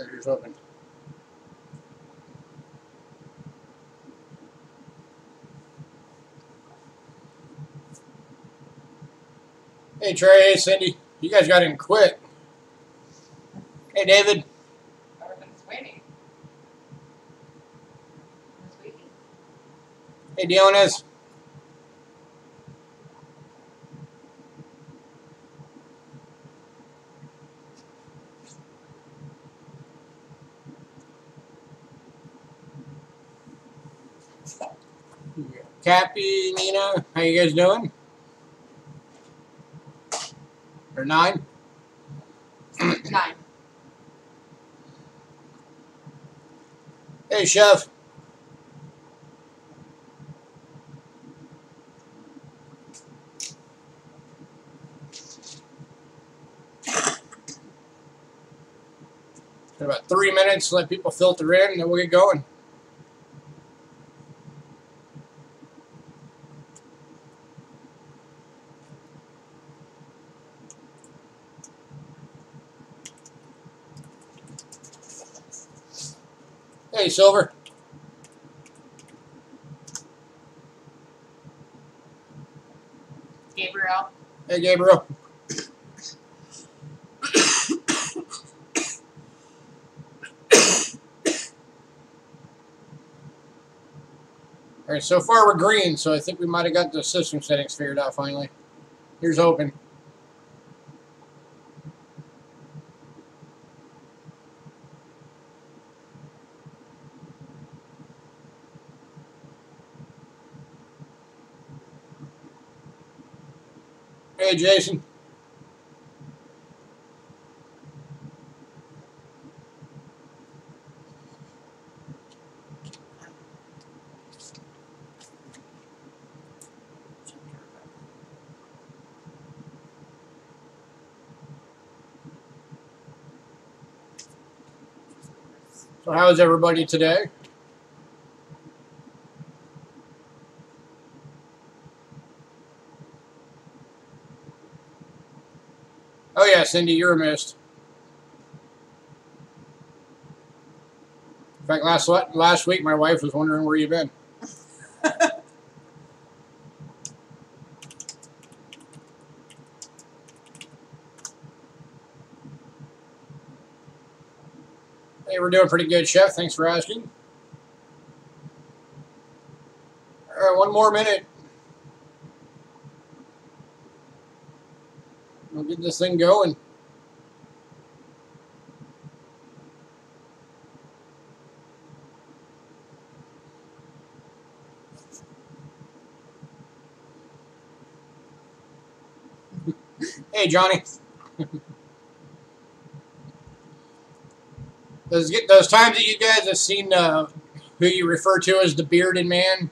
Here's open. Hey Trey, hey Cindy, you guys got in quick. Hey David. Everyone's waiting. Who's waiting? Hey Dionis. Cappy, Nina, how you guys doing? Or 9? 9. Hey Chef. Got about 3 minutes to let people filter in, and then we'll get going. Hey Silver. Gabriel. Hey Gabriel. Alright, so far we're green, so I think we might have got the system settings figured out finally. Here's open. Hey Jason. So how's everybody today? Oh yeah, Cindy, you're missed. In fact, last week my wife was wondering where you've been. Hey, we're doing pretty good, Chef. Thanks for asking. All right, 1 more minute. We'll get this thing going. Hey, Johnny. Those times that you guys have seen who you refer to as the bearded man,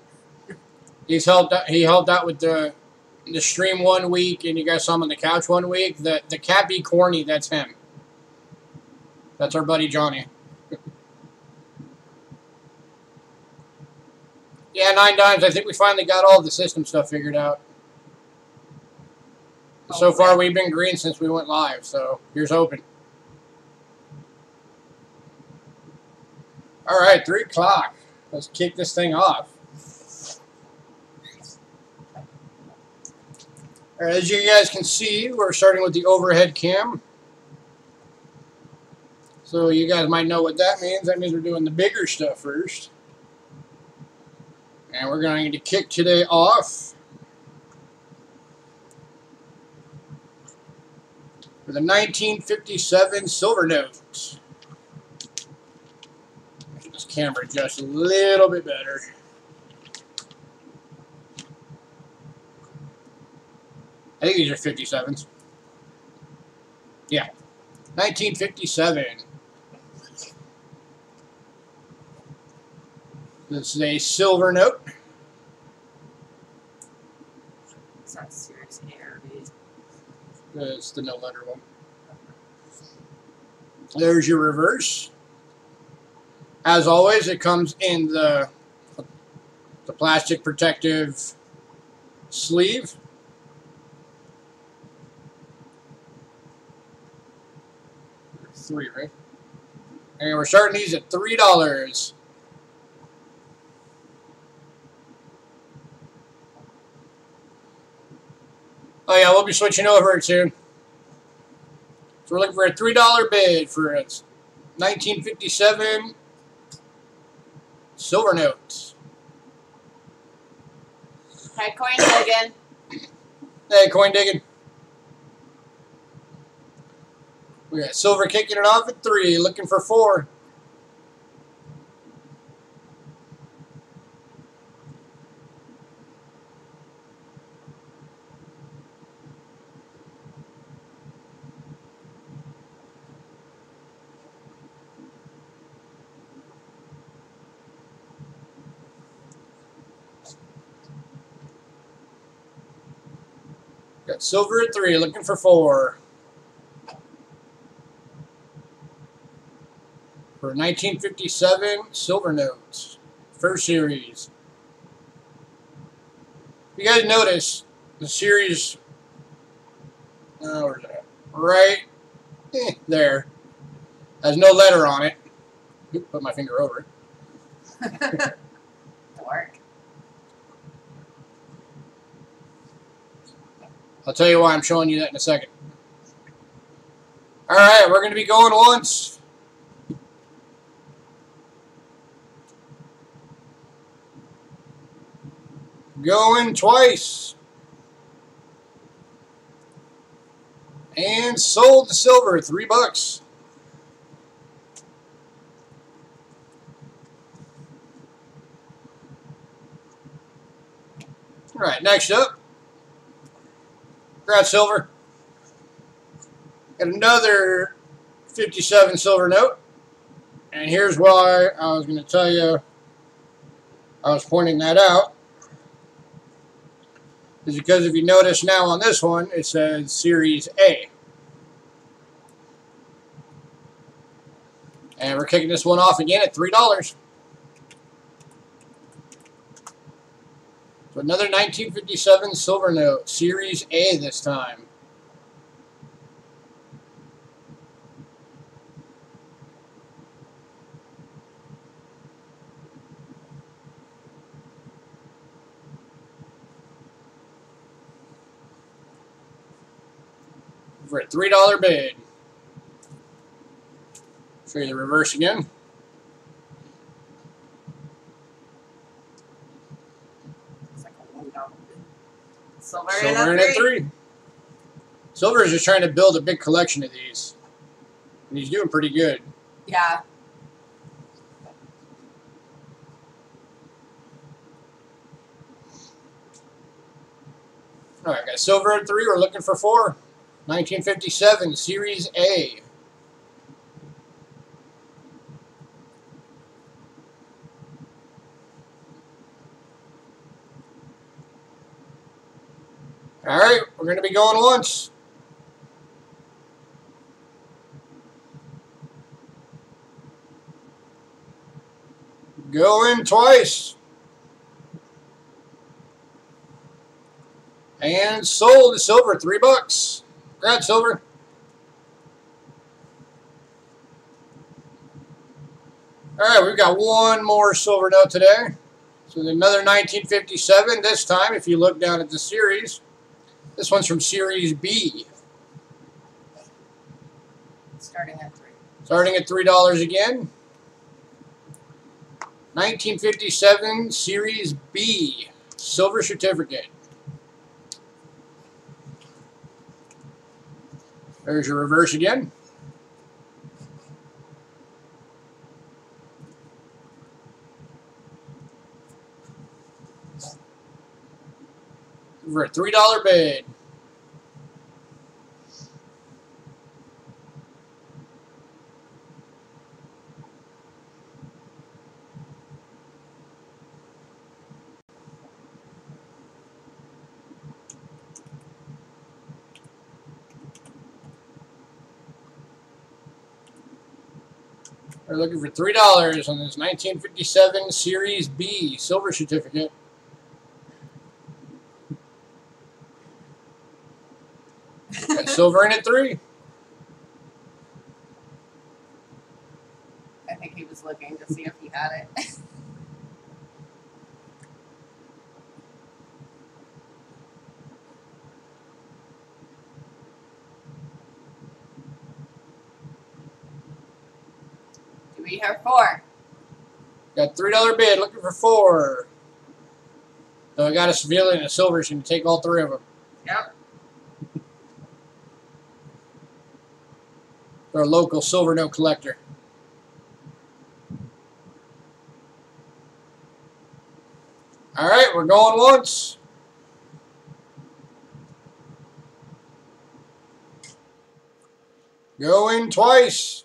he helped out with the stream 1 week, and you guys saw him on the couch 1 week. The cat be corny, that's him. That's our buddy Johnny. Yeah, 9 times. I think we finally got all the system stuff figured out. So far, we've been green since we went live, so here's open. All right, 3 o'clock. Let's kick this thing off. All right, as you guys can see, we're starting with the overhead cam. So you guys might know what that means. That means we're doing the bigger stuff first. And we're going to kick today off with a 1957 silver note. Make this camera just a little bit better. I think these are 57s. Yeah. 1957. This is a silver note. It's not serious air, dude. It's the no letter one. There's your reverse. As always, it comes in the plastic protective sleeve. Three, right? And we're starting these at $3. Oh yeah, we'll be switching over soon. So we're looking for a $3 bid for a 1957 silver note. Hi, coin digging. Hey, coin digging. We got silver kicking it off at 3, looking for 4. Got silver at 3, looking for 4. For 1957 silver notes, first series. If you guys notice, the series, where's that? Right there, has no letter on it. Oop, put my finger over it. Dork. I'll tell you why I'm showing you that in a second. Alright, we're going to be going once. Going twice. And sold the silver, $3. Alright, next up. Got silver. Got another 57 silver note. And here's why I was going to tell you I was pointing that out. Is because if you notice now on this one, it says Series A. And we're kicking this one off again at $3. So another 1957 silver note, Series A this time. For a $3 bid. Show you the reverse again. It's like a $1 bid. Silver Silver in in a at 3. 3. Silver is just trying to build a big collection of these. And he's doing pretty good. Yeah. Alright, got silver at 3. We're looking for 4. 1957 Series A. Alright, we're going to be going once. Going twice. And sold the silver, $3. Congrats, silver. Alright, we've got one more silver note today. So another 1957. This time, if you look down at the series, this one's from Series B. Starting at 3. Starting at $3 again. 1957 Series B. Silver certificate. There's your reverse again. For a $3 bid. We're looking for $3 on this 1957 Series B silver certificate. Got silver in at 3. think he was looking to see if he had it. Do we have 4? Got $3 bid, looking for 4. So I got a civilian and a silver, so you can take all 3 of them. Yep. Our local silver note collector. All right, we're going once. Going twice.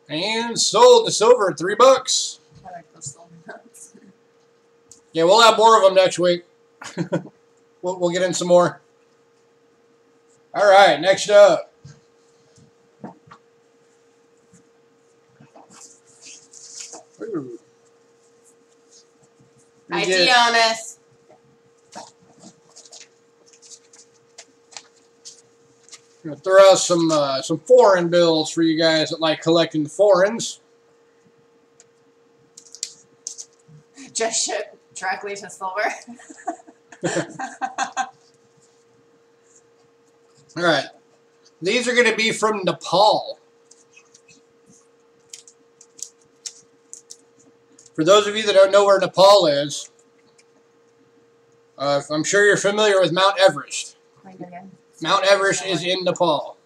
And sold the silver at $3. I like those silver notes. Yeah, we'll have more of them next week. we'll get in some more. All right, next up. Ooh. Hi, Dionys. I'm gonna throw out some foreign bills for you guys that like collecting the foreigns. Just ship directly to silver. All right, these are going to be from Nepal. For those of you that don't know where Nepal is, I'm sure you're familiar with Mount Everest. Mount Everest is in Nepal.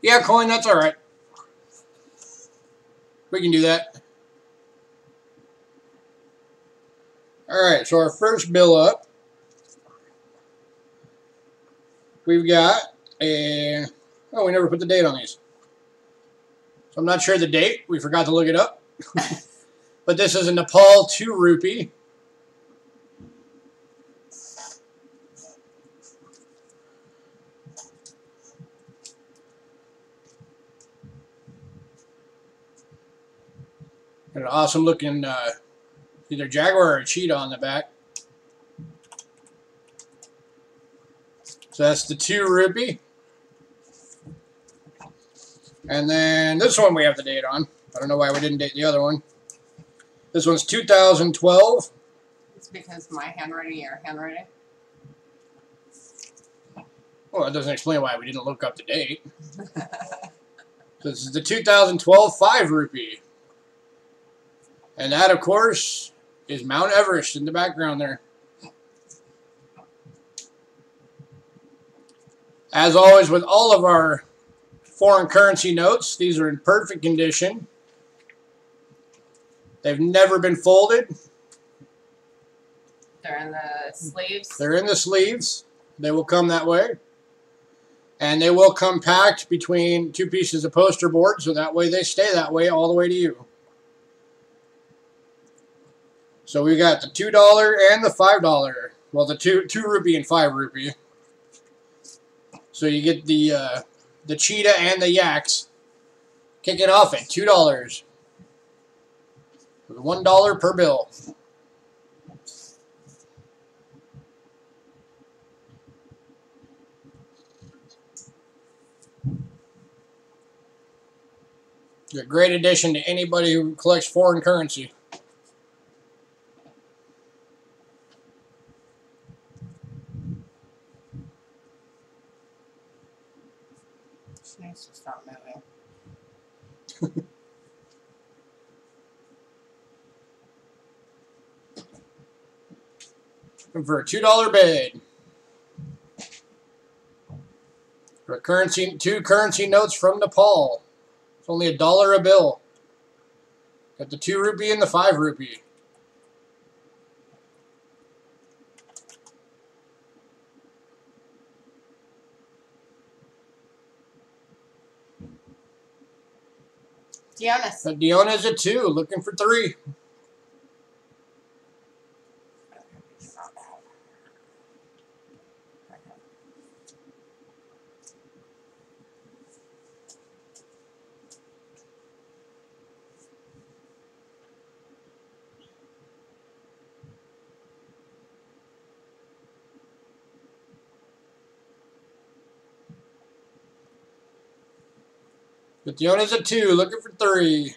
Yeah, coin, that's all right. We can do that. All right, so our first bill up, we've got a, oh, we never put the date on these. So I'm not sure the date. We forgot to look it up. But this is a Nepal 2 rupee. Got an awesome looking either jaguar or a cheetah on the back. So that's the 2 rupee. And then this one we have the date on. I don't know why we didn't date the other one. This one's 2012. It's because my handwriting, your handwriting. Well, that doesn't explain why we didn't look up the date. So this is the 2012 5 rupee. And that, of course, is Mount Everest in the background there. As always, with all of our foreign currency notes, these are in perfect condition. They've never been folded. They're in the sleeves. They're in the sleeves. They will come that way. And they will come packed between 2 pieces of poster board, so that way they stay that way all the way to you. So we got the $2 and the $5. Well, the 2 rupee and 5 rupee. So you get the cheetah and the yaks. Kicking off at $2. With $1 per bill. It's a great addition to anybody who collects foreign currency. She needs to stop moving. And for a $2 bid. For a currency, 2 currency notes from Nepal. It's only $1 a bill. Got the 2 rupee and the 5 rupee. Dionys. Diona's a 2, looking for 3. But the owner's a 2, looking for 3.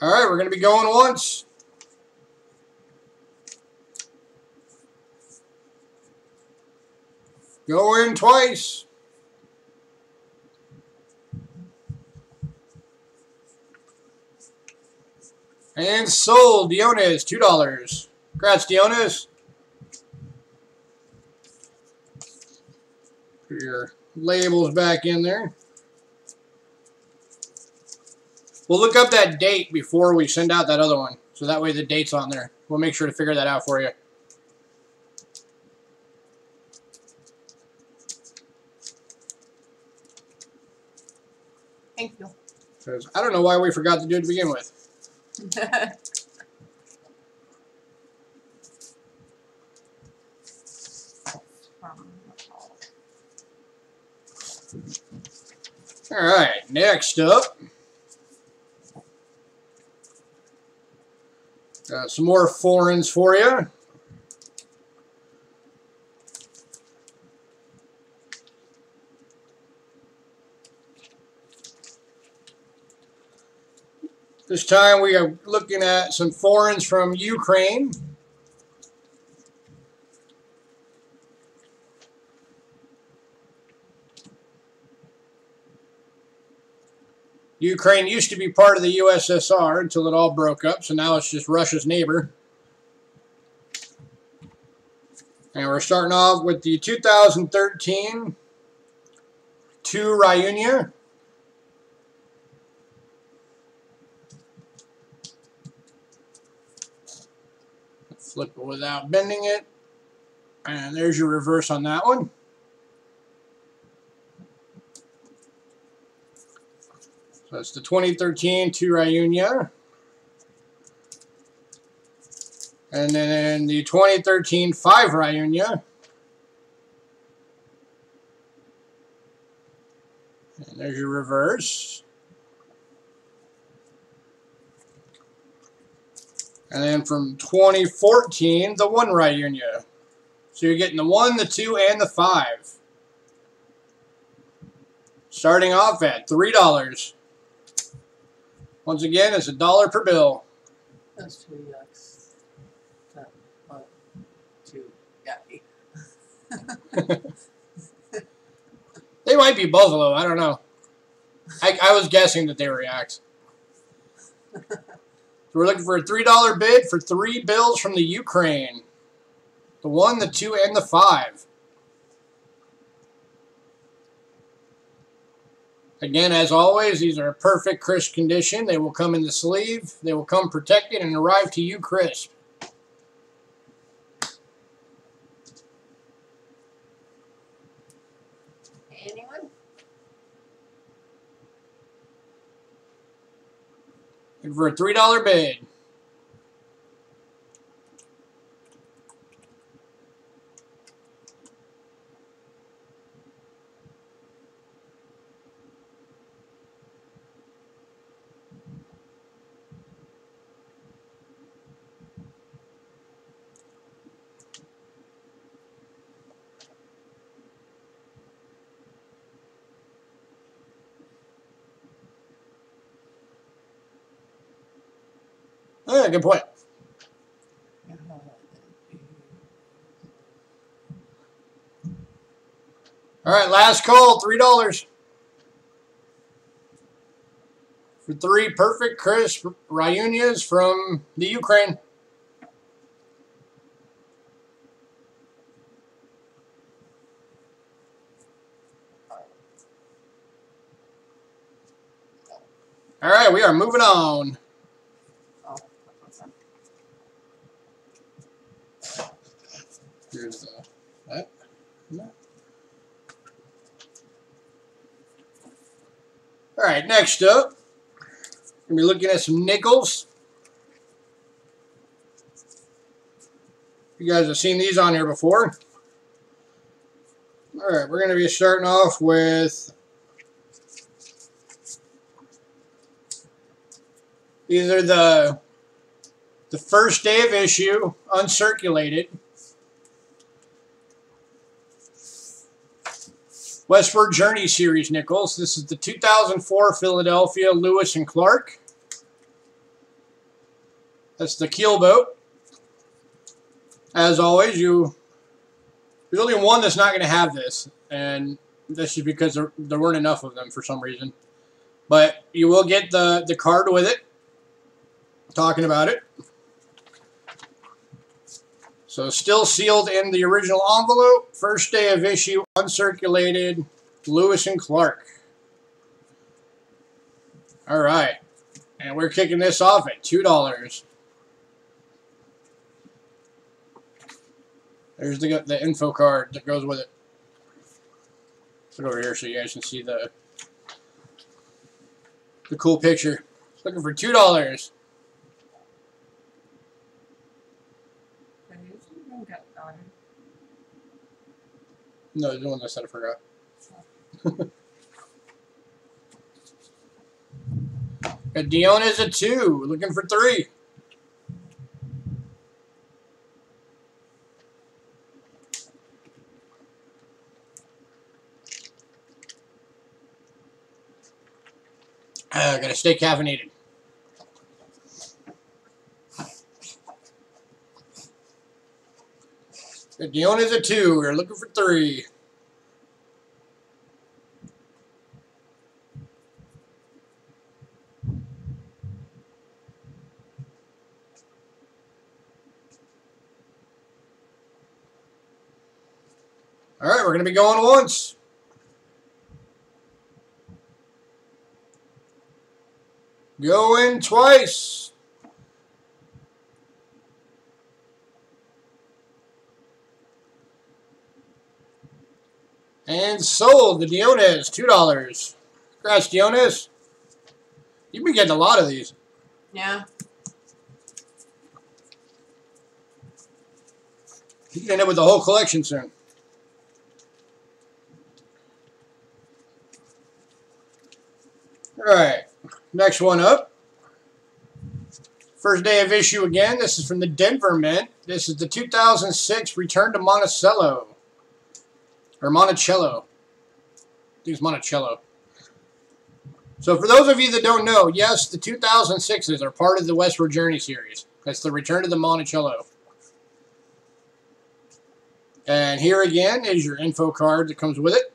All right, we're going to be going once. Going twice. And sold. Dionis, $2. Congrats, Dionis. Put your labels back in there. We'll look up that date before we send out that other one. So that way the date's on there. We'll make sure to figure that out for you. Thank you. Because I don't know why we forgot to do it to begin with. All right, next up. Got some more foreigns for you. This time we are looking at some foreigns from Ukraine. Ukraine used to be part of the USSR until it all broke up, so now it's just Russia's neighbor. And we're starting off with the 2013 2 Ryunia. Flip it without bending it. And there's your reverse on that one. So that's the 2013 2 Ryunia. And then the 2013 5 Ryunia. And there's your reverse. And then from 2014, the 1 Ryunia. So you're getting the 1, the 2, and the 5. Starting off at $3. Once again, it's $1 per bill. Those 2 yucks. That 1, 2 yucky. They might be buffalo. I don't know. I was guessing that they were yaks. So we're looking for a $3 bid for 3 bills from the Ukraine. The 1, the 2, and the 5. Again, as always, these are perfect crisp condition. They will come in the sleeve. They will come protected and arrive to you crisp. Anyone? And for a $3 bid. Oh, yeah, good point. All right, last call, $3. For 3 perfect crisp Ryunias from the Ukraine. All right, we are moving on. Here's that. All right, next up, we're going to be looking at some nickels. You guys have seen these on here before. All right, we're going to be starting off with these are the The first day of issue, uncirculated. Westward Journey Series nickels. This is the 2004 Philadelphia Lewis and Clark. That's the keelboat. As always, there's only one that's not going to have this, and this is because there weren't enough of them for some reason. But you will get the card with it, talking about it. So still sealed in the original envelope. First day of issue, uncirculated, Lewis and Clark. All right. And we're kicking this off at $2. There's the info card that goes with it. Put it over here so you guys can see the cool picture. Looking for $2. No, the one that I said I forgot. Dion is a 2. Looking for 3. Gotta stay caffeinated. Dion is a 2. We're looking for 3. All right, we're going to be going once. Going twice. And sold. The Dionis, $2. Congrats, Dionis. You've been getting a lot of these. Yeah. You can end up with the whole collection soon. All right, next one up. First day of issue again. This is from the Denver Mint. This is the 2006 Return to Monticello. Or Monticello. I think it's Monticello. So for those of you that don't know, yes, the 2006s are part of the Westward Journey series. That's the Return to the Monticello. And here again is your info card that comes with it.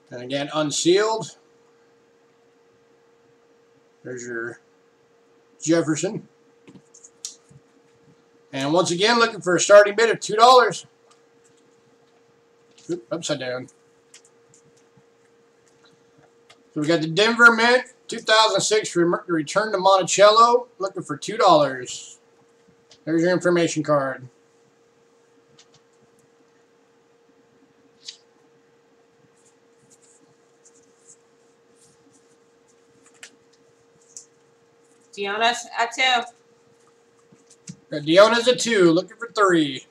And again, unsealed. There's your Jefferson. And once again, looking for a starting bid of $2. Oop, upside down. So we got the Denver Mint, 2006 Return to Monticello, looking for $2. There's your information card. Dionis at 2. Diona's a 2, looking for 3.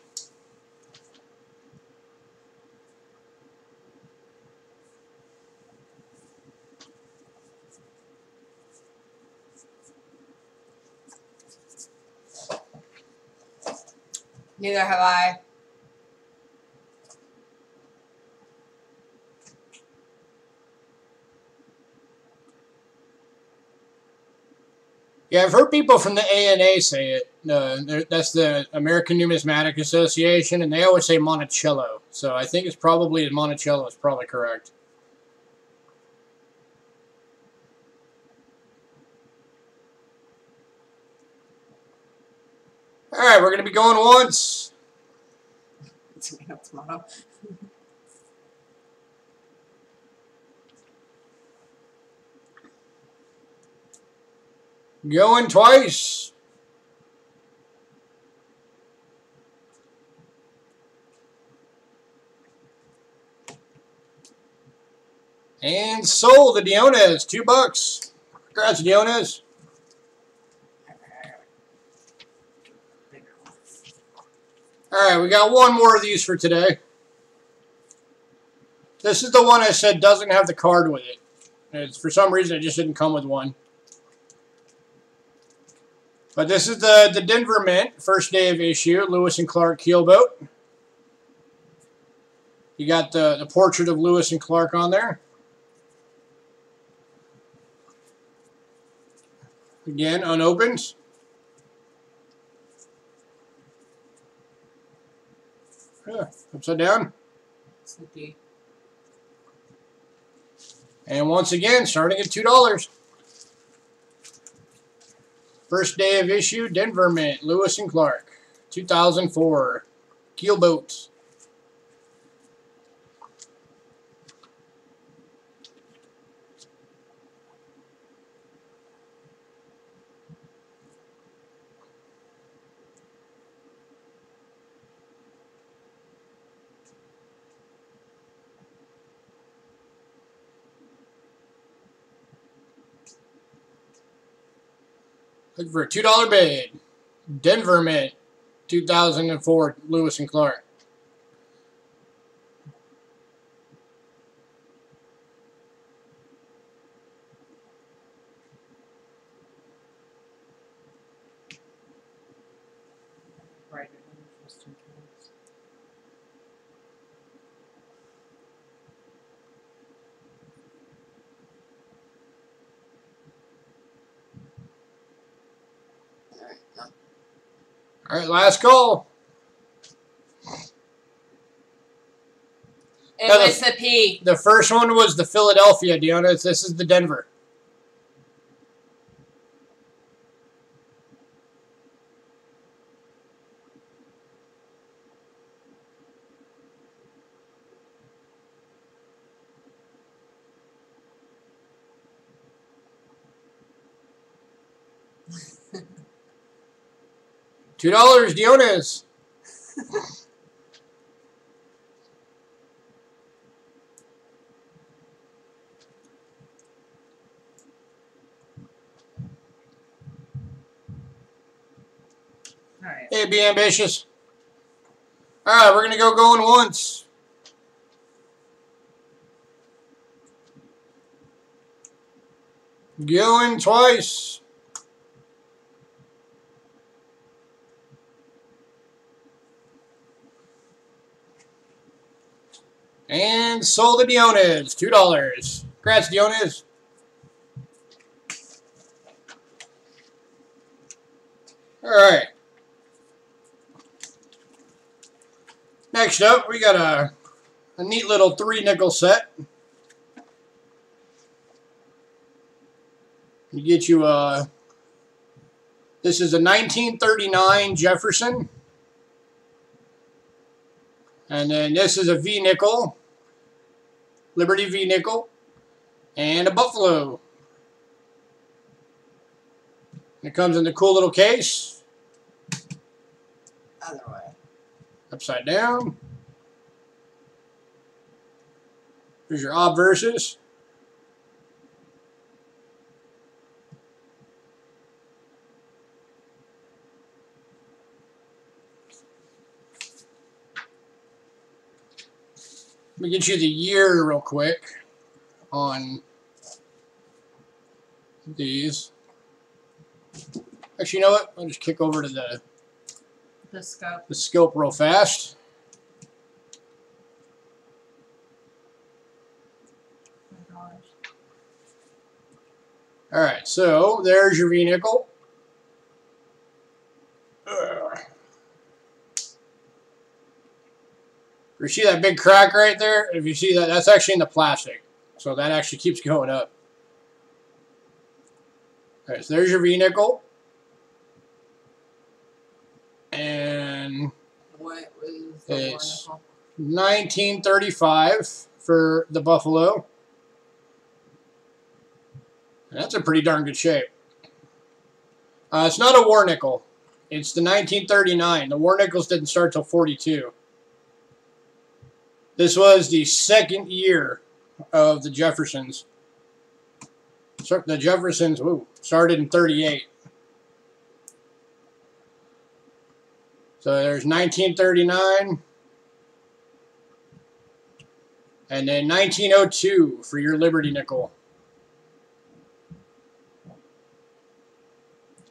Neither have I. Yeah, I've heard people from the ANA say it. That's the American Numismatic Association, and they always say Monticello. So I think it's probably Monticello is probably correct. All right, we're going to be going once. Tomato. Going twice. And sold to Dionis, $2. Congrats, Dionis. All right, we got one more of these for today. This is the one I said doesn't have the card with it. It's, for some reason, it just didn't come with one. But this is the Denver Mint, first day of issue, Lewis and Clark Keelboat. You got the portrait of Lewis and Clark on there. Again, unopened. Yeah, upside down. And once again, starting at $2. First day of issue, Denver Mint, Lewis and Clark, 2004, Keelboat. Looking for a $2 bid. Denver Mint, 2004, Lewis and Clark. Right. All right, last call. It was the P. The first one was the Philadelphia, Deanna. This is the Denver. $2, Dionis. All right. Hey, be ambitious. All right, we're going to go going once. Going twice. And sold to Dionis, $2. Congrats, Dionis. All right. Next up, we got a neat little 3-nickel set. You get you this is a 1939 Jefferson. And then this is a V-nickel, Liberty V-nickel, and a Buffalo. And it comes in the cool little case. Other way. Upside down. Here's your obverses. Let me get you the year real quick on these. Actually, you know what? I'll just kick over to The scope. the scope real fast. Oh my gosh. All right, so there's your V-nickel. You see that big crack right there? If you see that, that's actually in the plastic. So that actually keeps going up. All right, so there's your V-nickel. And What was the it's one? 1935 for the Buffalo. And that's in pretty darn good shape. It's not a war nickel. It's the 1939. The war nickels didn't start till 42. This was the second year of the Jeffersons. So the Jeffersons started in 38. So there's 1939. And then 1902 for your Liberty nickel.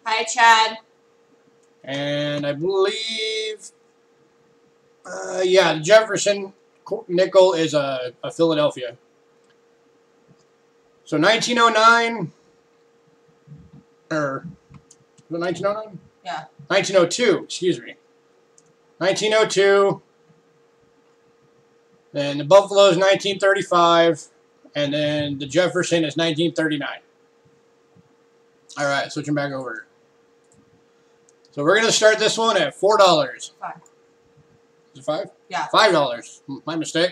Hi, Chad. And I believe, yeah, the Jefferson nickel is a Philadelphia. So 1909, or 1909? Yeah. 1902, excuse me. 1902. Then the Buffalo is 1935. And then the Jefferson is 1939. All right, switching back over. So we're going to start this one at $4. $5. Is it 5? Yeah. $5. My mistake.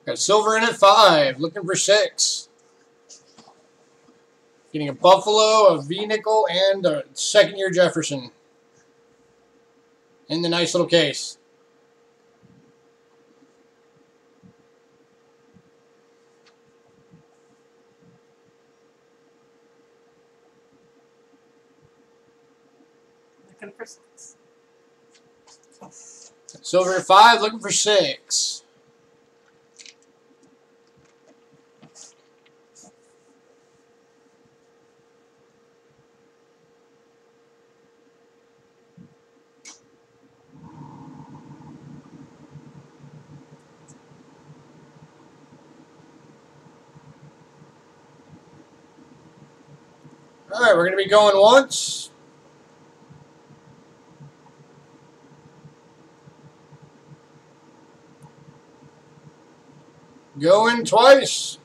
Got silver in at 5. Looking for 6. Getting a Buffalo, a V-nickel, and a second-year Jefferson. In the nice little case. Looking for 6. Silver at 5, looking for 6. All right, we're going to be going once. Going twice.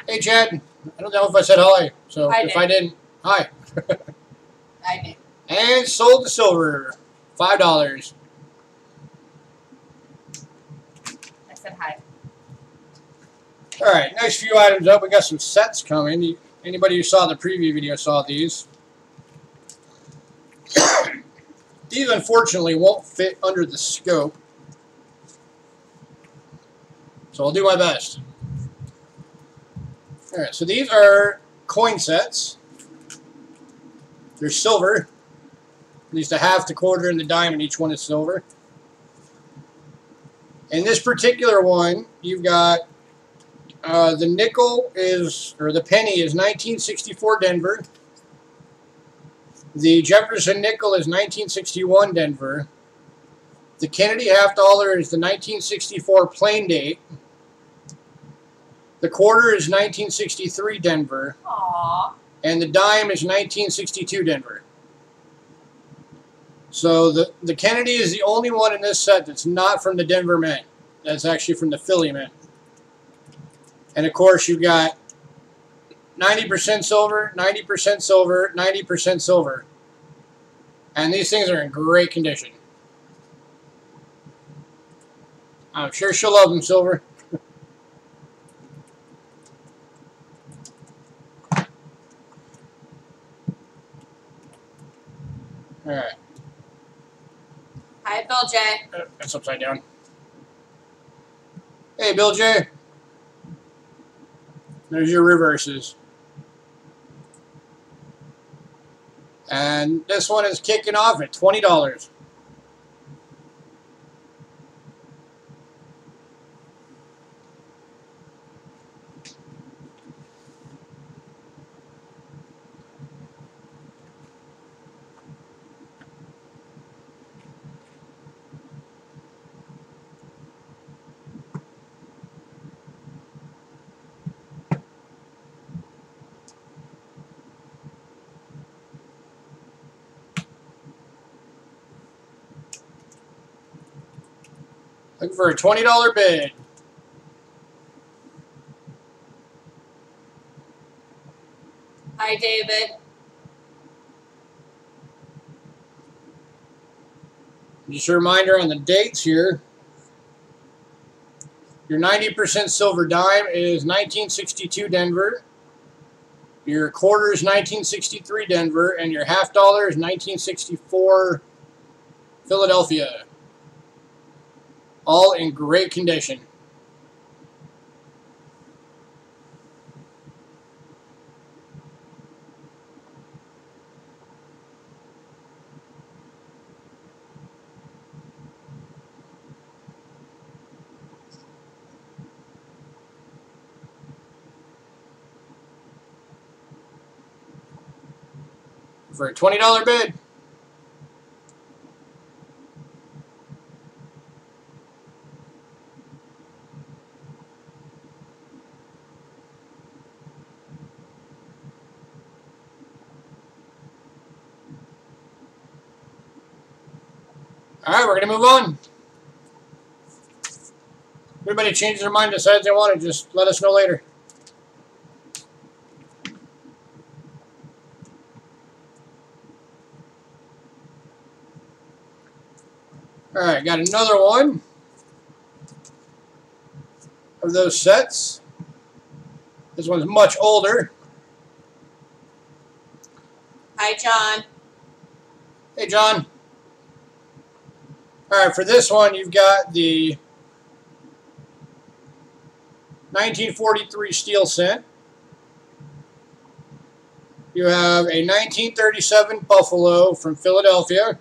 Hey, Chad. I don't know if I said hi. So if I didn't, hi. I did. And sold the silver. $5. I said hi. All right, next few items up. We got some sets coming. Anybody who saw the preview video saw these. These, unfortunately, won't fit under the scope. So I'll do my best. All right, so these are coin sets. They're silver. At least a half, the quarter, and the dime, and each one is silver. In this particular one, you've got the nickel is, or the penny is 1964 Denver. The Jefferson nickel is 1961 Denver. The Kennedy half dollar is the 1964 plain date. The quarter is 1963 Denver. Aww. And the dime is 1962 Denver. So the Kennedy is the only one in this set that's not from the Denver Mint. That's actually from the Philly Mint. And of course you've got 90% silver, 90% silver, 90% silver. And these things are in great condition. I'm sure she'll love them, silver. Alright. Hi, Bill J. That's upside down. Hey, Bill J. There's your reverses. And this one is kicking off at $20. Looking for a $20 bid. Hi, David. Just a reminder on the dates here. Your 90% silver dime is 1962 Denver. Your quarter is 1963 Denver. And your half dollar is 1964 Philadelphia. All in great condition. For a $20 bid. All right, we're going to move on. If anybody changes their mind, decides they want it, just let us know later. All right, got another one of those sets. This one's much older. Hi, John. Hey, John. All right, for this one, you've got the 1943 steel cent. You have a 1937 Buffalo from Philadelphia.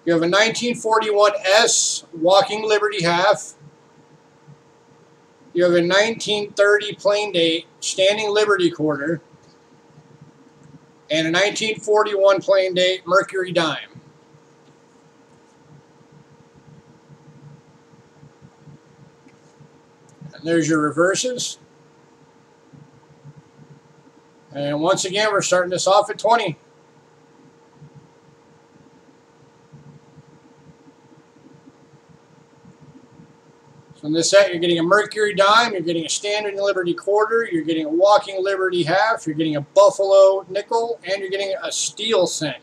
You have a 1941 S Walking Liberty half. You have a 1930 plain date Standing Liberty quarter. And a 1941 plain date Mercury dime. And there's your reverses. And once again, we're starting this off at 20. So in this set, you're getting a Mercury dime, you're getting a Standing Liberty quarter, you're getting a Walking Liberty half, you're getting a Buffalo nickel, and you're getting a steel cent.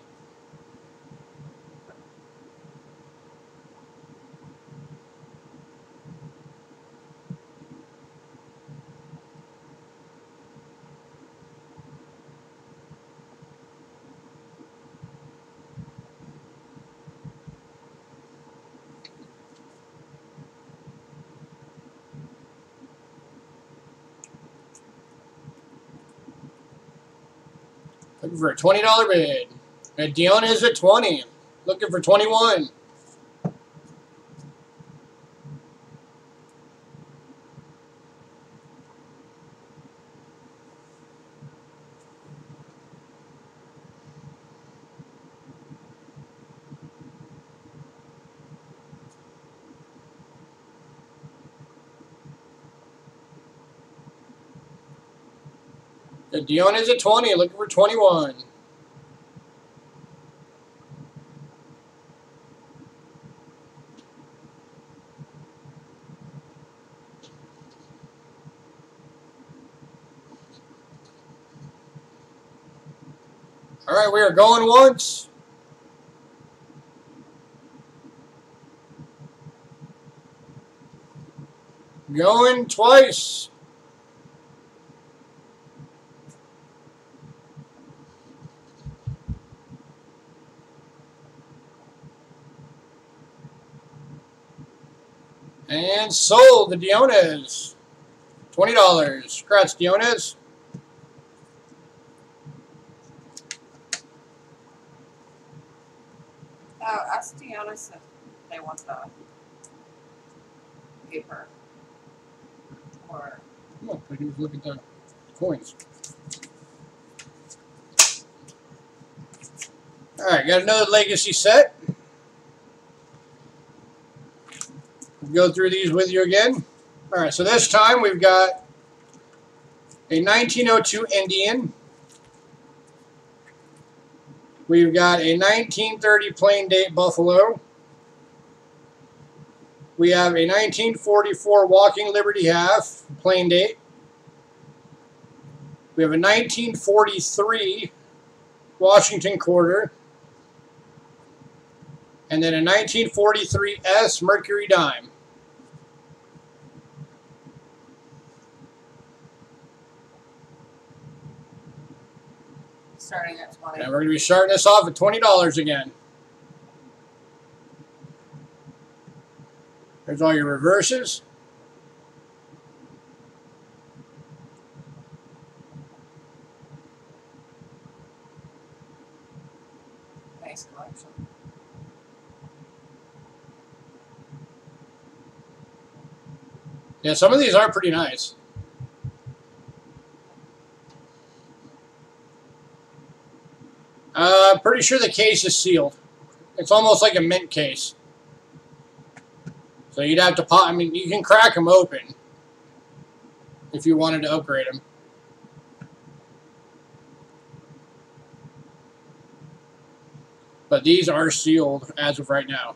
Looking for a $20 bid. And Dion is at 20. Looking for 21. And Dion is at 20. Looking for 21. All right, we are going once. Going twice. And sold the Diones. $20. Congrats, Diones. Oh, ask Deanna if they want the paper. Or Come on, we can look at the coins. All right, got another legacy set. We'll go through these with you again. All right, so this time we've got a 1902 Indian. We've got a 1930 plain date Buffalo. We have a 1944 Walking Liberty half, plain date. We have a 1943 Washington quarter. And then a 1943 S Mercury dime. starting at 20. And we're going to be starting this off at $20 again. There's all your reverses. Nice collection. Yeah, some of these are pretty nice. Pretty sure the case is sealed. It's almost like a mint case. So you'd have to pop. I mean, you can crack them open if you wanted to upgrade them. But these are sealed as of right now.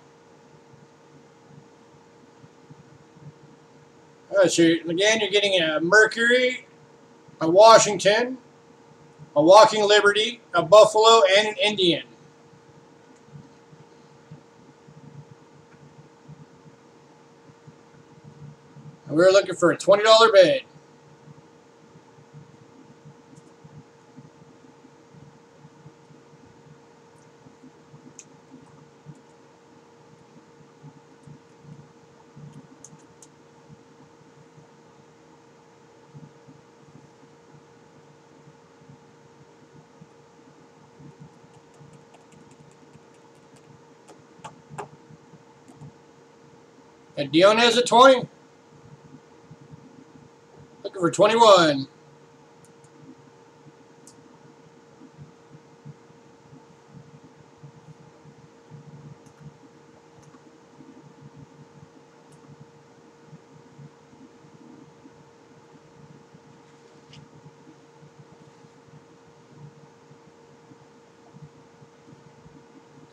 So again, you're getting a Mercury, a Washington, a Walking Liberty, a Buffalo, and an Indian. And we're looking for a $20 bid. And Dion has a 20. Looking for 21.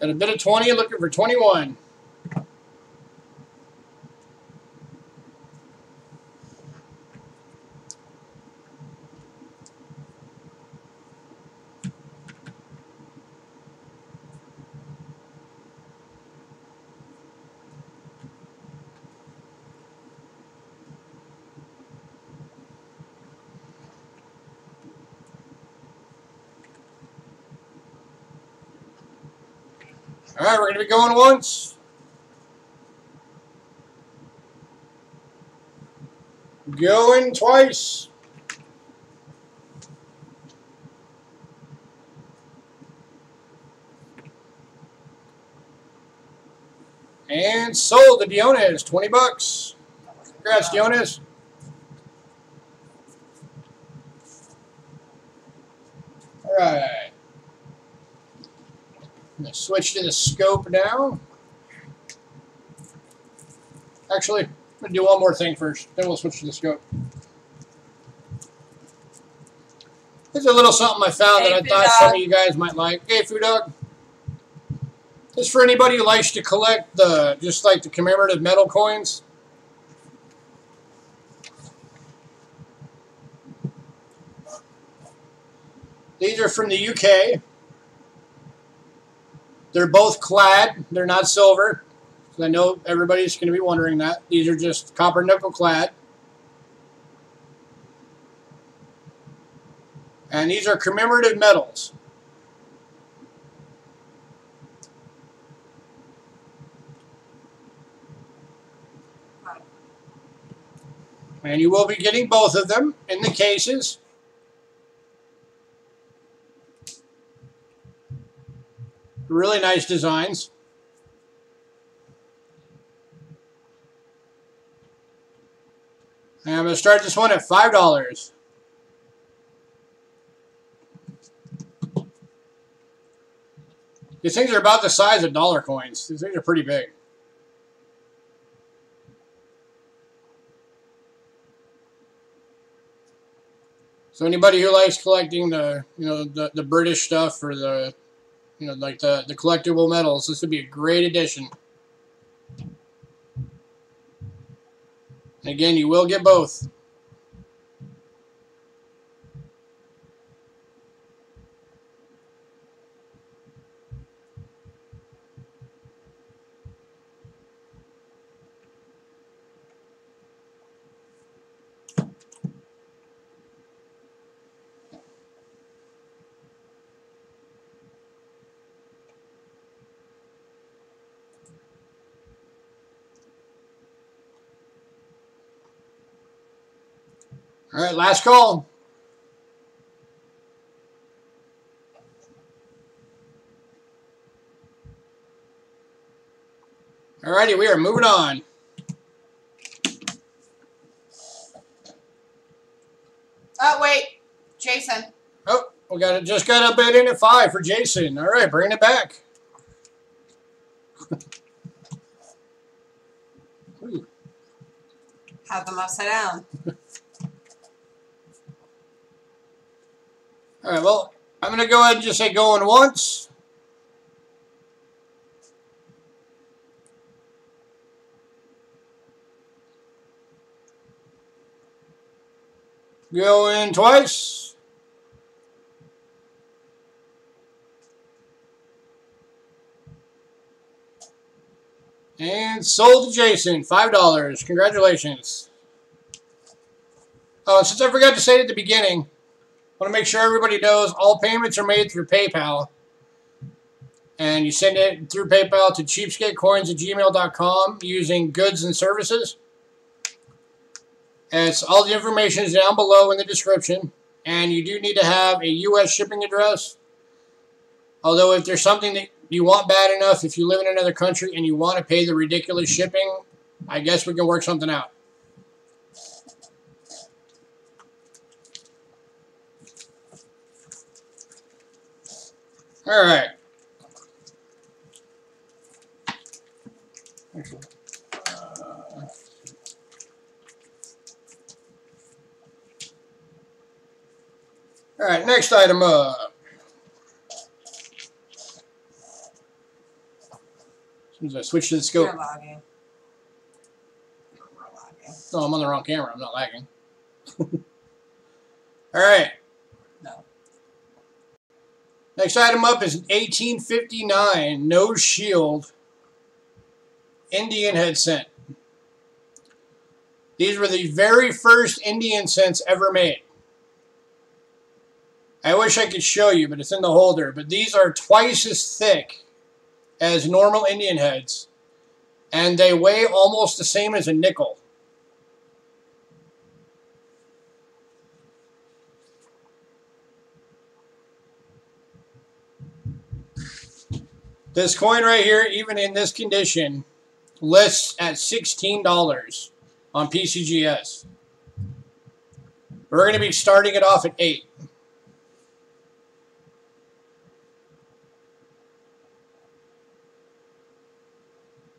Got a bid of 20, looking for 21. All right, we're going to be going once. Going twice. And sold to Dionis, 20 bucks. Congrats, Dionis. All right. I'm going to switch to the scope now. Actually, I'm going to do one more thing first, then we'll switch to the scope. This is a little something I found that I thought some of you guys might like. Hey, Food Dog. This is for anybody who likes to collect just like the commemorative metal coins. These are from the UK. They're both clad. They're not silver. So I know everybody's going to be wondering that. These are just copper nickel clad. And these are commemorative metals. And you will be getting both of them in the cases. Really nice designs. And I'm going to start this one at $5. These things are about the size of dollar coins. These things are pretty big. So anybody who likes collecting the British stuff or the like the collectible metals, this would be a great addition. And again, you will get both. All right, last call. All righty, we are moving on. Oh, wait. Jason. Oh, we just got a bid in at 5 for Jason. All right, bringing it back. Have them upside down. All right, well, I'm going to go ahead and just say going once. Going twice. And sold to Jason, $5. Congratulations. Oh, since I forgot to say it at the beginning, I want to make sure everybody knows all payments are made through PayPal. And you send it through PayPal to cheapskatecoins@gmail.com using goods and services. And all the information is down below in the description. And you do need to have a U.S. shipping address. Although if there's something that you want bad enough, if you live in another country and you want to pay the ridiculous shipping, I guess we can work something out. All right. All right, next item up. As soon as I switch to the scope. You're lagging. No, I'm on the wrong camera. I'm not lagging. All right. No. Next item up is 1859 No Shield Indian head cent. These were the very first Indian cents ever made. I wish I could show you, but it's in the holder. But these are twice as thick as normal Indian heads, and they weigh almost the same as a nickel. This coin right here, even in this condition, lists at $16 on PCGS. We're going to be starting it off at $8.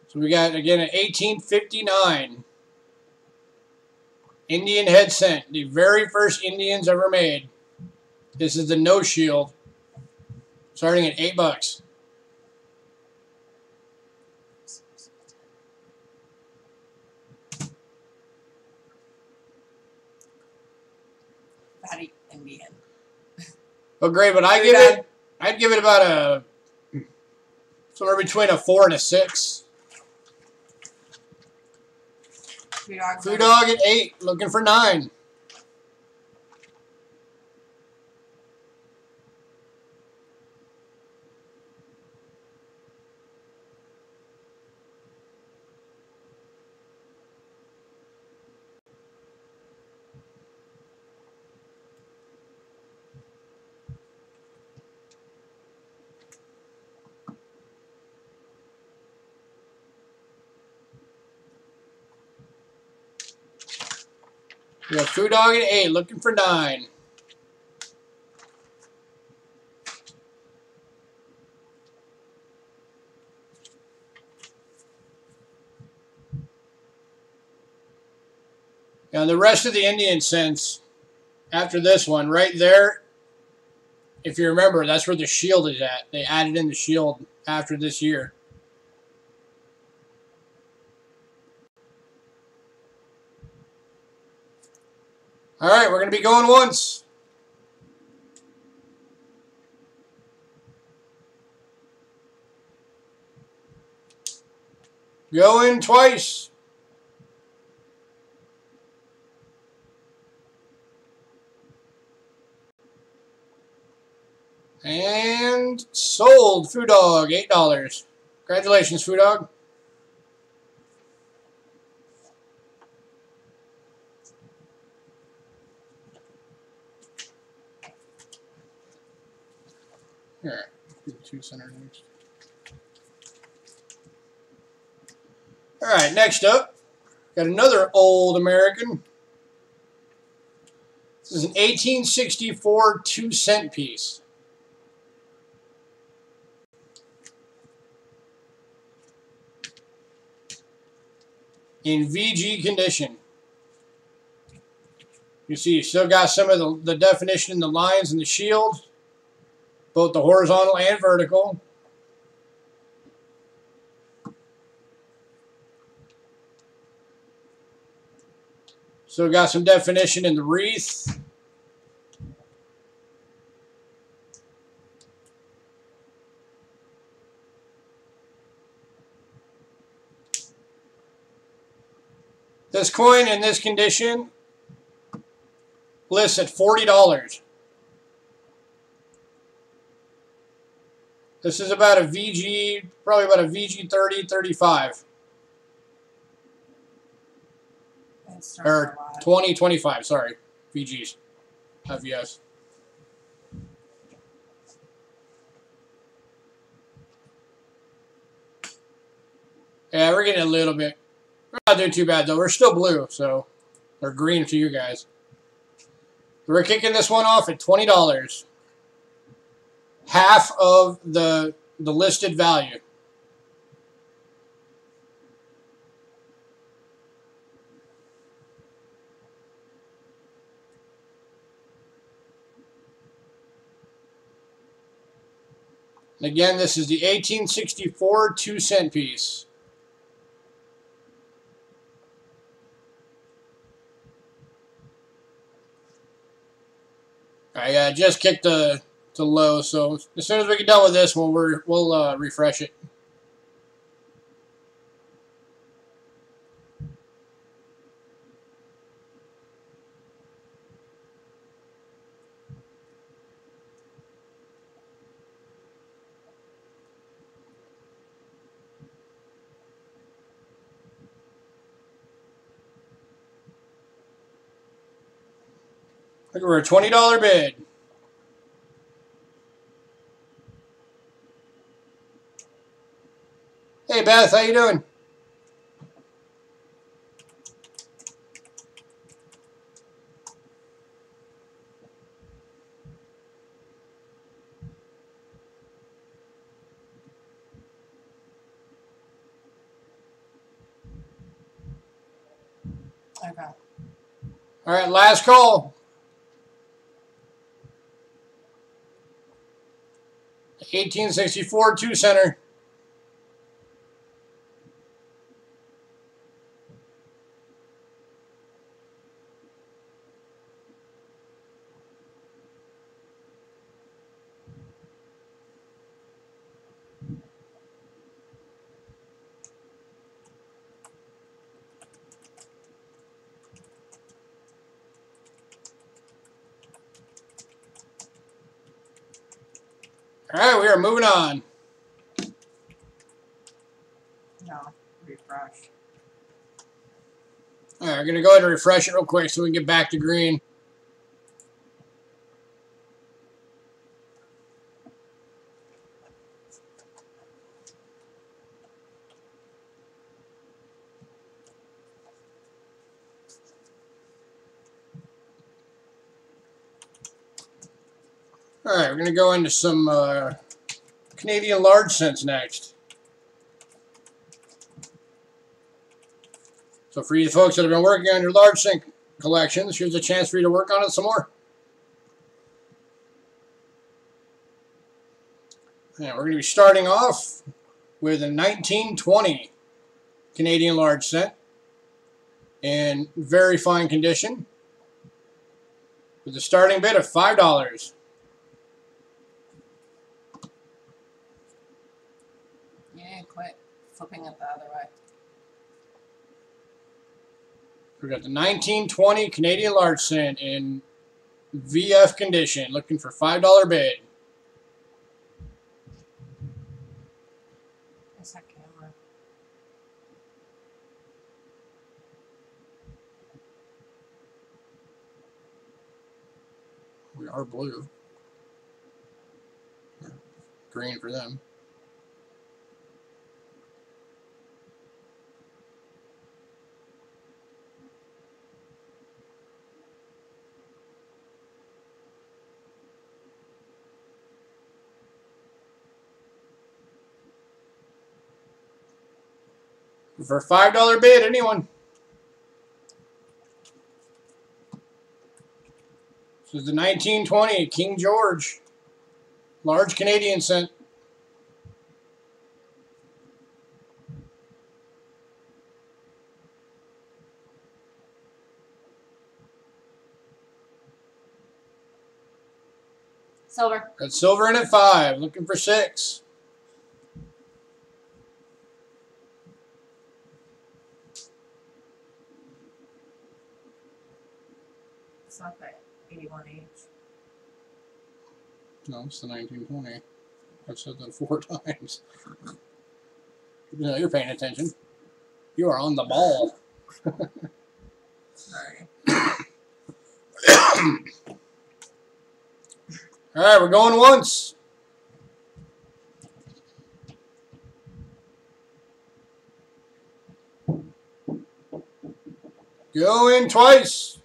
So we got, again, an 1859 Indian head cent, the very first Indians ever made. This is the No Shield, starting at $8. Fatty Indian. Oh, great, but I'd give it about a somewhere between a 4 and a 6. Food Dog at 8, looking for 9. We got Food Dog at 8, looking for 9. Now the rest of the Indian cents after this one, right there, if you remember, that's where the shield is at. They added in the shield after this year. All right, we're going to be going once. Going twice. And sold. Food Dog, $8. Congratulations, Food Dog. Here, do the 2 center next. All right, next up, got another old American. This is an 1864 2-cent piece. In VG condition. You see, you still got some of the definition in the lines and the shield, both the horizontal and vertical. Still got some definition in the wreath. This coin in this condition lists at $40. This is about a VG, probably about a VG 30, 35. Or 20, 25, sorry. VGs. FVS. Yeah, we're getting a little bit. We're not doing too bad, though. We're still blue, so. Or green to you guys. We're kicking this one off at $20. Half of the listed value. And again, this is the 1864 2-cent piece. I just kicked to low, so as soon as we get done with this one, we'll refresh it. Look, we're a $20 bid. Hey Beth, how you doing? Okay. All right, last call. 1864 2-center. All right, we are moving on. No, refresh. All right, we're going to go ahead and refresh it real quick so we can get back to green. All right, we're going to go into some Canadian large cents next. So for you folks that have been working on your large cent collections, here's a chance for you to work on it some more. And we're going to be starting off with a 1920 Canadian large cent in very fine condition with a starting bid of $5. Yeah, quit flipping it the other way. We've got the 1920 Canadian large cent in VF condition, looking for $5 bid. Where's that camera? We are blue. screen for them. For a $5 bid, anyone? This is the 1920 King George. Large Canadian cent. Silver. Got silver in at 5. Looking for 6. It's not that 81H. No, it's the 1920. I've said that 4 times. No, you're paying attention. You are on the ball. Sorry. All right, we're going once. Going twice.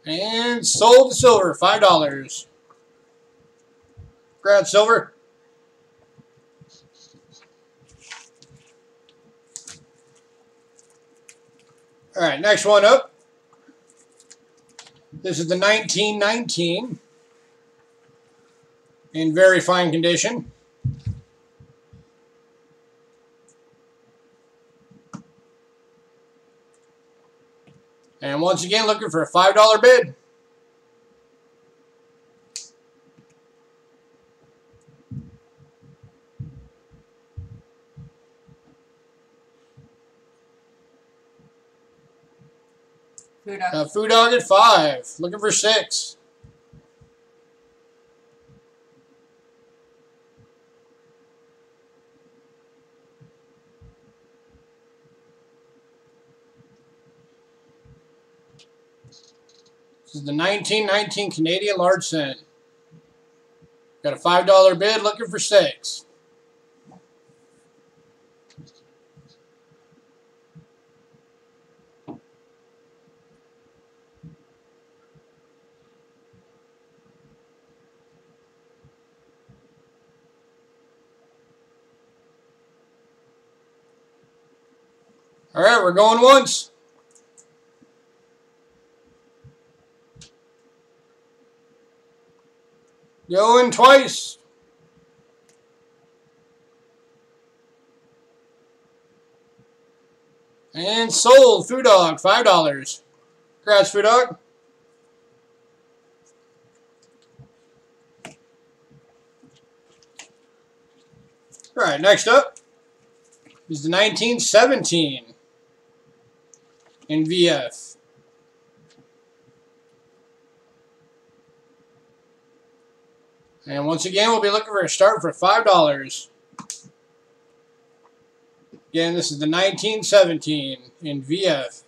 And sold the silver, $5. Grab silver. All right, next one up. This is the 1919 in very fine condition. And once again, looking for a $5 bid. Food Dog at 5. Looking for 6. This is the 1919 Canadian large cent. Got a $5 bid, looking for 6. All right, we're going once. Going twice. And sold. Food Dog, $5. Congrats, Food Dog. All right, next up is the 1917 in VF. And once again, we'll be looking for a start for $5. Again, this is the 1917 in VF.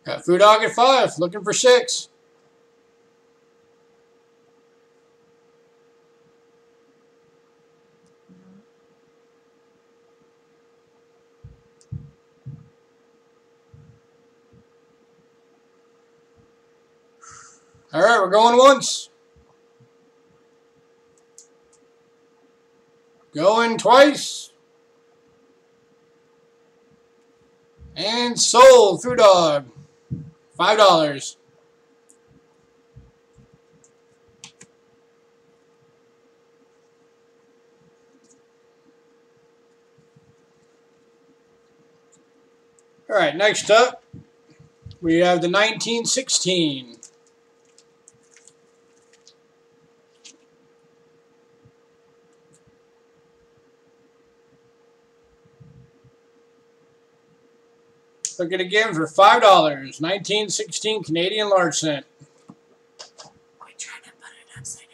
Got Food Dog at 5, looking for 6. All right, we're going once. Going twice. And sold. Food Dog, $5. All right, next up, we have the 1916 Looking again for $5. 1916 Canadian large cent. Quit trying to put it upside down.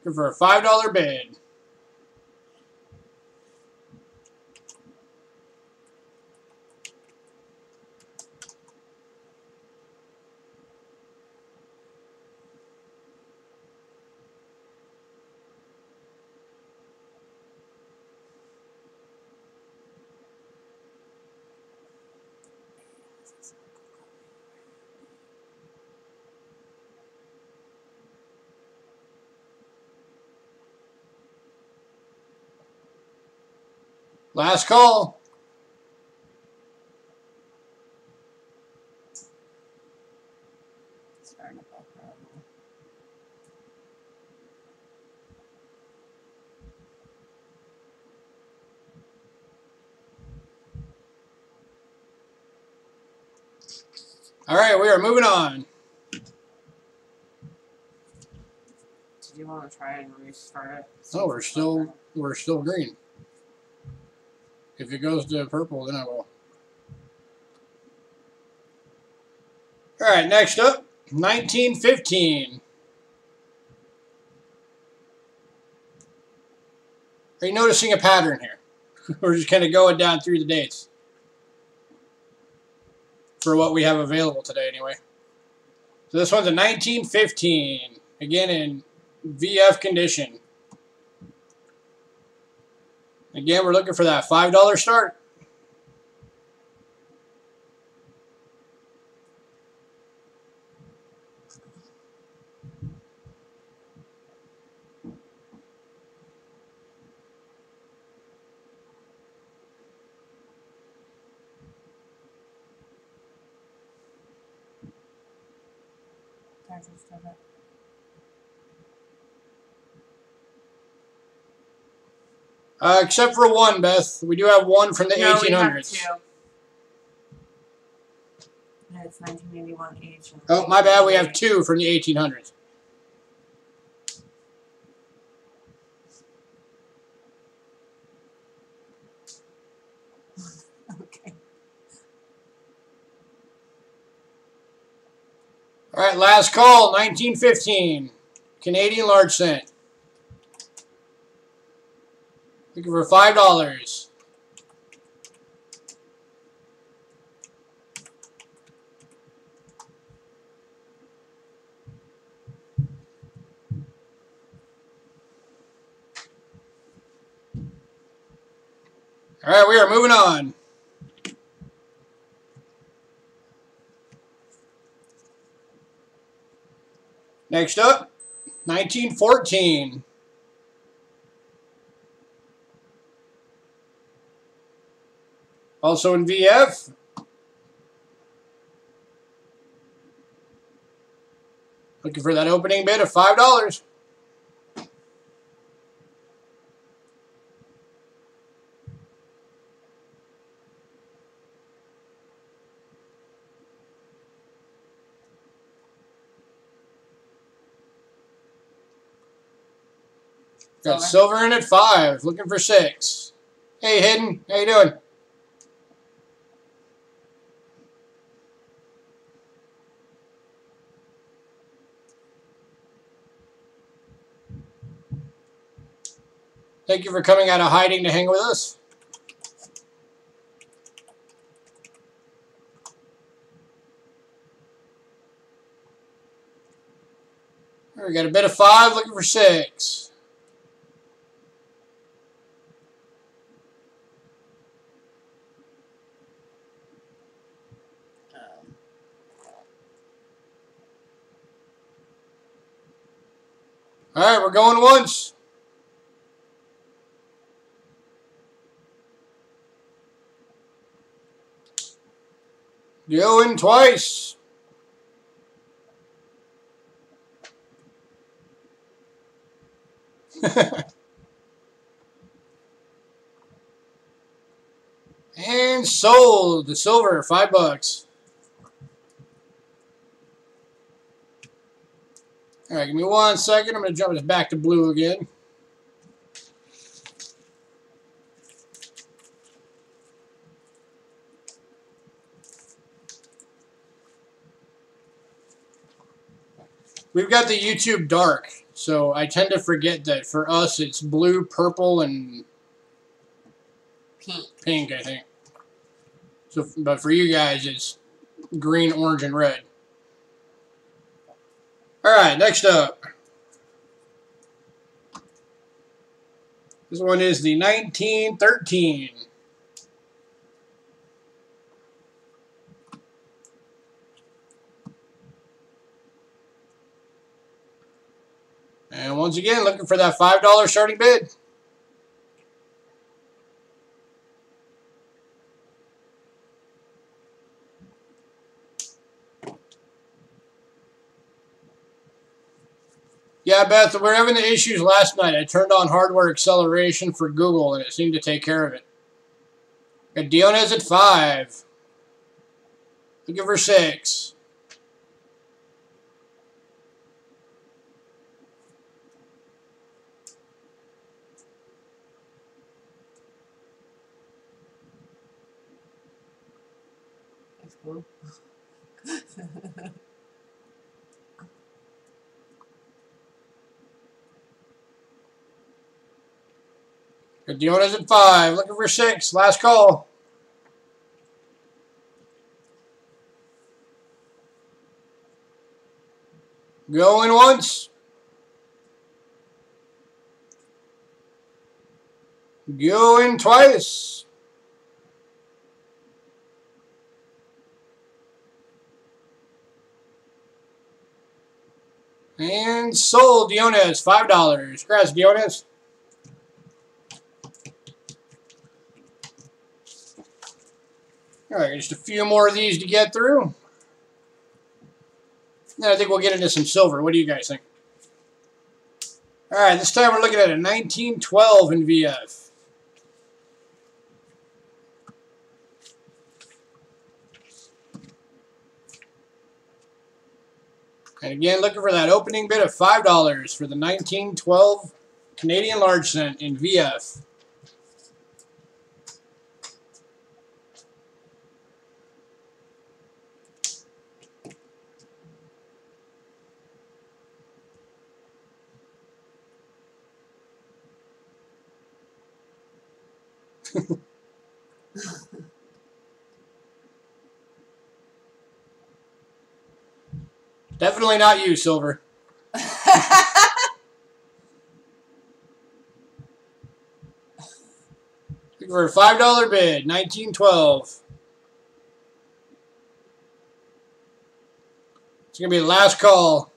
Looking for a $5 bid. Last call. Starting to bump around. All right, we are moving on. Did you want to try and restart it? Oh, we're still green. If it goes to purple, then I will. All right, next up, 1915. Are you noticing a pattern here? We're just kind of going down through the dates for what we have available today, anyway. So this one's a 1915, again in VF condition. Again, we're looking for that $5 start. Except for one, Beth. We do have one from the 1800s. We have two. Yeah, it's 1981 age. Oh, my bad. We have two from the 1800s. Okay. All right, last call, 1915. Canadian large cent. Looking for $5. All right, we are moving on. Next up, 1914. Also in VF. Looking for that opening bid of $5. Got silver in at 5. Looking for 6. Hey, Hidden. How you doing? Thank you for coming out of hiding to hang with us. We got a bid of 5, looking for 6. All right, we're going once. Going twice. And sold. The silver, $5. All right, give me 1 second. I'm going to jump this back to blue again. We've got the YouTube dark, so I tend to forget that for us it's blue, purple, and pink, I think. So, but for you guys, it's green, orange, and red. All right, next up. This one is the 1913. And once again, looking for that $5 starting bid. Yeah, Beth, we're having the issues last night. I turned on hardware acceleration for Google, and it seemed to take care of it. Got Dionez at 5. Looking for 6. That's cool. Got Dionez at 5. Looking for 6. Last call. Going once. Going twice. And sold. Dionez, $5. Congrats, Dionez. All right, just a few more of these to get through. Then I think we'll get into some silver. What do you guys think? All right, this time we're looking at a 1912 in VF. And again, looking for that opening bid of $5 for the 1912 Canadian large cent in VF. Definitely not you, Silver. Looking for a $5 bid, 1912. It's going to be the last call.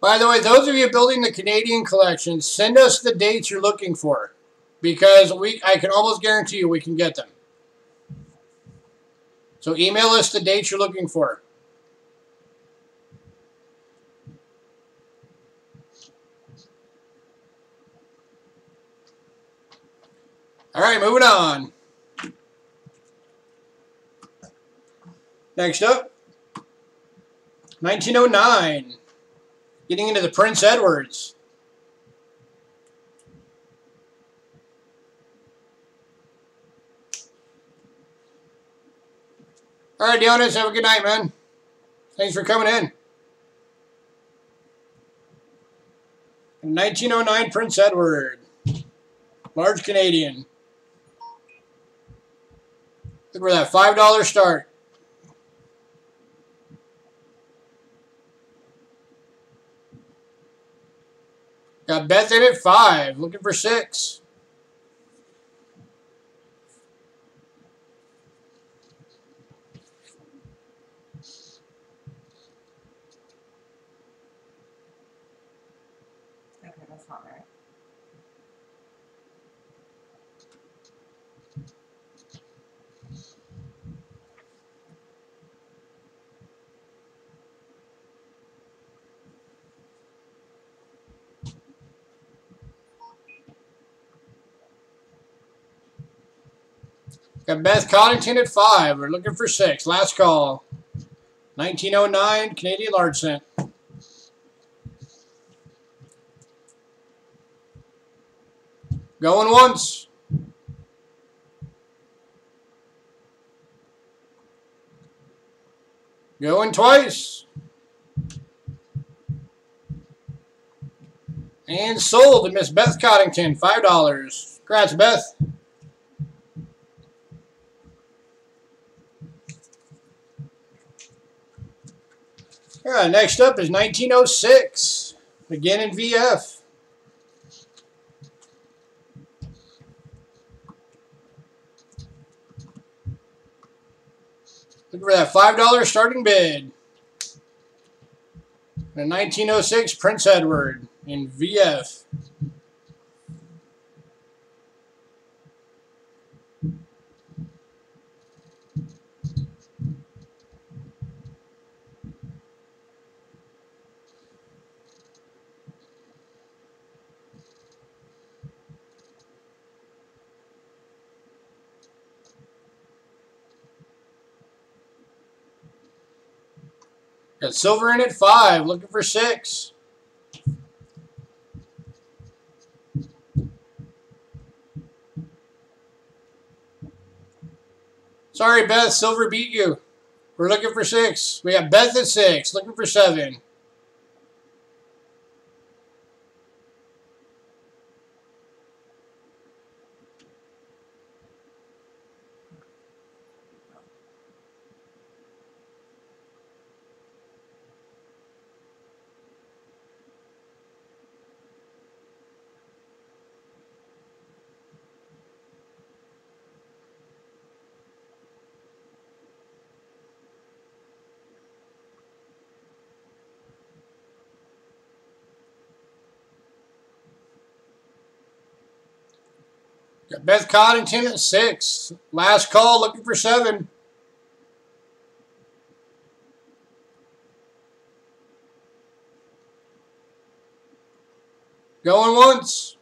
By the way, those of you building the Canadian collection, send us the dates you're looking for, because I can almost guarantee you we can get them. So email us the dates you're looking for. All right, moving on. Next up, 1909. Getting into the Prince Edwards. All right, Dionys, have a good night, man. Thanks for coming in. 1909 Prince Edward. Large Canadian. Look for that $5 start. Got Beth in at 5. Looking for 6. Okay, that's not right. Got Beth Coddington at 5. We're looking for 6. Last call. 1909 Canadian large cent. Going once. Going twice. And sold to Miss Beth Coddington, $5. Congrats, Beth. All right, next up is 1906. Again in VF. Looking for that $5 starting bid. The 1906 Prince Edward in VF. Got silver in at 5, looking for 6. Sorry, Beth, silver beat you. We're looking for 6. We got Beth at 6, looking for 7. Got Beth Coddington at 6. Last call, looking for 7. Going once.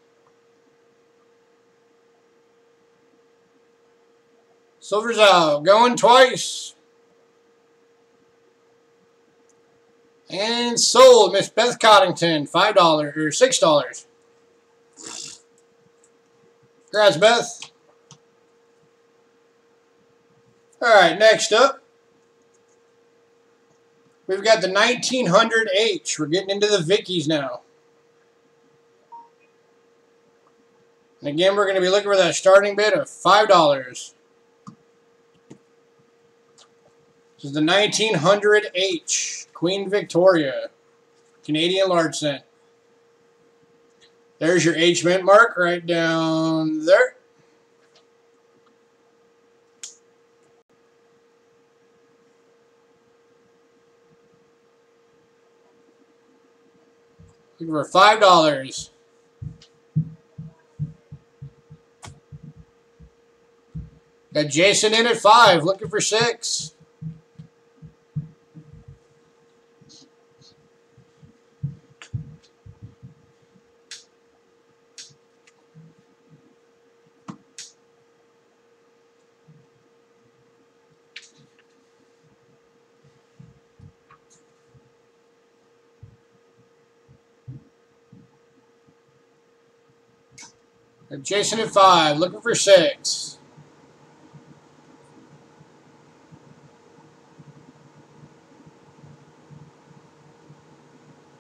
Silver's out. Going twice. And sold, Miss Beth Coddington, $5 or $6. Congrats, Beth. All right, next up, we've got the 1900H. We're getting into the Vickies now. And again, we're going to be looking for that starting bid of $5. This is the 1900H, Queen Victoria, Canadian large cent. There's your H mint mark right down there. Looking for $5. Got Jason in at 5, looking for 6. Jason at 5, looking for 6.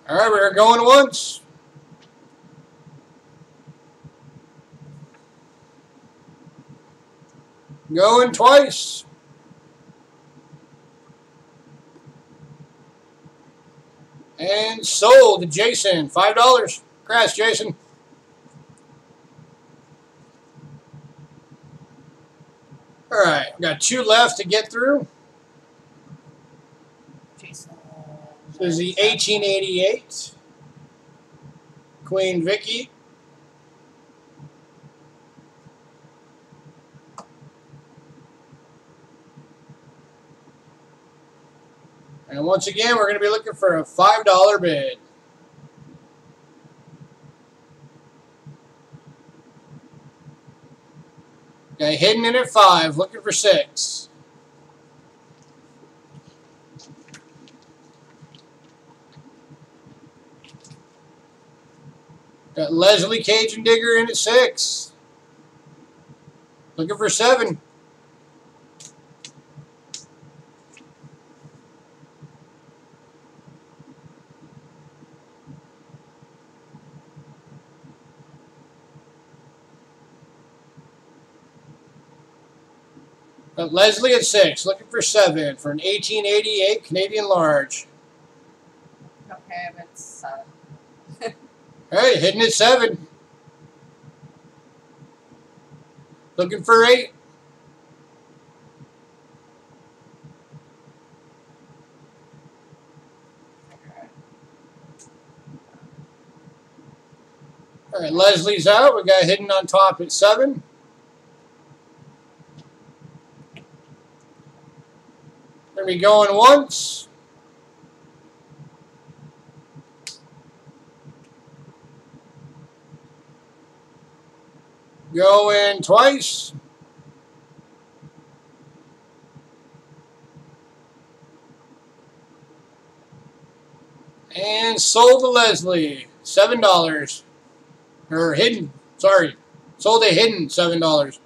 All right, we're going once. Going twice. And sold to Jason, $5. Congrats, Jason. All right, we've got 2 left to get through. This is the 1888 Queen Vicky. And once again, we're going to be looking for a $5 bid. Got hidden in at 5, looking for 6. Got Leslie Cajun Digger in at 6. Looking for 7. Got Leslie at 6, looking for 7 for an 1888 Canadian Large. Okay, but it's 7. Alright, hitting at 7. Looking for 8. Alright, Leslie's out. We got hidden on top at 7. Gonna be going once. Going twice. And sold to Leslie. $7. Or hidden. Sorry. Sold a hidden $7.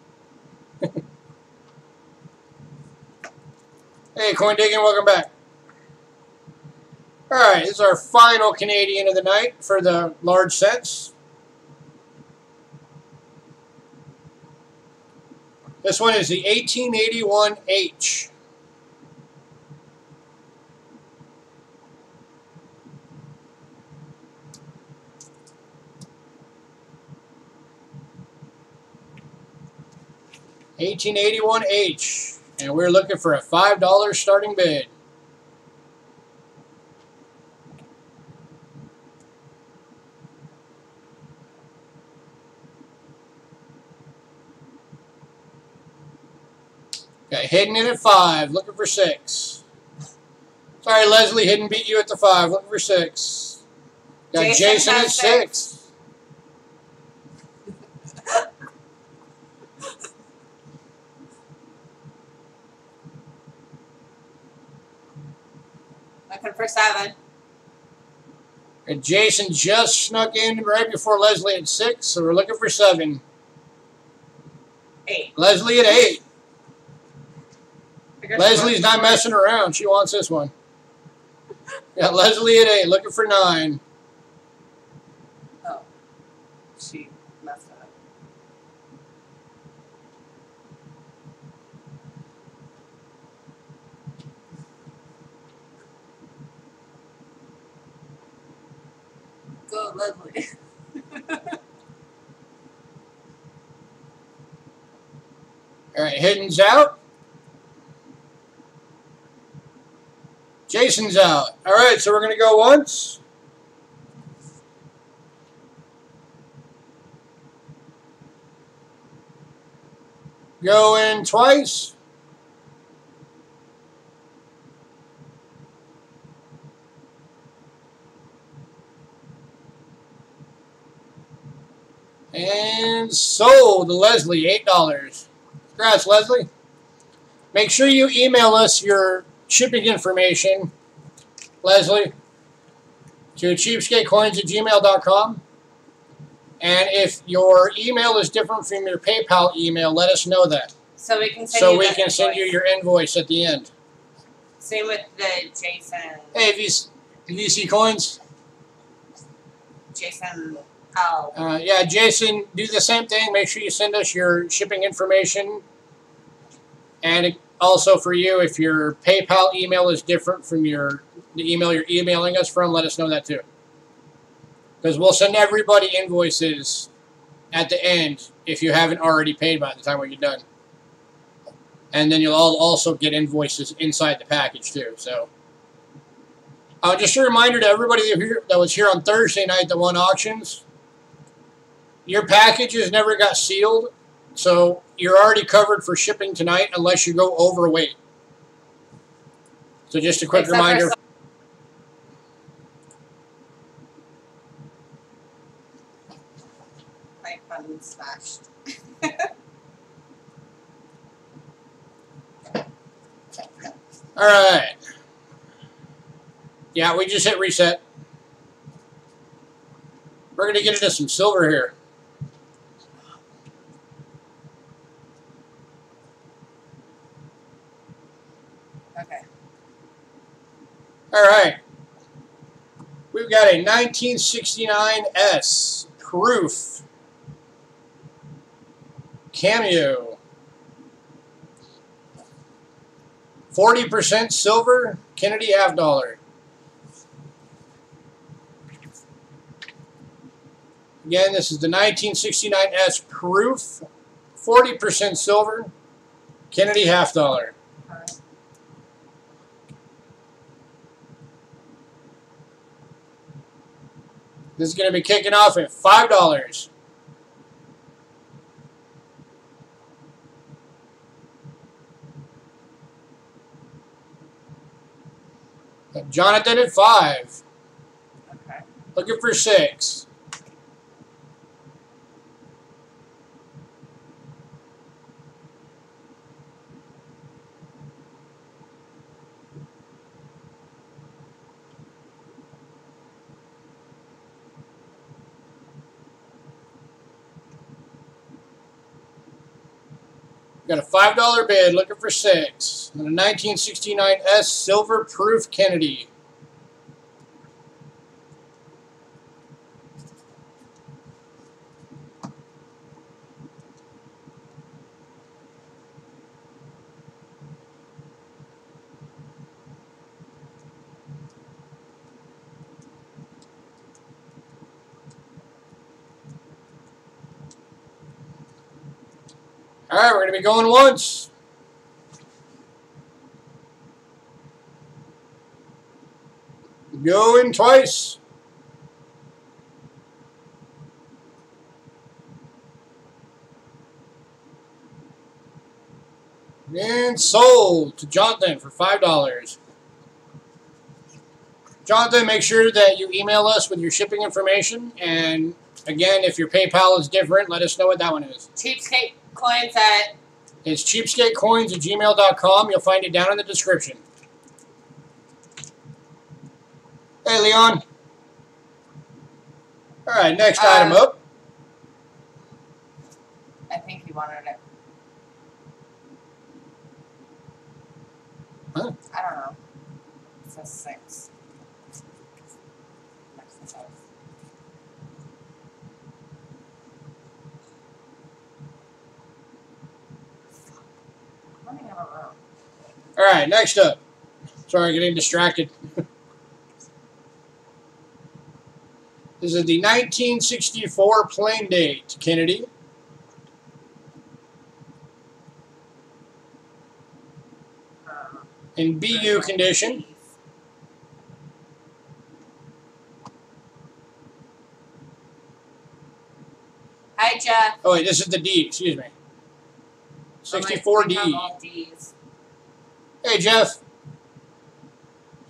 Hey, Coin Digging, welcome back. Alright, this is our final Canadian of the night for the large sets. This one is the 1881H. $1881H. And we're looking for a $5 starting bid. Got hidden in at 5, looking for 6. Sorry, Leslie, hidden beat you at the 5, looking for 6. Got Jason at 6. Looking for 7. And Jason just snuck in right before Leslie at 6, so we're looking for 7. 8. Leslie at 8. Leslie's not messing around. She wants this one. Got Leslie at 8, looking for 9. Oh. She messed it up. Go, Leslie. Alright, hidden's out. Jason's out. Alright, so we're going to go once. Going twice. And sold to Leslie, $8. Congrats, Leslie. Make sure you email us your shipping information, Leslie, to cheapskatecoins@gmail.com. And if your email is different from your PayPal email, let us know that. So we can send you your invoice at the end. Same with the Jason. Hey, VC Coins. Jason. Oh. Yeah, Jason, do the same thing. Make sure you send us your shipping information. And also for you, if your PayPal email is different from the email you're emailing us from, let us know that too. Because we'll send everybody invoices at the end if you haven't already paid by the time we get done. And then you'll also get invoices inside the package too. So, just a reminder to everybody that was here on Thursday night that won auctions. Your packages never got sealed, so you're already covered for shipping tonight unless you go overweight. So just a quick reminder. My button smashed. All right. Yeah, we just hit reset. We're going to get into some silver here. Okay. All right. We've got a 1969 proof cameo. 40% silver, Kennedy half dollar. Again, this is the 1969 proof, 40% silver, Kennedy half dollar. Alright. This is going to be kicking off at $5. Jonathan at 5. Okay. Looking for 6. Got a $5 bid, looking for 6. And a 1969 silver proof Kennedy. All right, we're going to be going once. Going twice. And sold to Jonathan for $5. Jonathan, make sure that you email us with your shipping information. And again, if your PayPal is different, let us know what that one is. Cheapskate coins at. It's cheapskatecoins@gmail.com. You'll find it down in the description. Hey, Leon. All right, next item up. I think he wanted it. Huh? I don't know. It says 6. Next to those. I'm running out of room. All right, next up. Sorry, getting distracted. This is the 1964 plain date, Kennedy. In BU condition. Hi, Jeff. Oh, wait, this is the D, excuse me. 64D. All Ds. Hey, Jeff.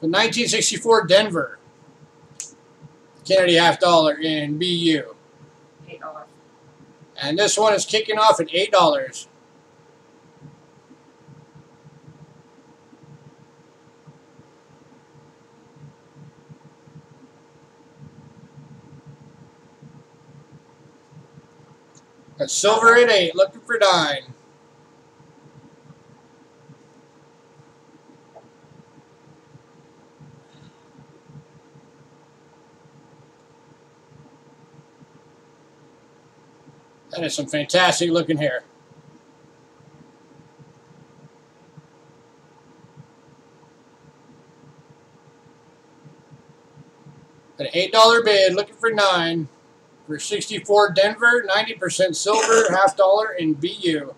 The 1964 Denver. Kennedy half dollar in BU. $8. And this one is kicking off at $8. Got silver at 8, looking for 9. That is some fantastic looking hair. An $8 bid, looking for 9. For 64 Denver, 90% silver, half dollar in BU.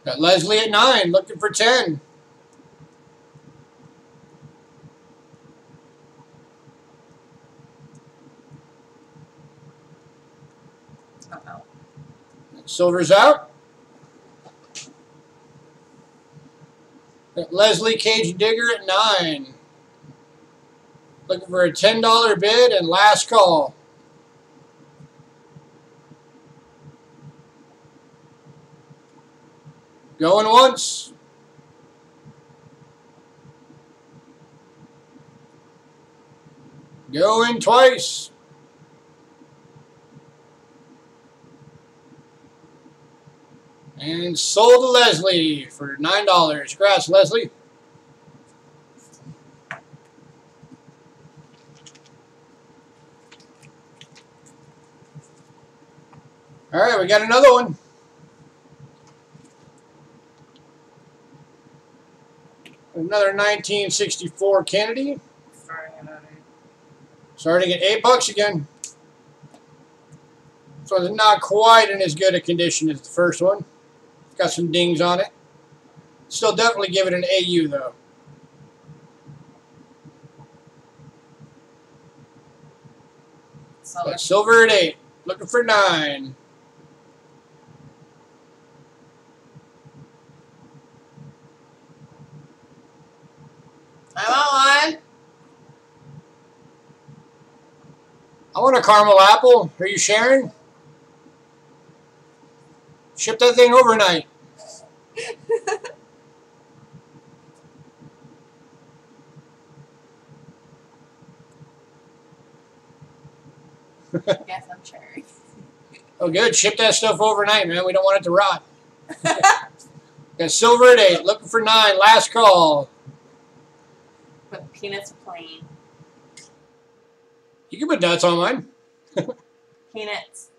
Got Leslie at 9, looking for 10. Uh-oh. Silver's out. Got Leslie Cage Digger at 9. Looking for a $10 bid and last call. Going once. Going twice. And sold to Leslie for $9. Congrats, Leslie. All right, we got another one. Another 1964 Kennedy. Starting at $8 again. This one's not quite in as good a condition as the first one. Got some dings on it. Still definitely give it an AU though. Silver at 8. Looking for 9. I want one. I want a caramel apple. Are you sharing? Ship that thing overnight. Yes, I'm sharing. Oh, good. Ship that stuff overnight, man. We don't want it to rot. Got silver at 8. Looking for 9. Last call. But peanuts are plain. You can put nuts on mine. Peanuts.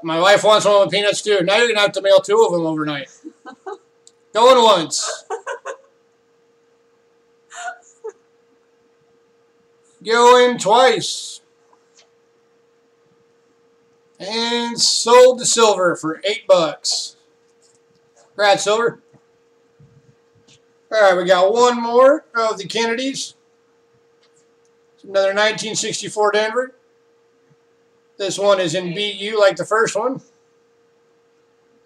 My wife wants one with peanuts too. Now you're going to have to mail 2 of them overnight. Going once. Going twice. And sold to Silver for $8. Congrats, Silver. All right, we got one more of the Kennedys. It's another 1964 Denver. This one is in BU like the first one.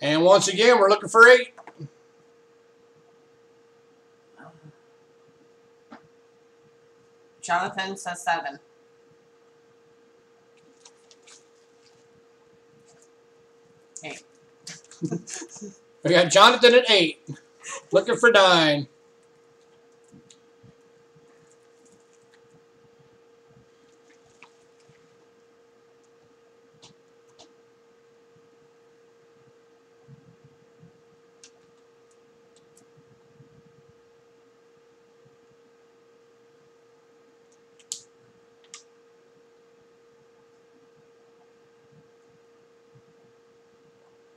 And once again, we're looking for 8. Jonathan says 7. Hey. We got Jonathan at 8. Looking for 9.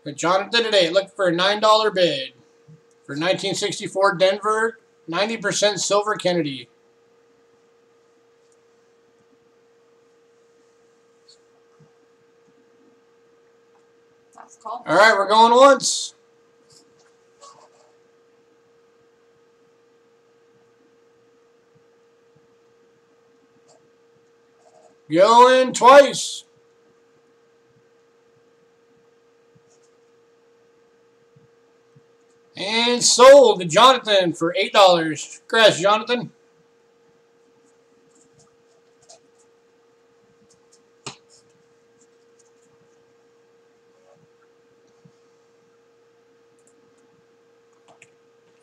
But Jonathan at 8, looking for a $9 bid for 1964 Denver, 90% silver Kennedy. That's cool. All right, we're going once. Going twice. And sold to Jonathan for $8. Congrats, Jonathan.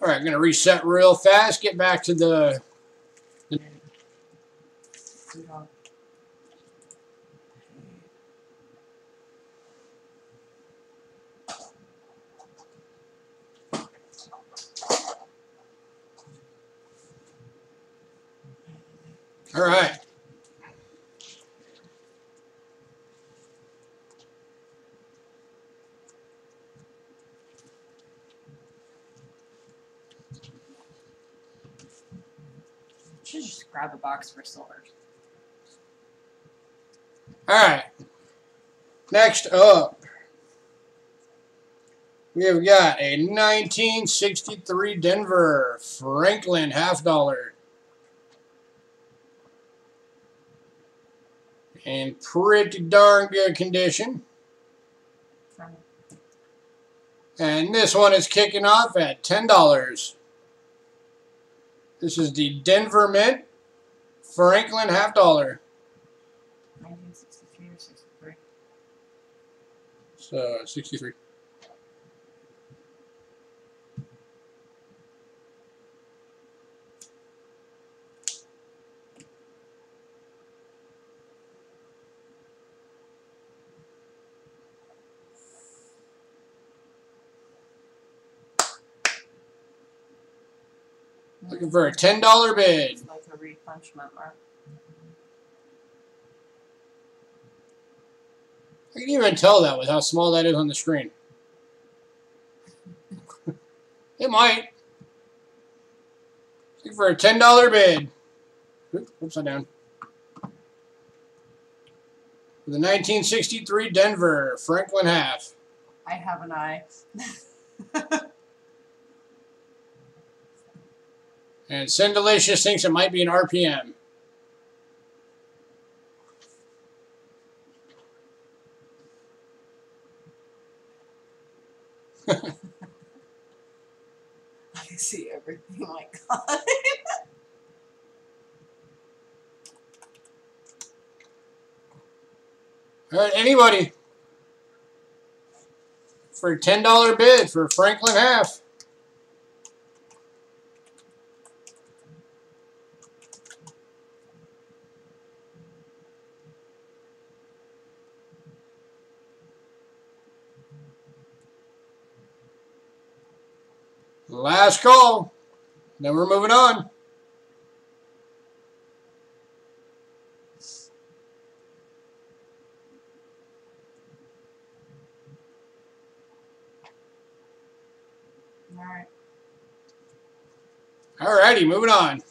All right, I'm going to reset real fast, get back to the all right. Should just grab a box for silver. All right. Next up, we have got a 1963 Denver Franklin $50. In pretty darn good condition. And this one is kicking off at $10. This is the Denver Mint Franklin half dollar. 1963 or 63. So 63. Looking for a $10 bid. It's like a repunchment mark. I can even tell that with how small that is on the screen. It might. Looking for a $10 bid. Oops, upside down. For the 1963 Denver Franklin half. I have an eye. And Sindelicious thinks it might be an RPM. I see everything. Oh my God. All right, anybody for a $10 bid for Franklin half. Last call. Then we're moving on. Alright. Alrighty, moving on.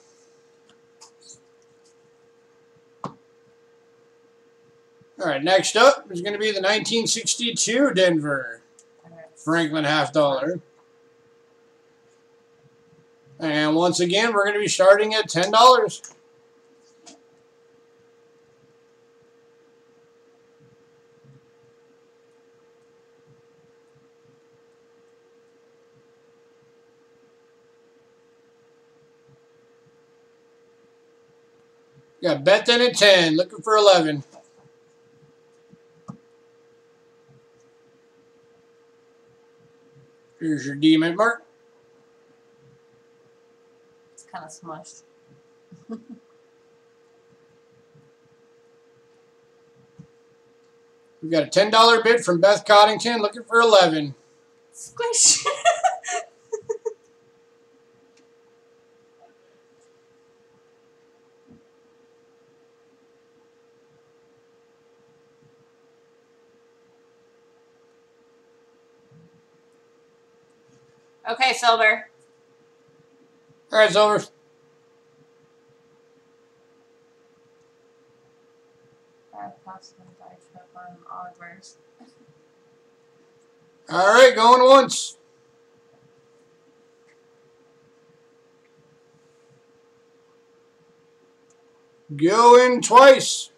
Alright, next up is going to be the 1962 Denver Franklin half dollar. And once again, we're going to be starting at $10. Got bet then at 10, looking for 11. Here's your D-mint mark. It's kind of smushed. We've got a $10 bid from Beth Coddington, looking for 11. Squish. Okay, Silver. All right, Silver. All right, going once. Going twice.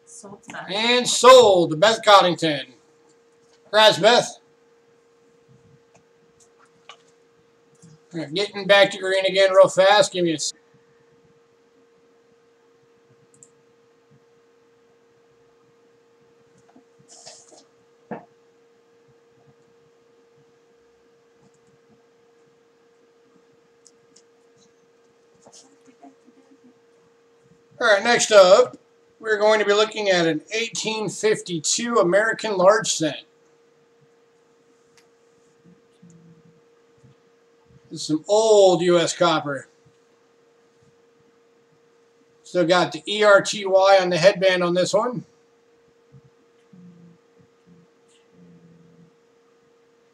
Sold that. And sold to Beth Coddington. Congrats, Beth. Getting back to green again real fast. Give me a... All right, next up, we're going to be looking at an 1852 American large cent. This is some old U.S. copper. Still got the ERTY on the headband on this one.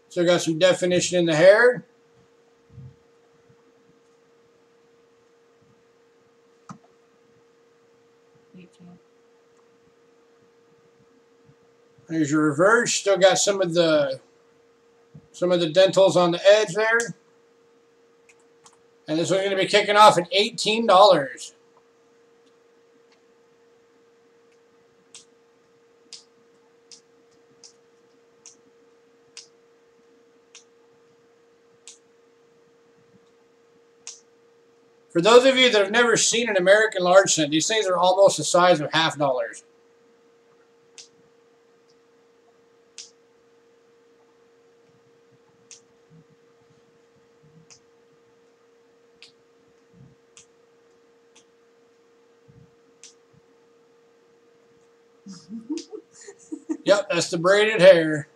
Still got some definition in the hair. There's your reverse. Still got some of the dentals on the edge there. And this one's going to be kicking off at $18. For those of you that have never seen an American large cent, these things are almost the size of $half. Yep, that's the braided hair.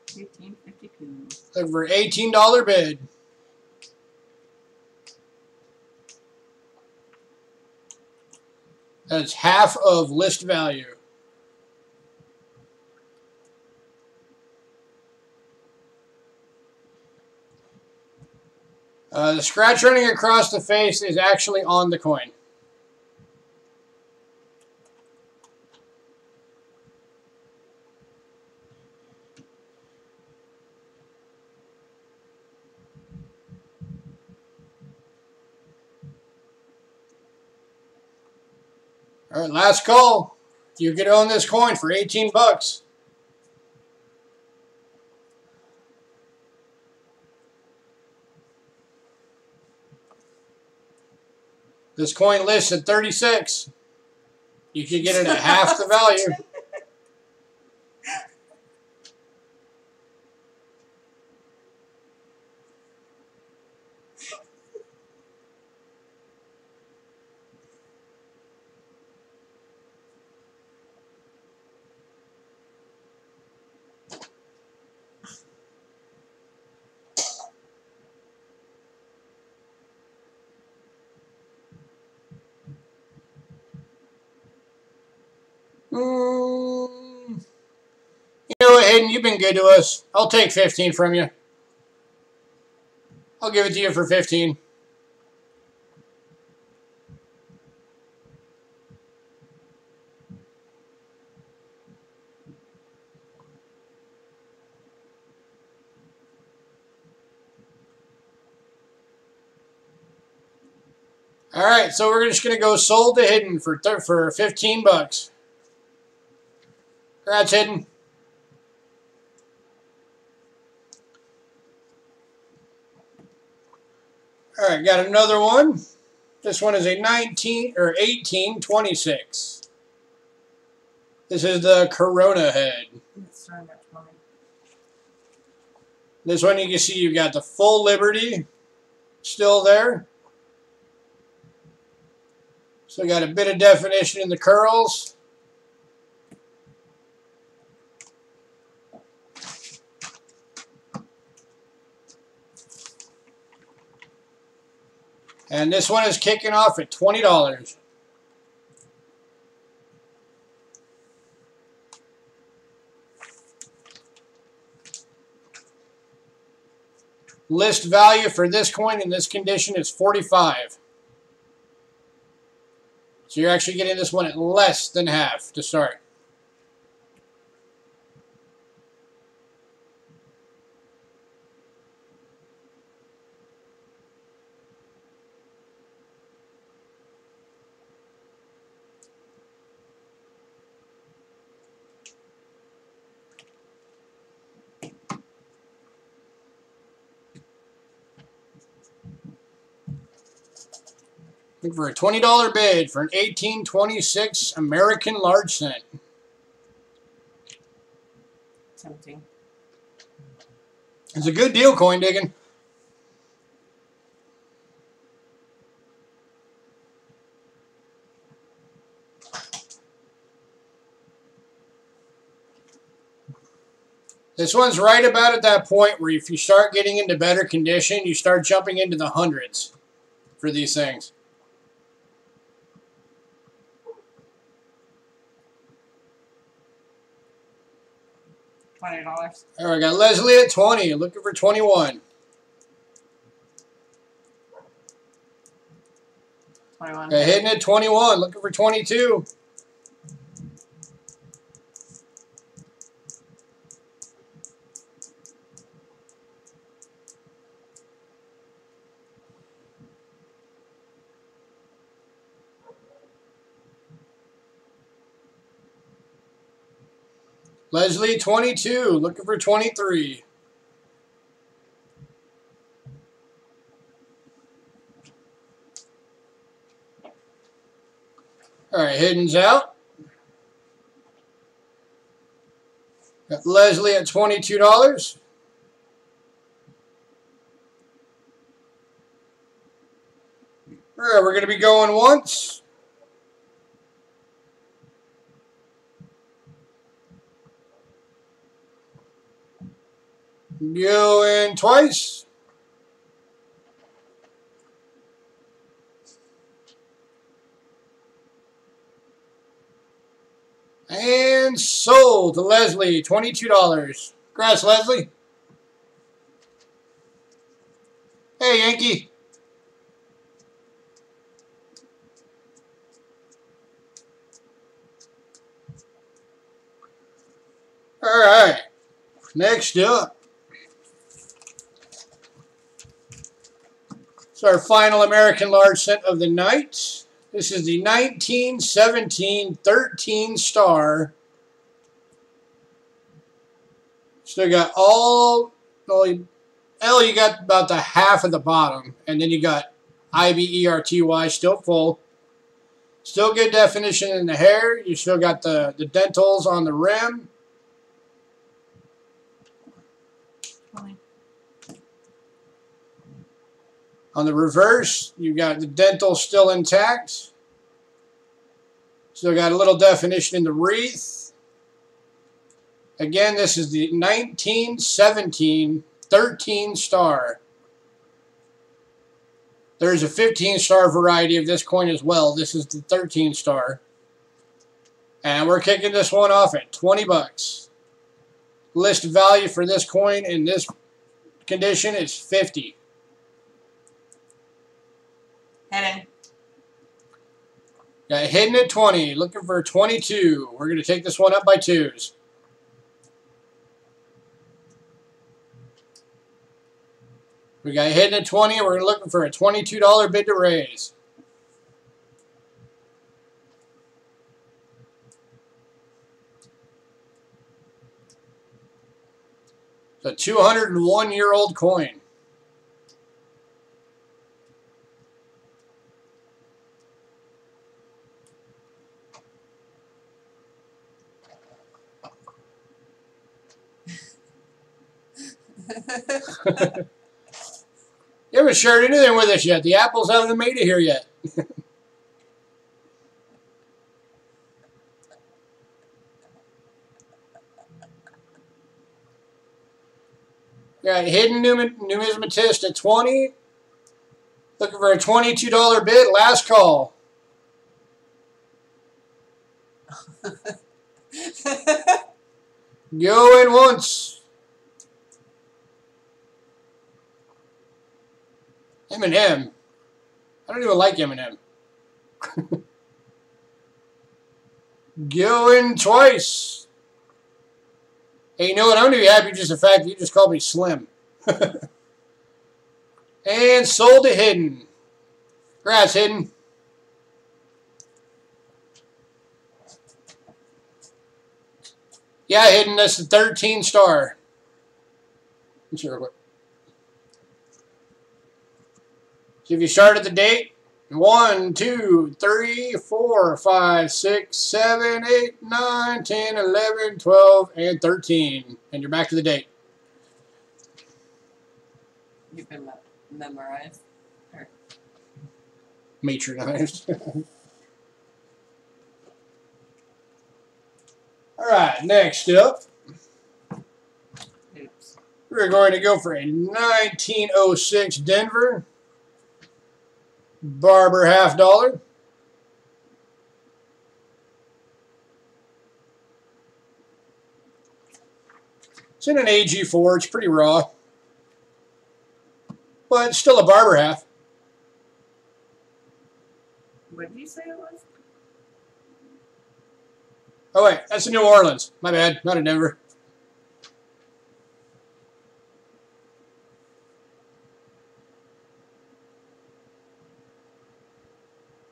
$15.52. Looking for $18 bid. That's half of list value. The scratch running across the face is actually on the coin. All right, last call. You could own this coin for 18 bucks. This coin lists at 36. You could get it at half the value. You know what, Hayden? You've been good to us. I'll take 15 from you. I'll give it to you for 15. All right, so we're just gonna go sold to Hidden for 15 bucks. Congrats, Hidden. All right, got another one. This one is a 1826. This is the Corona head. This one you can see you've got the full Liberty still there. So got a bit of definition in the curls. And this one is kicking off at $20. List value for this coin in this condition is $45. So you're actually getting this one at less than half to start. For a $20 bid for an 1826 American large cent. Tempting. It's a good deal, coin digging. This one's right about at that point where if you start getting into better condition, you start jumping into the hundreds for these things. $20. All right, got Leslie at 20, looking for 21. 21. Got Hidden at 21, looking for 22. Leslie, 22. Looking for 23. All right, Hidden's out. Got Leslie at $22. All right, we're going to be going once. Going twice. And sold to Leslie, $22. Congrats, Leslie. Hey, Yankee. All right. Next up. It's our final American large set of the night. This is the 1917 13 star. Still got all, L, you got about the half of the bottom. And then you got IBERTY still full. Still good definition in the hair. You still got the dentals on the rim. On the reverse, you got the dental still intact. Still got a little definition in the wreath. Again, this is the 1917 13 star. There's a 15 star variety of this coin as well. This is the 13 star. And we're kicking this one off at 20 bucks. List value for this coin in this condition is 50. Hidden. Got Hidden at 20. Looking for 22. We're going to take this one up by twos. We got Hidden at 20. We're looking for a $22 bid to raise. It's a 201-year-old coin. You haven't shared anything with us yet. The apples haven't made it here yet. Got Hidden Numismatist at 20. Looking for a $22 bid. Last call. Going once. M&M. I don't even like M&M. Going twice. Hey, you know what? I'm going to be happy just the fact that you just called me Slim. And sold to Hidden. Congrats, Hidden. Yeah, Hidden. That's the 13 star. Let's see real quick. So if you start at the date, 1, 2, 3, 4, 5, 6, 7, 8, 9, 10, 11, 12, and 13. And you're back to the date. You've been memorized. Or Matronized. All right, next up, oops. we're going to go for a 1906 Denver. Barber $50. It's in an AG4. It's pretty raw. But it's still a Barber half. What did you say it was? Oh, wait. That's in New Orleans. My bad. Not in Denver.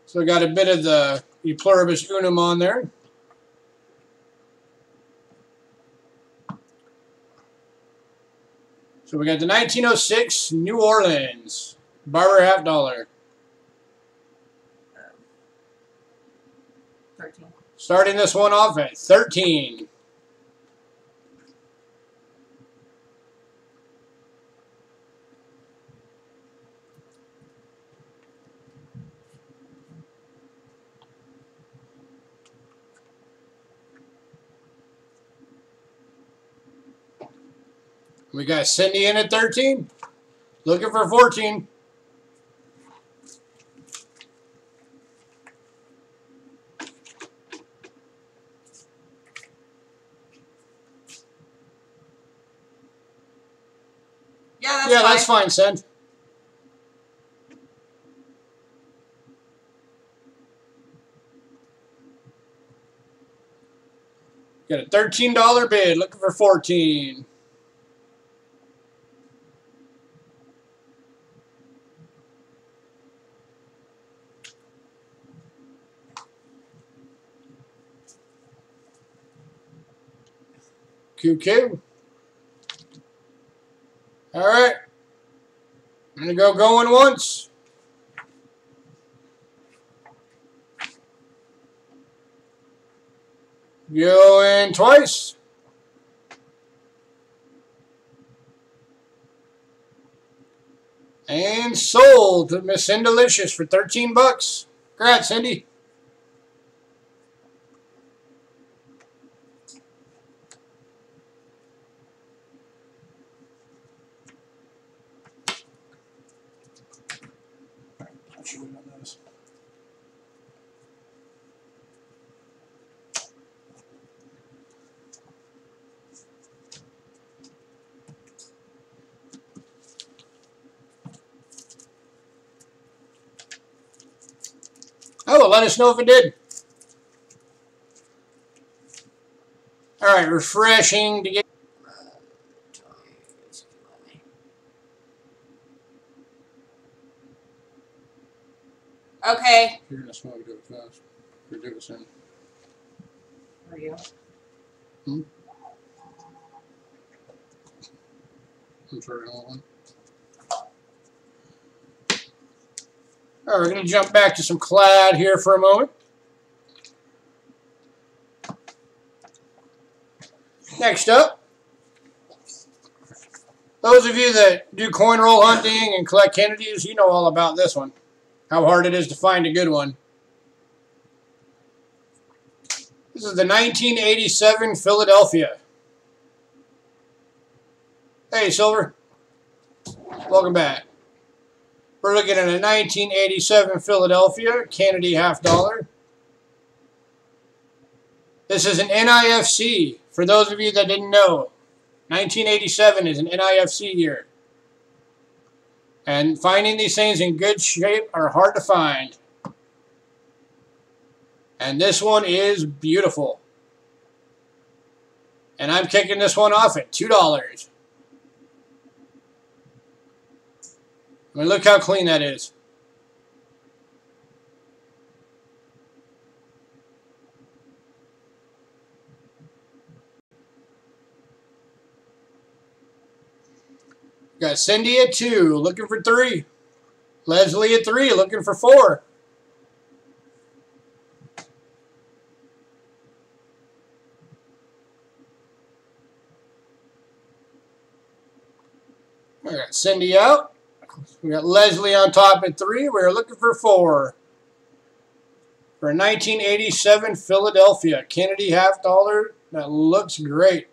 So we got a bit of the E pluribus unum on there. So we got the 1906 New Orleans. Barber $half. 13. Starting this one off at 13. We got Cindy in at 13. Looking for 14. Yeah, That's fine, Send. Got a $13 bid. Looking for 14. QQ. All right. I'm going to go going once. Going twice. And sold to Miss Cindelicious for 13 bucks. Congrats, Cindy. Oh, well, let us know if it did. All right, refreshing to get. Okay. You're going to smoke, do it fast. Or do it soon. There you go. I'm sorry, hold on. All right, we're going to jump back to some clad here for a moment. Next up, those of you that do coin roll hunting and collect Kennedys, you know all about this one. How hard it is to find a good one. This is the 1987 Philadelphia. Hey, Silver. Welcome back. We're looking at a 1987 Philadelphia Kennedy $half. This is an NIFC. For those of you that didn't know, 1987 is an NIFC year. And finding these things in good shape are hard to find. And this one is beautiful. And I'm kicking this one off at $2. I mean, look how clean that is. Got Cindy at 2, looking for 3. Leslie at 3, looking for 4. We got Cindy out. We got Leslie on top at 3. We're looking for 4. For a 1987 Philadelphia Kennedy $half. That looks great.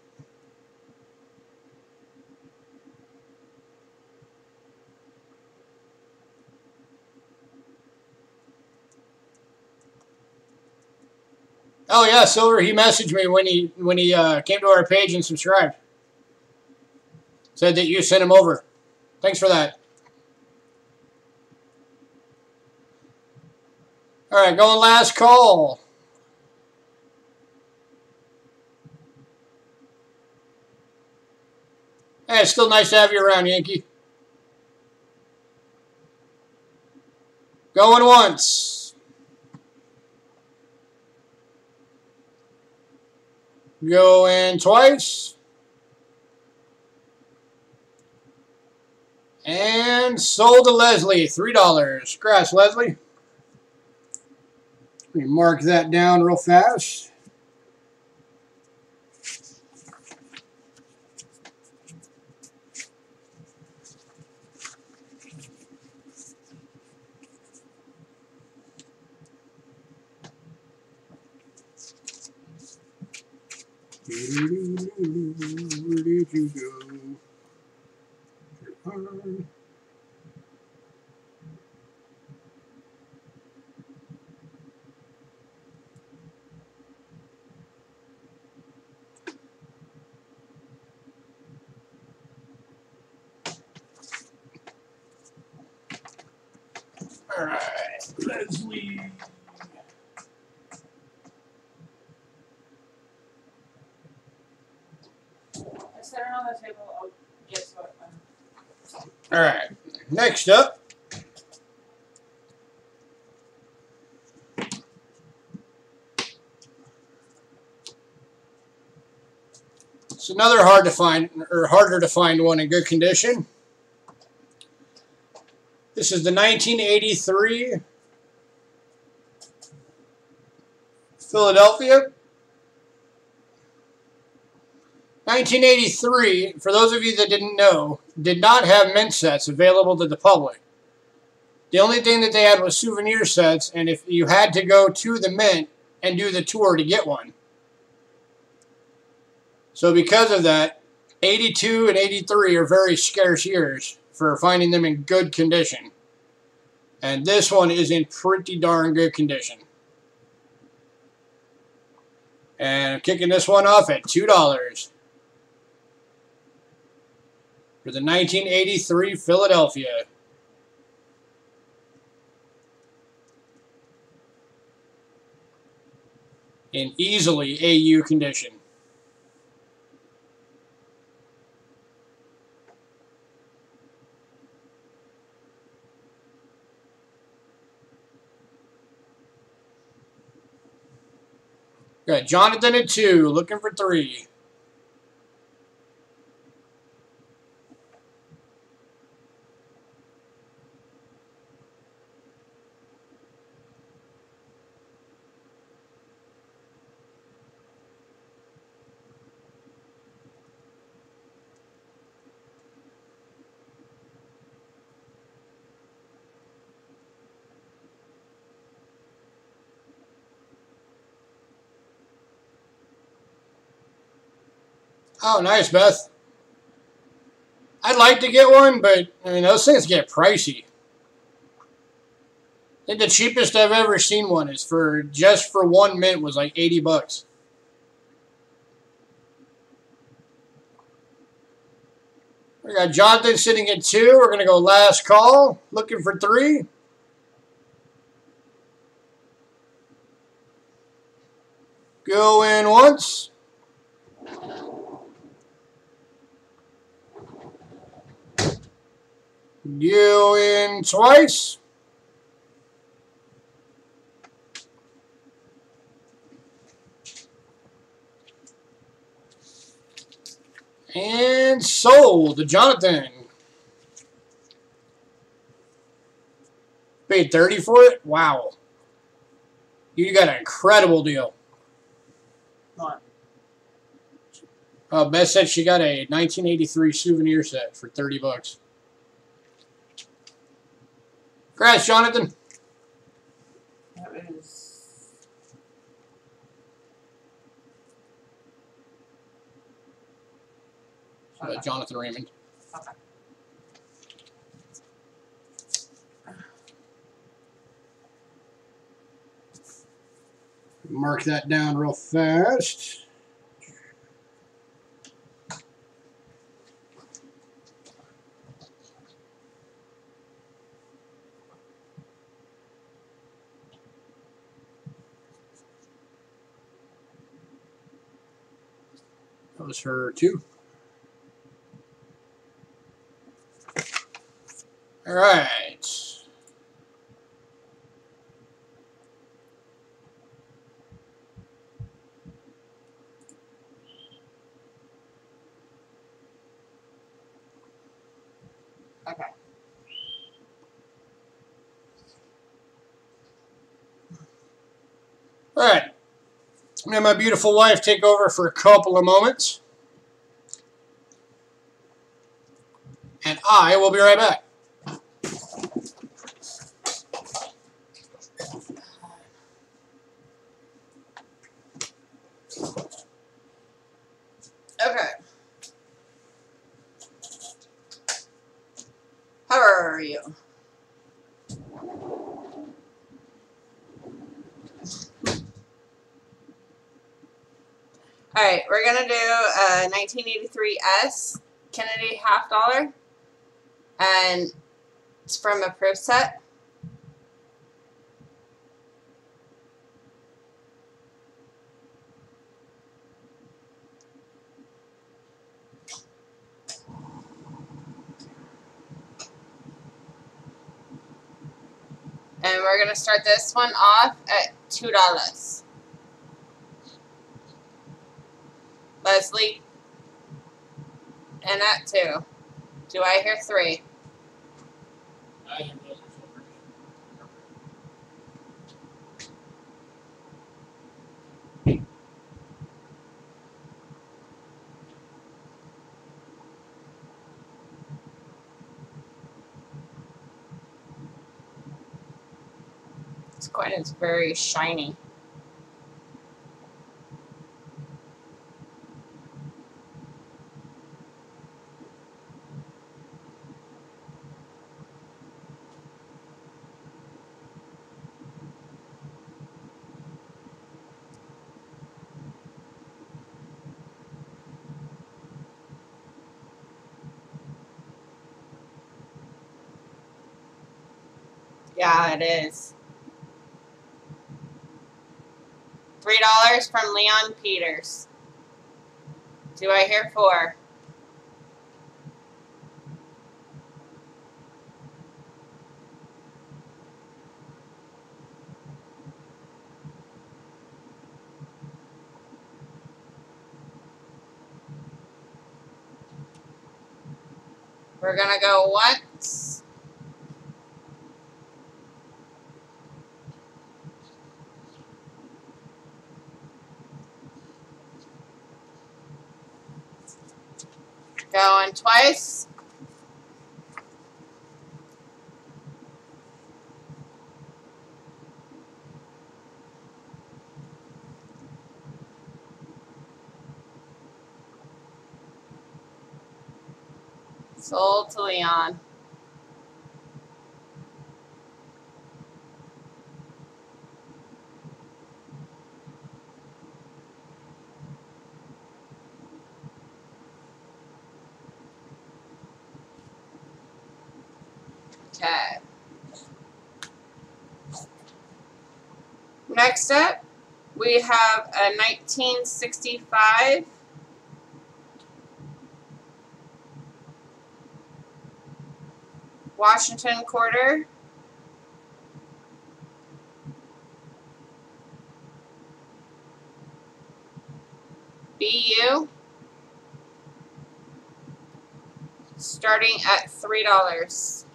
Oh yeah, Silver. He messaged me when he came to our page and subscribed. Said that you sent him over. Thanks for that. All right, going last call. Hey, it's still nice to have you around, Yankee. Going once. Going twice. And sold to Leslie, $3. Congrats, Leslie. Let me mark that down real fast. Where did you go? All right, Leslie. Just set it on the table. I'll get to it. All right, next up. It's another harder to find one in good condition. This is the 1983 Philadelphia. 1983, for those of you that didn't know, did not have mint sets available to the public. The only thing that they had was souvenir sets, and if you had to go to the mint and do the tour to get one. So because of that, 82 and 83 are very scarce years for finding them in good condition. And this one is in pretty darn good condition. And I'm kicking this one off at $2 for the 1983 Philadelphia. In easily AU condition. Got Jonathan at 2, looking for 3. Oh, nice, Beth. I'd like to get one, but I mean those things get pricey. I think the cheapest I've ever seen one is for just for one mint was like $80. We got Jonathan sitting at 2. We're gonna go last call, looking for 3. Go in once. Go in twice. And sold to Jonathan. Paid 30 for it? Wow. You got an incredible deal. What? Beth said she got a 1983 souvenir set for $30. Congrats, Jonathan. That is. Jonathan Raymond. Okay. Mark that down real fast. That was her 2. All right. Okay. All right. I'm going to have my beautiful wife take over for a couple of moments. And I will be right back. Okay. How are you? Alright, we're going to do a 1983 S Kennedy half dollar. And it's from a proof set. And we're going to start this one off at $2. Leslie. And at 2. Do I hear 3? This coin is very shiny. Yeah, it is. $3 from Leon Peters. Do I hear 4? We're going to go once. Going twice. Sold to Leon. Okay. Next up, we have a 1965 Washington quarter. BU. Starting at $3.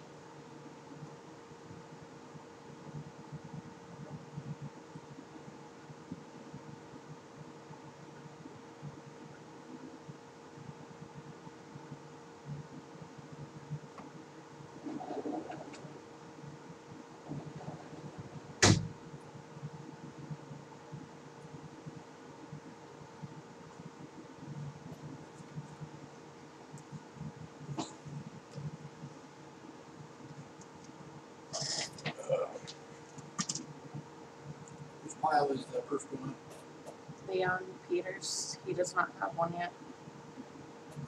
Which pile is the proof going on? Leon Peters. He does not have one yet.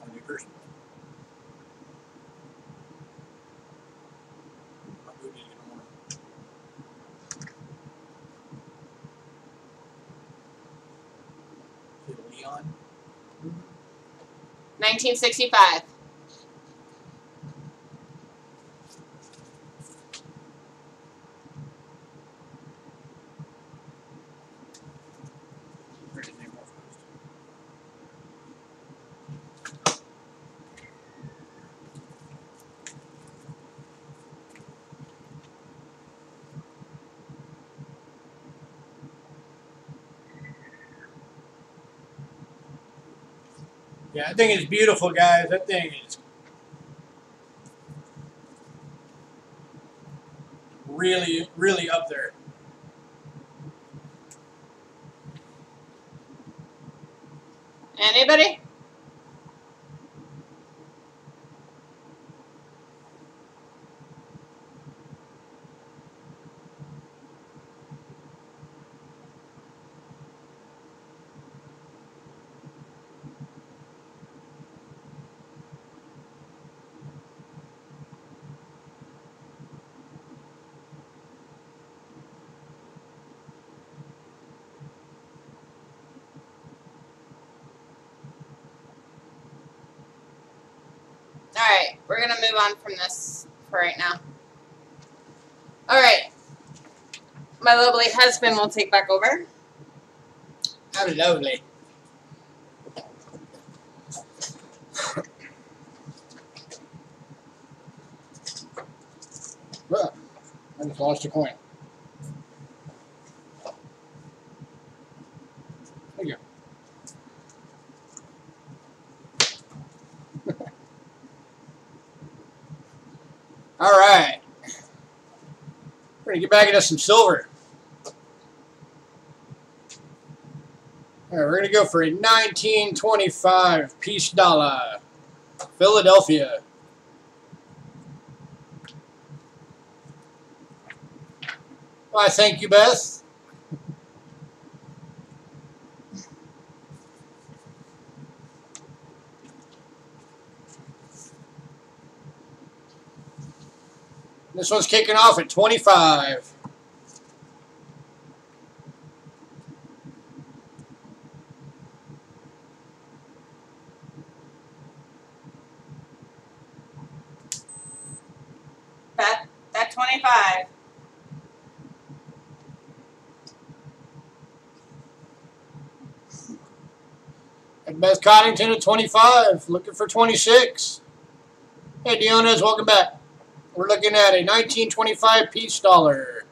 A new person. I'll go get it in the morning. Is it Leon? 1965. Where's his name off first? Yeah, that thing is beautiful, guys. That thing is really, really up there. Anybody? Alright, we're going to move on from this for right now. Alright. My lovely husband will take back over. How lovely. Well, I just lost a coin. There you go. All right. We're going to get back into some silver. All right, we're going to go for a 1925 piece dollar. Philadelphia. Why, thank you, Beth. This one's kicking off at 25. That 25. And Beth Coddington at 25. Looking for 26. Hey, Dionas, welcome back. We're looking at a 1925 piece dollar.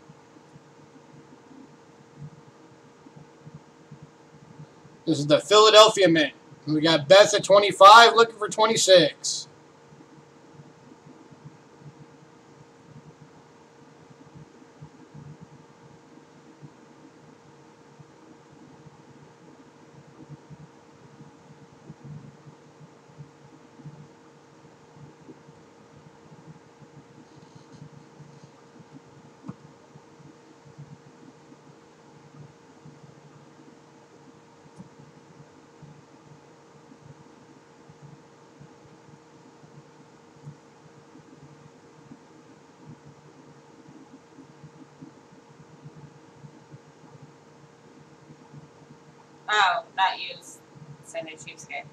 This is the Philadelphia Mint. We got Beth at 25, looking for 26. Oh, not used. Send it Cheapskate.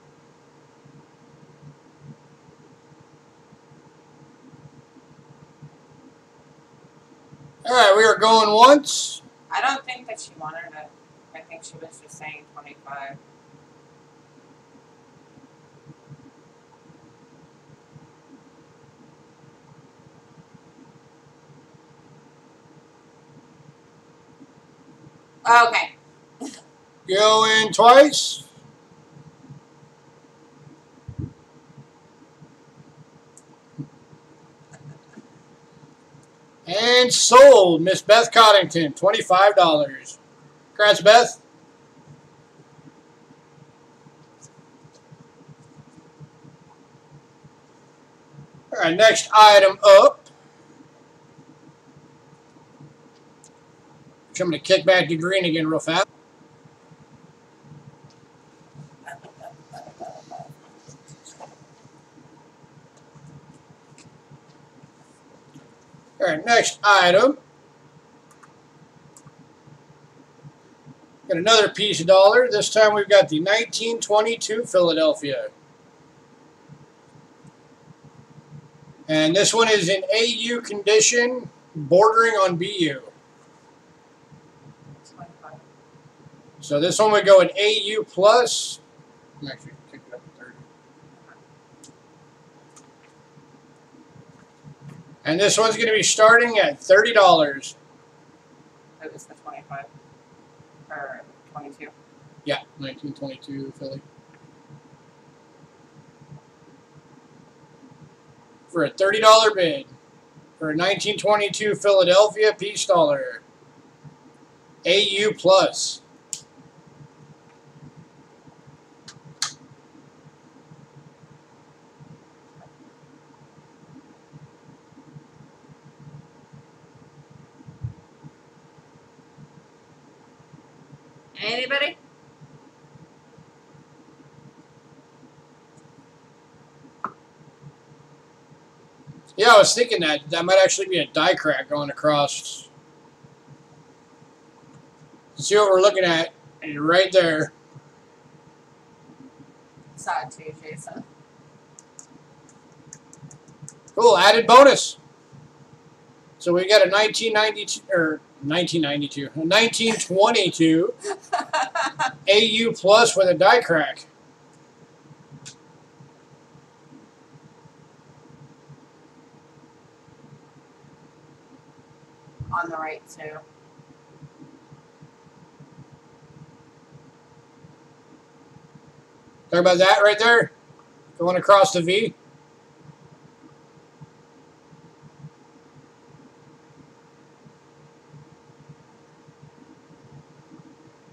All right, we are going once. I don't think that she wanted it. I think she was just saying 25. Okay. Going twice. And sold, Miss Beth Coddington, $25. Congrats, Beth. All right, next item up. I'm going to kick back to green again real fast. All right, next item. Got another piece of dollar. This time we've got the 1922 Philadelphia. And this one is in AU condition, bordering on BU. 25. So this one would go in AU plus. I'm actually kicking it up to 30. And this one's going to be starting at $30. It was the 25. Or 22. Yeah, 1922 Philly. for a $30 bid for a 1922 Philadelphia Peace Dollar. AU Plus. Anybody? Yeah, I was thinking that might actually be a die crack going across. See what we're looking at? And right there. Saw it too, Jason. Cool, added bonus. So we got a 1992 or 1992, a 1922 AU Plus with a die crack. On the right too. Talk about that right there, going across the V.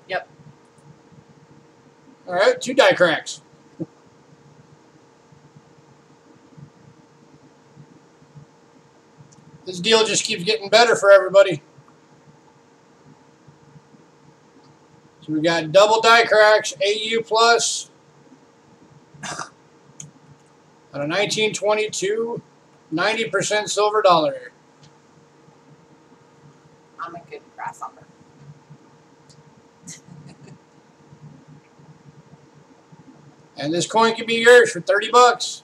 Yep. All right, 2 die cracks. This deal just keeps getting better for everybody. So we got double die cracks, AU Plus, on a 1922 90% silver dollar. I'm a good grasshopper. And this coin could be yours for 30 bucks.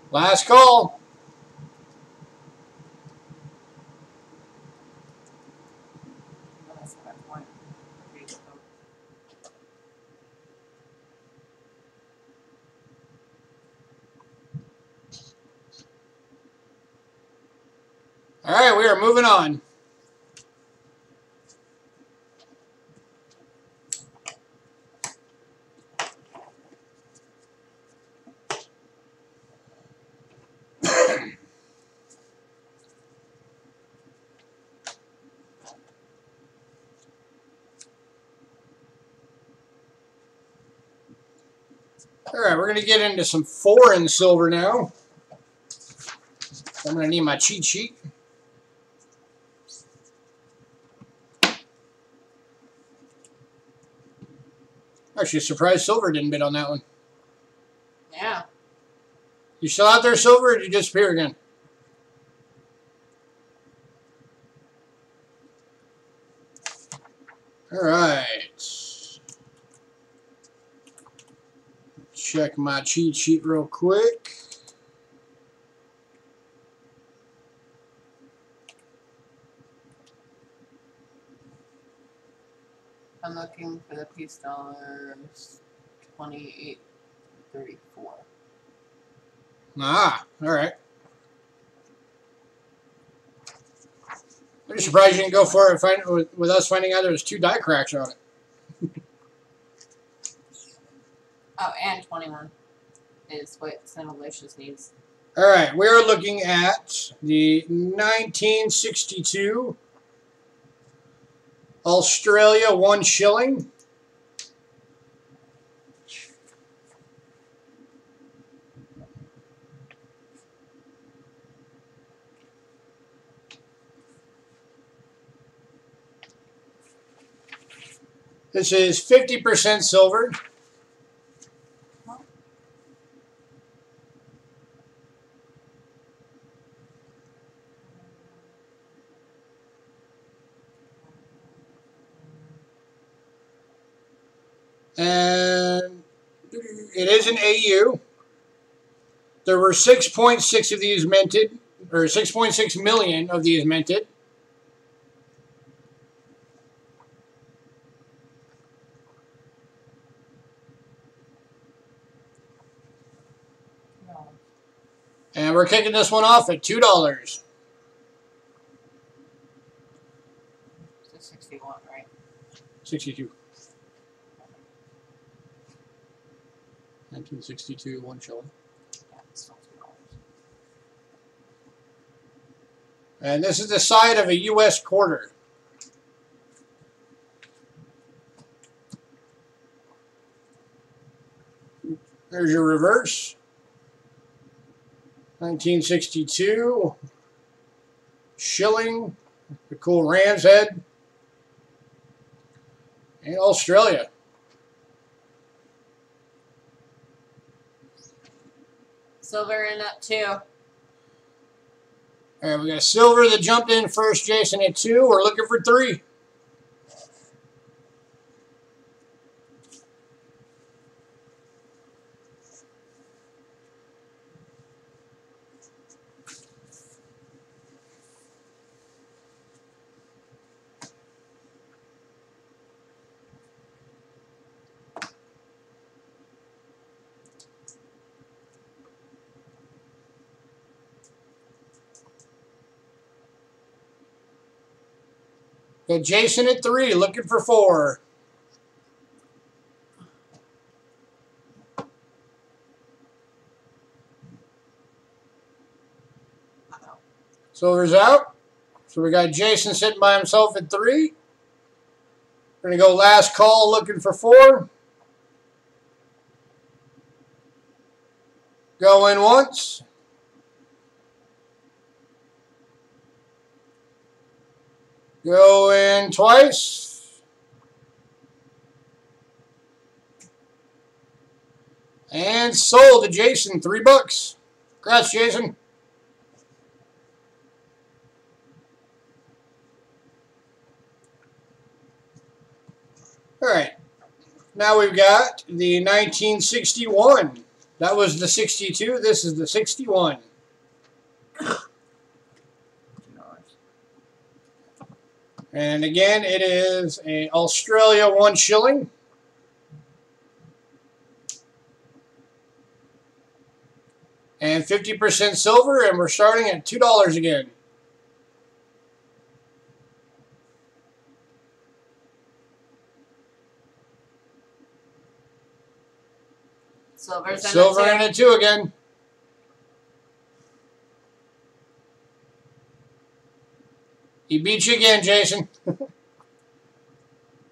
Last call. All right, we are moving on. All right, we're going to get into some foreign silver now. I'm going to need my cheat sheet. Actually, surprised silver didn't bid on that one. Yeah. You still out there, silver, or did you disappear again? All right. Check my cheat sheet real quick. I'm looking for the Peace Dollars 28.34. Ah, all right. I'm just surprised you didn't go for it with us finding out there was 2 die cracks on it. Oh, and 21 is what Cinnalicious needs. All right, we are looking at the 1962 Australia 1 shilling. This is 50% silver. And it is an AU. There were 6.6 of these minted or 6.6 million of these minted. No. And we're kicking this one off at $2. It's 61, right? 62. 1962, 1 shilling. Yeah, it's still $2. And this is the side of a U.S. quarter. There's your reverse. 1962. Shilling. The cool ram's head. And Australia. Silver in at 2. All right, we got silver that jumped in first, Jason at 2. We're looking for 3. Got Jason at 3, looking for 4. Uh-oh. Silver's out. So we got Jason sitting by himself at 3. We're going to go last call, looking for 4. Going once. Go in twice. And sold to Jason, $3. Congrats, Jason. All right. Now we've got the 1961. That was the 62. This is the 61. $2. And again, it is a Australia 1 shilling. And 50% silver, and we're starting at $2 again. Silver's in Silver at in 2. at 2 again. He beat you again, Jason.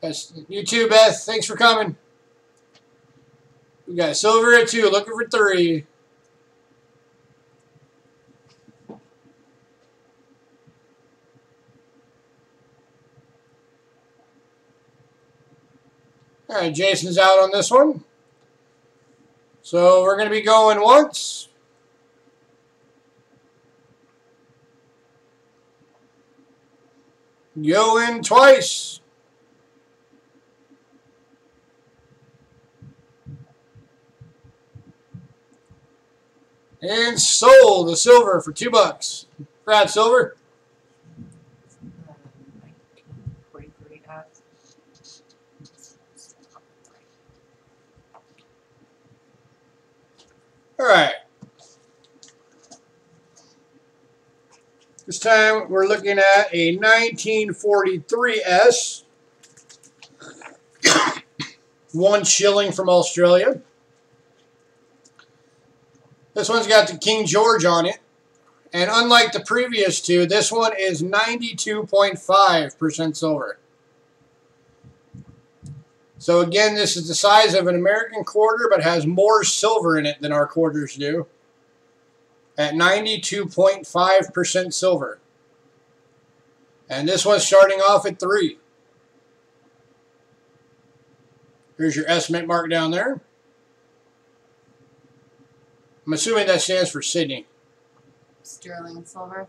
Yes, you too, Beth. Thanks for coming. We got silver at 2, looking for 3. All right, Jason's out on this one. So we're going to be going once. Go in twice. And sold the silver for $2. Brad, silver. 1943 S. All right. This time we're looking at a 1943 S. 1 shilling from Australia. This one's got the King George on it. And unlike the previous two, this one is 92.5% silver. So again, this is the size of an American quarter, but has more silver in it than our quarters do. At 92.5% silver. And this one's starting off at 3. Here's your estimate mark down there. I'm assuming that stands for Sydney. Sterling silver.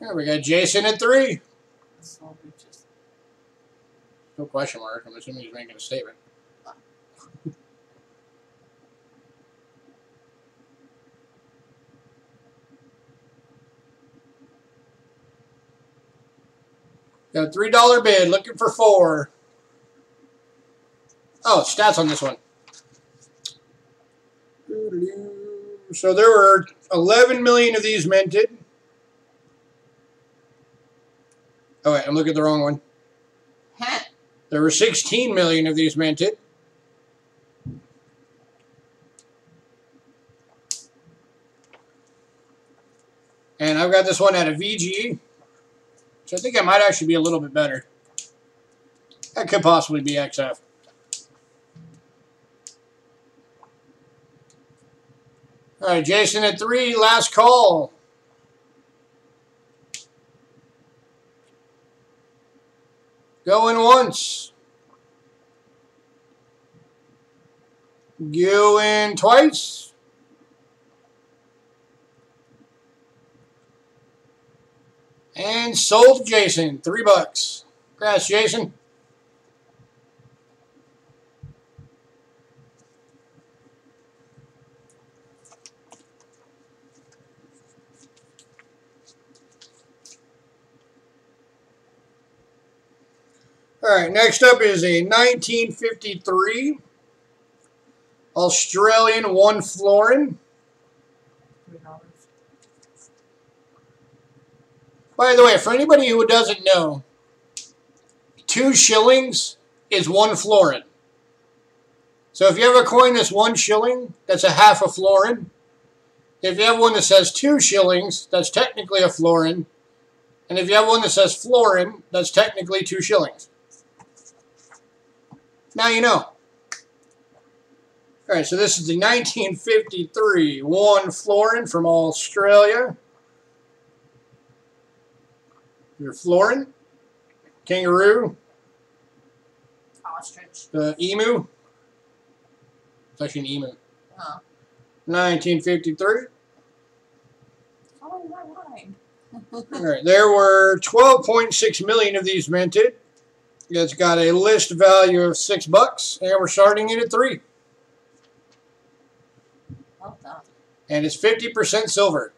There we got Jason at 3. Silver just No question mark. I'm assuming he's making a statement. Got a $3 bid. Looking for 4. Oh, stats on this one. So there were 11 million of these minted. Oh, wait, I'm looking at the wrong one. There were 16 million of these minted. And I've got this one at a VG. So I think I might actually be a little bit better. That could possibly be XF. All right, Jason at 3, last call. Going once. Going twice. And sold Jason, $3. Congrats, Jason. All right, next up is a 1953 Australian 1 florin. $3. By the way, for anybody who doesn't know, 2 shillings is 1 florin. So if you have a coin that's 1 shilling, that's a half a florin. If you have one that says 2 shillings, that's technically a florin. And if you have one that says florin, that's technically 2 shillings. Now you know. All right, so this is the 1953 1 florin from Australia. Your florin, kangaroo, Ostrich. the emu. It's actually an emu. Oh. 1953. Oh, my mind. All right, there were 12.6 million of these minted. It's got a list value of $6, and we're starting it at 3. Well done. And it's 50% silver.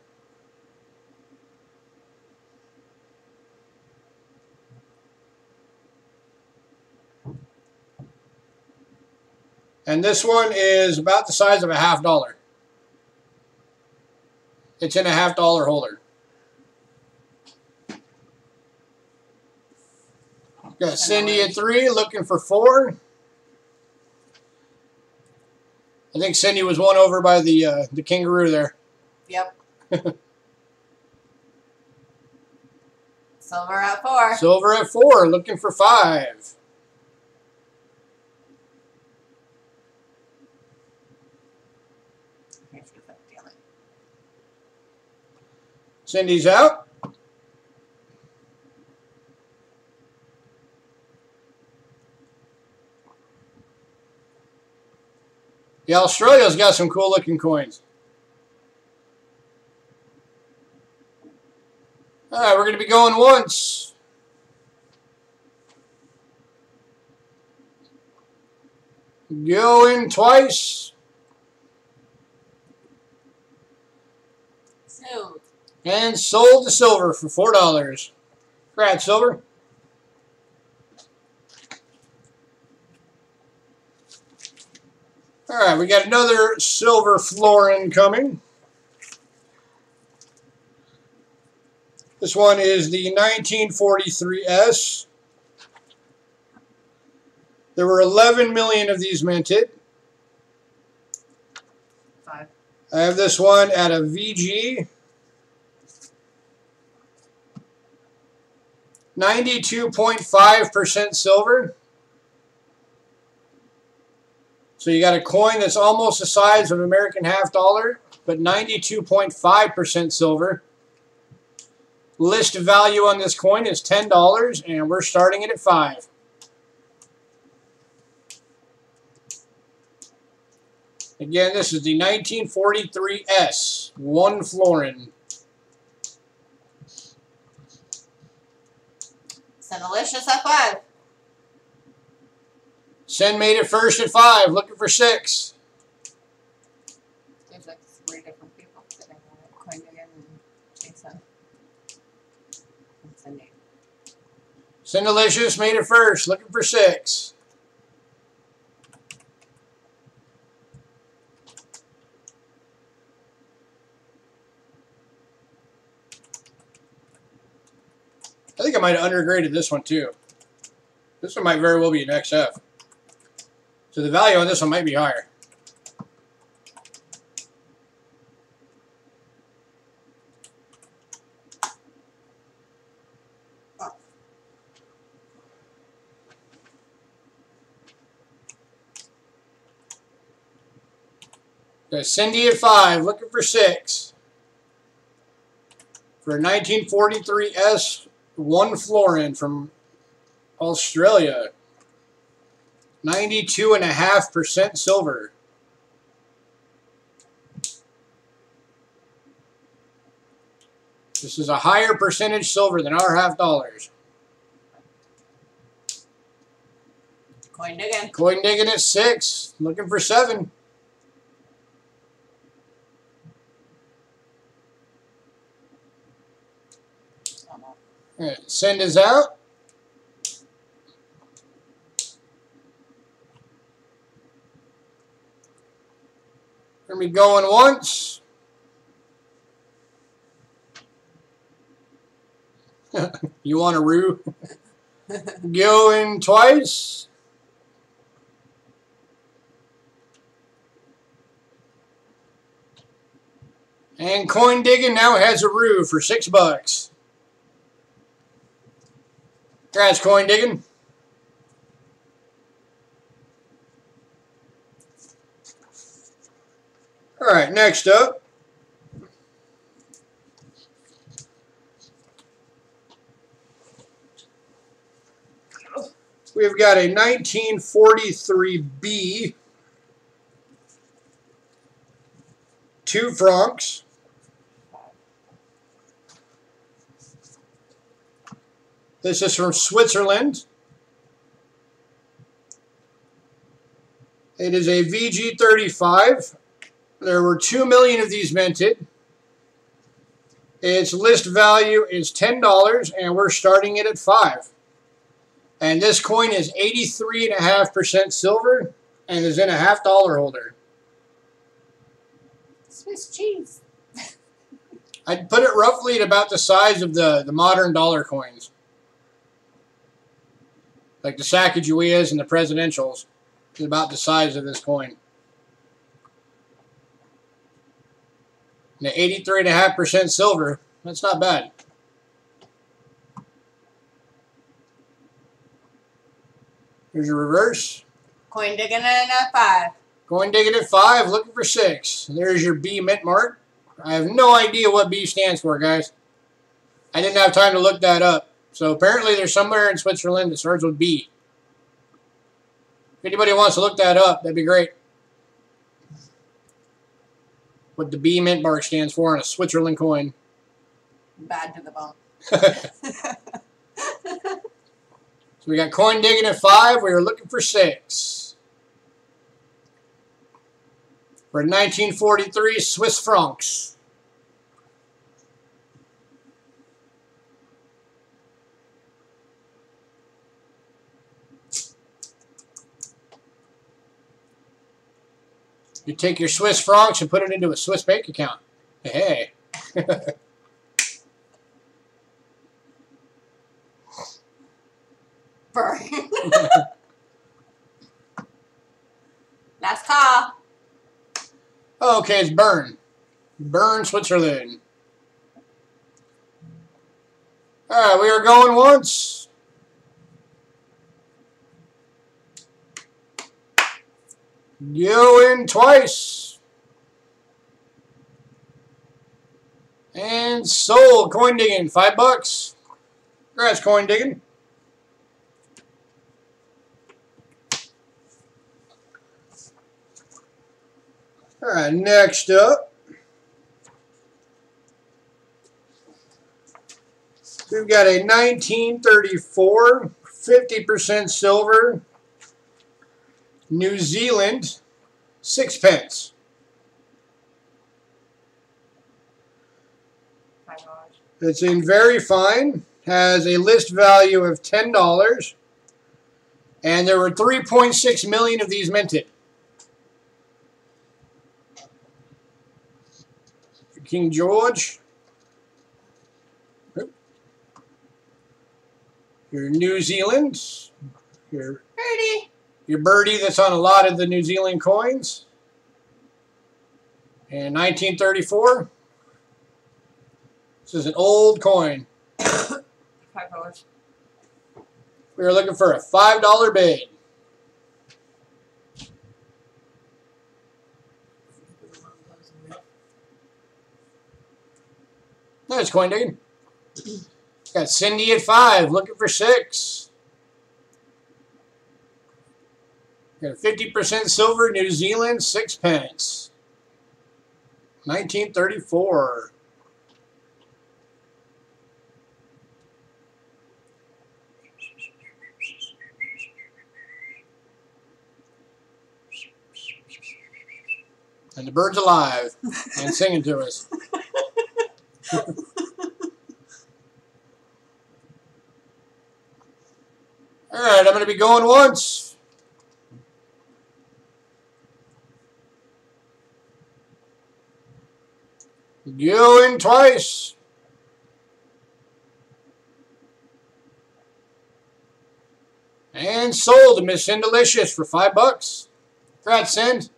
And this one is about the size of a $50. It's in a $50 holder. Got Cindy at 3, looking for 4. I think Cindy was one over by the kangaroo there. Yep. Silver at 4. Silver at 4, looking for 5. Here's your 50 on it. Cindy's out. Yeah, Australia's got some cool looking coins. All right, we're going to be going once. Going twice. Sold. And sold the silver for $4. Congrats, silver. All right, we got another silver florin coming. This one is the 1943S. There were 11 million of these minted. 5. I have this one at a VG. 92.5% silver. So you got a coin that's almost the size of an American $50, but 92.5% silver. List value on this coin is $10, and we're starting it at 5. Again, this is the 1943S, 1 florin. Senalicious at 5. Sen made it first at 5, looking for 6. There's like 3 different people sitting on it. Coin again and Jason. And Cindy. Cindelicious made it first, looking for 6. I think I might have undergraded this one too. This one might very well be an XF. So the value on this one might be higher. Got Cindy at 5, looking for 6. For a 1943 S1 Florin from Australia. 92.5% silver. This is a higher percentage silver than our $half. Coin digging. Coin digging at 6, looking for 7. All right, send is out. We're going to be going once. You want a roo? Going twice. And coin digging now has a roo for $6. Congrats, coin digging. All right, next up. We've got a 1943B, 2 francs. This is from Switzerland. It is a VG35. There were 2 million of these minted. Its list value is $10, and we're starting it at 5. And this coin is 83.5% silver and is in a $half holder. Swiss cheese. I'd put it roughly at about the size of the modern dollar coins. Like the Sacagaweas and the presidentials. It's about the size of this coin. And the 83.5% silver, that's not bad. Here's your reverse. Coin digging in at 5. Coin digging at 5, looking for 6. There's your B mint mark. I have no idea what B stands for, guys. I didn't have time to look that up. So apparently there's somewhere in Switzerland that starts with B. If anybody wants to look that up, that'd be great. What the B mint mark stands for on a Switzerland coin. Bad to the bone. So we got coin digging at 5. We were looking for 6. For 1943 Swiss francs. You take your Swiss francs and put it into a Swiss bank account. Hey. Burn. Last call. Okay, it's Bern. Bern, Switzerland. Alright, we are going once. Going twice. And sold. Coin digging. $5. Congrats, coin digging. Alright, next up, we've got a 1934, 50% silver, New Zealand, 6 pence. My gosh. It's in very fine. has a list value of $10, and there were 3.6 million of these minted. King George. Your New Zealand. Your birdie that's on a lot of the New Zealand coins. And 1934. This is an old coin. $5. We are looking for a $5 bid. Nice coin digging. Got Cindy at 5, looking for 6. Got a 50% silver New Zealand 6-pence. 1934. And the bird's alive and singing to us. All right, I'm going to be going once. Going twice. And sold to Miss Cindelicious for $5. Congrats, Cindy.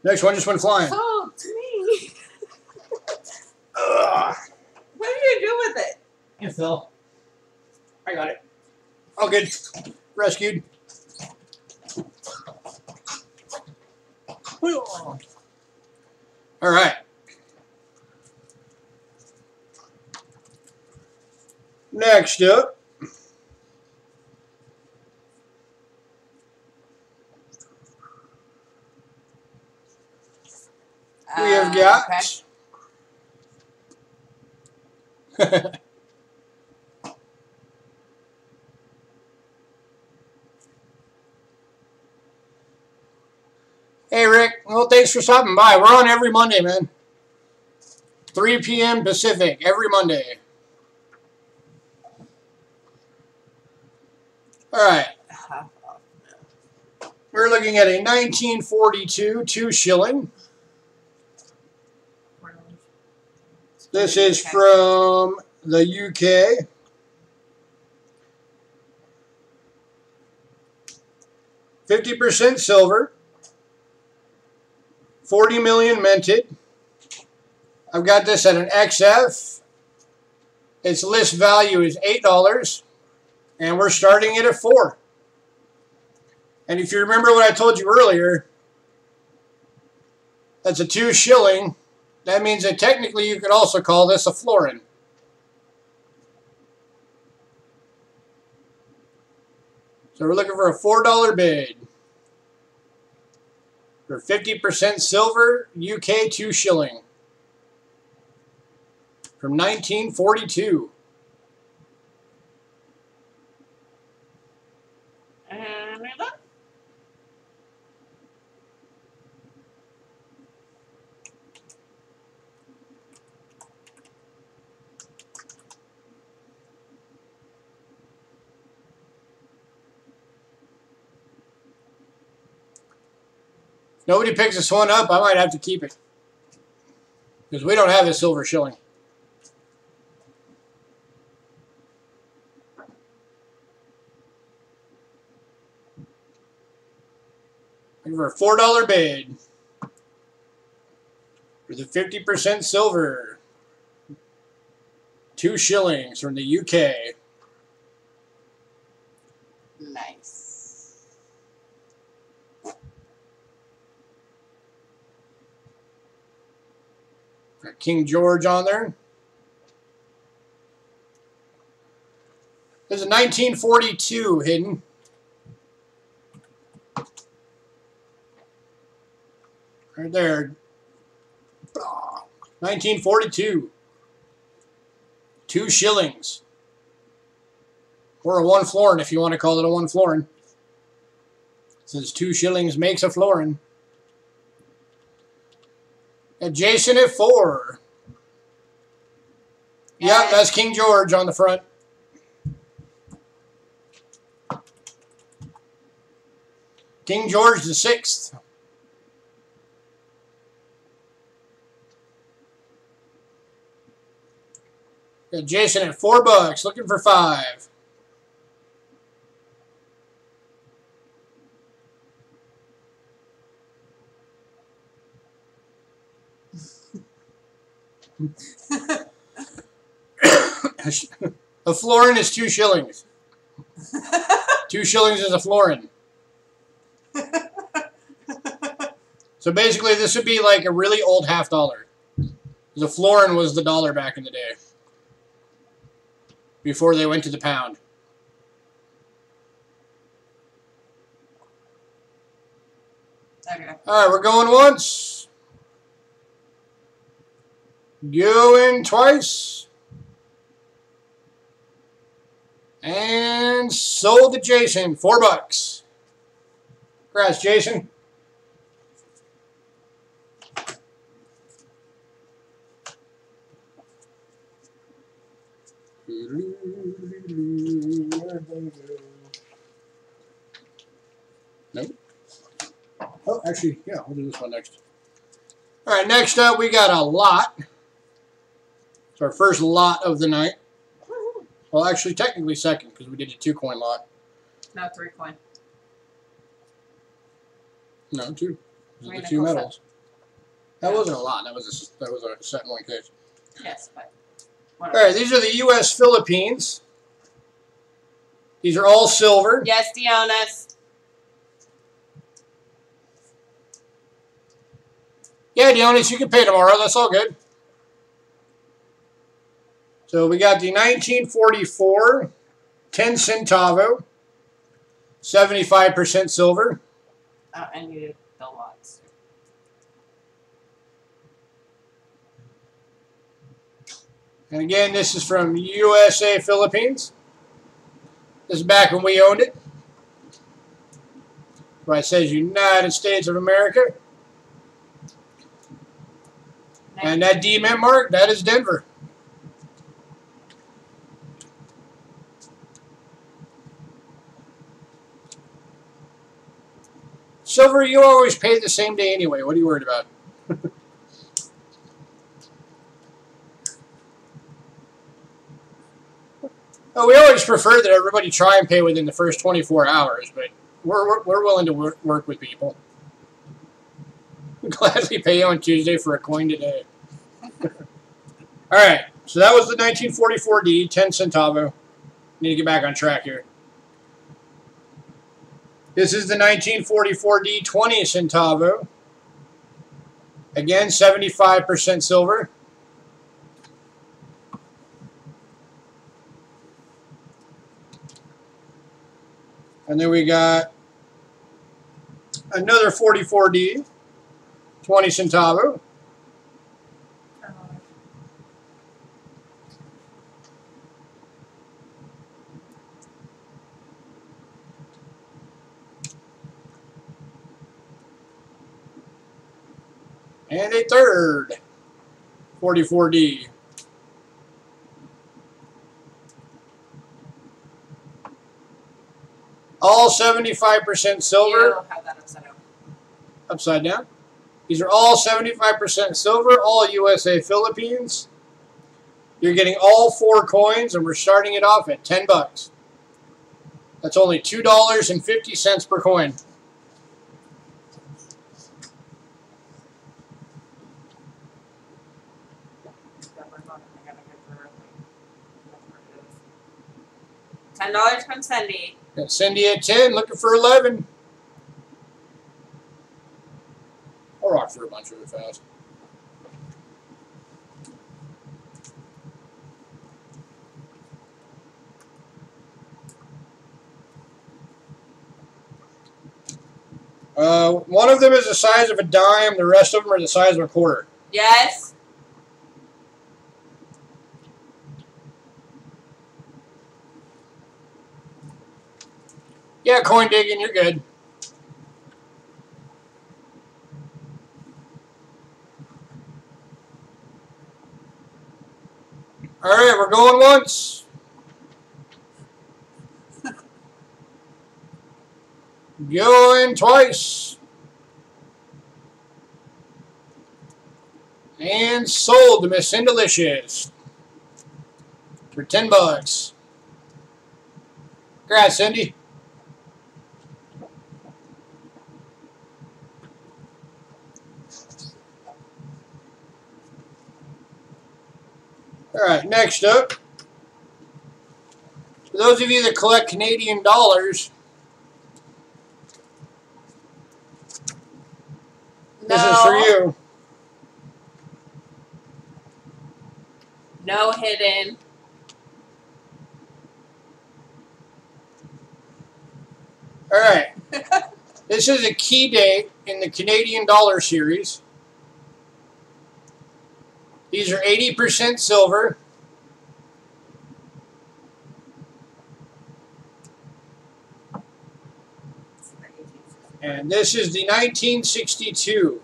Next one just went flying. Oh, to me. What did you do with it? It fell. I got it. All good. Rescued. All right. Next up, we have got Hey Rick, well thanks for stopping by. We're on every Monday, man. 3 p.m. Pacific every Monday. All right. We're looking at a 1942 2-shilling. This is from the UK. %50 silver. 40 million minted. I've got this at an XF. Its list value is $8. And we're starting it at 4. And if you remember what I told you earlier, that's a 2-shilling. That means that technically you could also call this a florin. So we're looking for a $4 bid. For 50% silver, UK 2-shilling. From 1942. Nobody picks this one up, I might have to keep it. Because we don't have a silver shilling. Looking for a $4 bid. For the 50% silver. 2 shillings from the UK. Nice. Got King George on there. There's a 1942 hidden. Right there. 1942. 2 shillings. Or a 1 florin if you want to call it a 1 florin. Since 2 shillings makes a florin. Got Jason at 4. Yep, that's King George on the front. King George the 6th. Got Jason at $4, looking for 5. A florin is 2 shillings. 2 shillings is a florin. So basically, this would be like a really old half dollar. The florin was the dollar back in the day. Before they went to the pound. Okay. Alright, we're going once. Going twice. And sold to Jason. $4. Congrats, Jason. Nope. Oh, actually, yeah, we'll do this one next. All right, next up, we got a lot. It's our first lot of the night. Well, actually, technically second, because we did a 2-coin lot. No, 3-coin. No, 2. The 2 medals. That wasn't a lot. That was a set in one case. Yes, but whatever. All right, these are the U.S. Philippines. These are all silver. Yes, Dionis. Yeah, Dionis, you can pay tomorrow. That's all good. So we got the 1944 10 centavo, 75% silver. I needed the lots. And again, this is from USA Philippines. This is back when we owned it. Where it says United States of America. And that D-mint mark, that is Denver. Silver, you always pay the same day anyway. What are you worried about? Oh, we always prefer that everybody try and pay within the first 24 hours, but we're willing to work with people. Gladly pay on Tuesday for a coin today. All right, so that was the 1944D, 10 centavo. Need to get back on track here. This is the 1944D, 20 centavo. Again, 75% silver. And then we got another 44D, 20 centavo. And a third 44D. All 75% silver. You have that upside down. Upside down. These are all 75% silver, all USA Philippines. You're getting all 4 coins, and we're starting it off at $10. That's only $2.50 per coin. $10 from Cindy. Got Cindy at 10, looking for 11. I'll rock through a bunch really fast. One of them is the size of a dime. The rest of them are the size of a quarter. Yes. Yeah, coin digging, you're good. All right, we're going once. Going twice. And sold to Miss Cindelicious for $10. Congrats, Cindy. All right, next up, for those of you that collect Canadian dollars, this is for you. No hidden. All right. This is a key date in the Canadian dollar series. These are 80% silver. And this is the 1962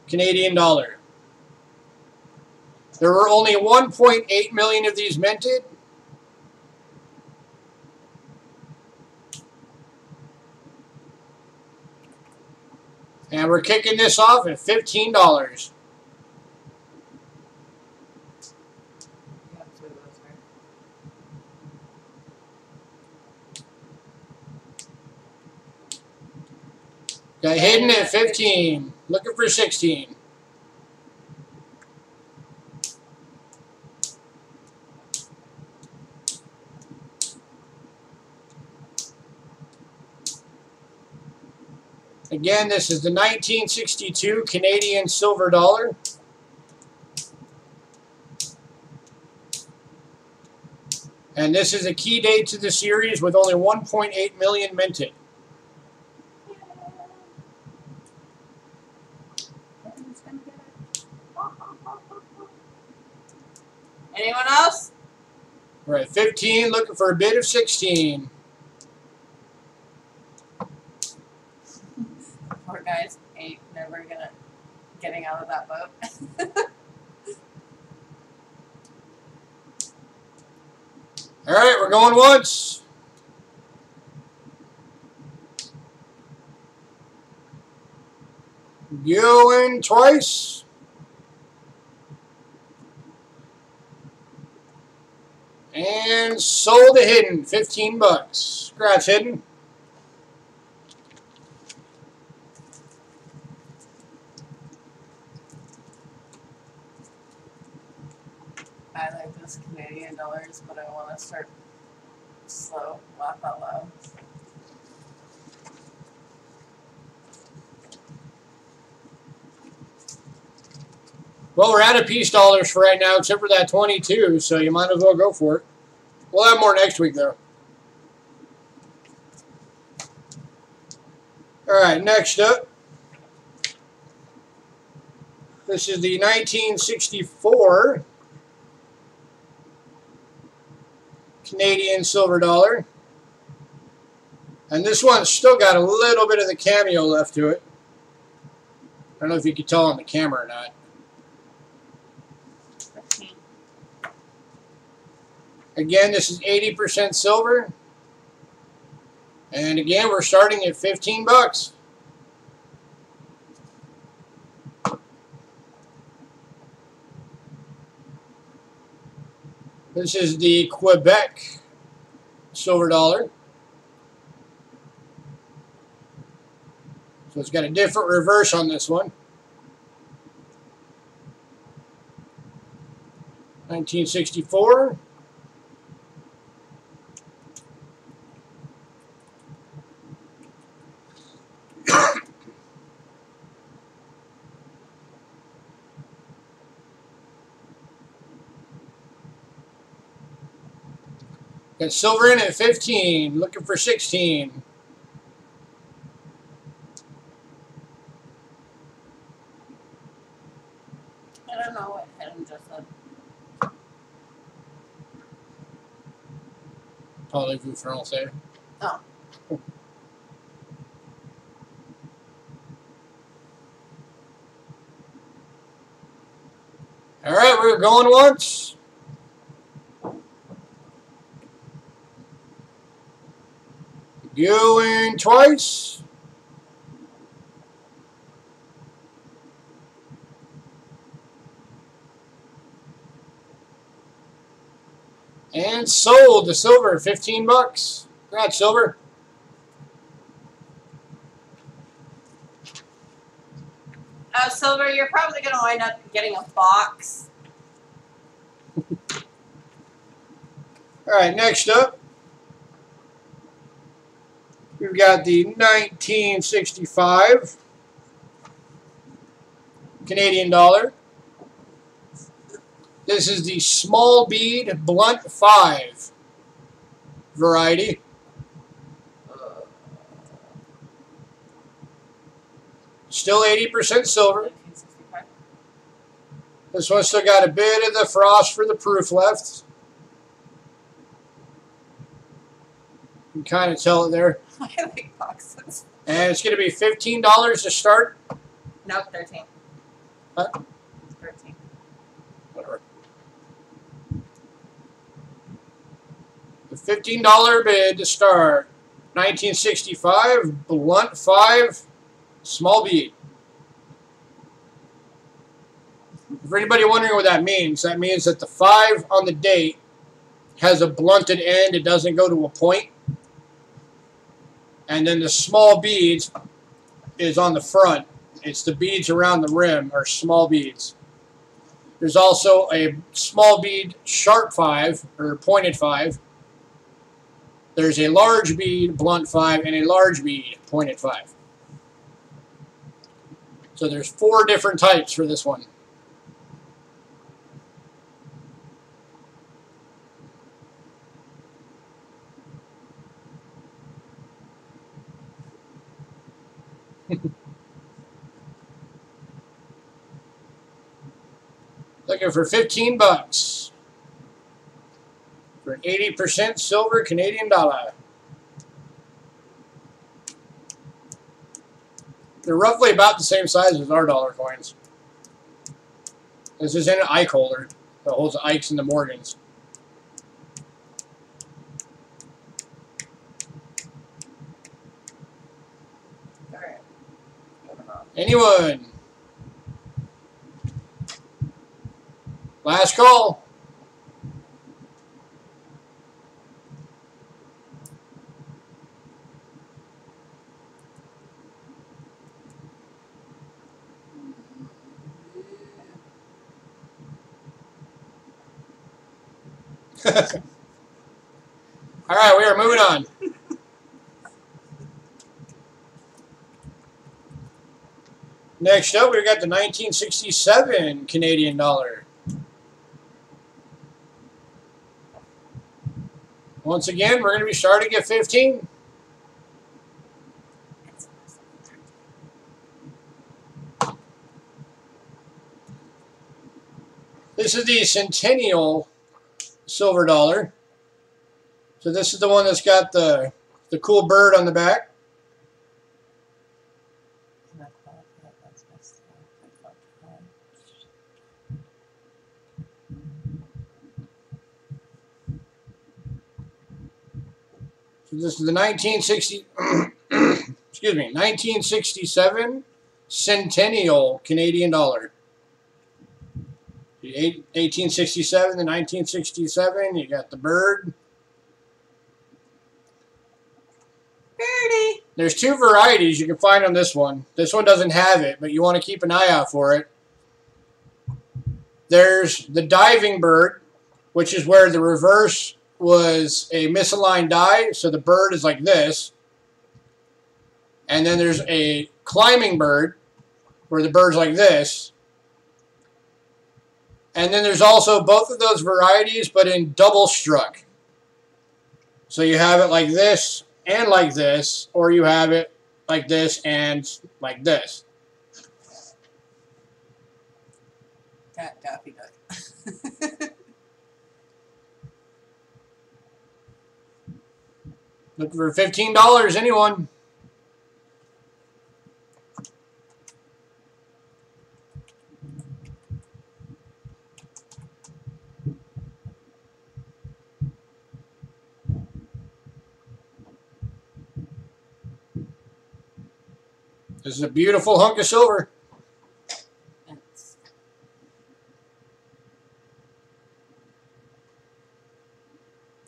Canadian dollar. There were only 1.8 million of these minted. And we're kicking this off at $15. Got hidden at 15. Looking for 16. Again, this is the 1962 Canadian silver dollar. And this is a key date to the series with only 1.8 million minted. Anyone else? We're at 15, looking for a bid of 16. Poor guys ain't never getting out of that boat. All right, we're going once. Going twice. And sold to Hidden, $15. Congrats, Hidden. I like those Canadian dollars, but I want to start slow, laugh out loud. Well, we're out of peace dollars for right now, except for that 22, so you might as well go for it. We'll have more next week, though. All right, next up. This is the 1964 Canadian silver dollar. And this one's still got a little bit of the cameo left to it. I don't know if you can tell on the camera or not. Again, this is 80% silver. And again, we're starting at $15. This is the Quebec silver dollar. So it's got a different reverse on this one. 1964. Got silver in at 15, looking for 16. I don't know what Hidden just said. Parlez-vous français? Oh. All right, we're going once. Going twice. And sold the silver, 15 bucks. Congrats, silver. Silver, you're probably going to wind up getting a box. All right, next up, we've got the 1965 Canadian dollar. This is the small bead blunt 5 variety. Still 80% silver. This one's still got a bit of the frost for the proof left. You can kind of tell it there. I like boxes. And it's going to be $15 to start. Nope, 13. Huh? 13. Whatever. The $15 bid to start. 1965 blunt 5 small bead. For anybody wondering what that means that the 5 on the date has a blunted end. It doesn't go to a point. And then the small beads is on the front. It's the beads around the rim are small beads. There's also a small bead sharp 5 or pointed 5. There's a large bead blunt 5 and a large bead pointed 5. So there's 4 different types for this one. Looking for 15 bucks for an 80% silver Canadian dollar. They're roughly about the same size as our dollar coins. This is in an Ike holder that holds the Ikes and the Morgans. Anyone? Last call. All right, we are moving on. Next up, we've got the 1967 Canadian dollar. Once again, we're going to be starting at 15. This is the Centennial silver dollar. So this is the one that's got the cool bird on the back. So this is the 1967 Centennial Canadian dollar. 1867 to 1967, you got the bird. Birdie. There's 2 varieties you can find on this one. This one doesn't have it, but you want to keep an eye out for it. There's the diving bird, which is where the reverse was a misaligned die, so the bird is like this. And then there's a climbing bird, where the bird's like this. And then there's also both of those varieties, but in double struck. So you have it like this and like this, or you have it like this and like this. Daffy Duck. Looking for $15, anyone? This is a beautiful hunk of silver. It's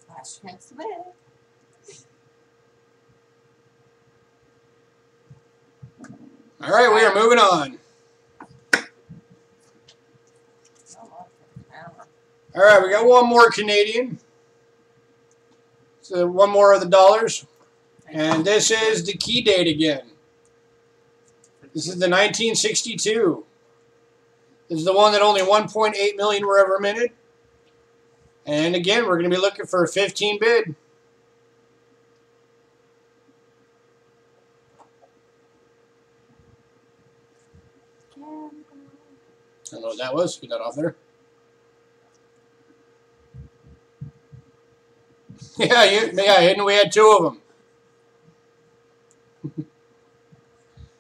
last chance to win. All right, we are moving on. All right, we got one more Canadian. So one more of the dollars. And this is the key date again. This is the 1962. This is the one that only 1.8 million were ever minted. And again, we're going to be looking for a 15 bid. I don't know what that was. Get that off there. Yeah, and we had two of them.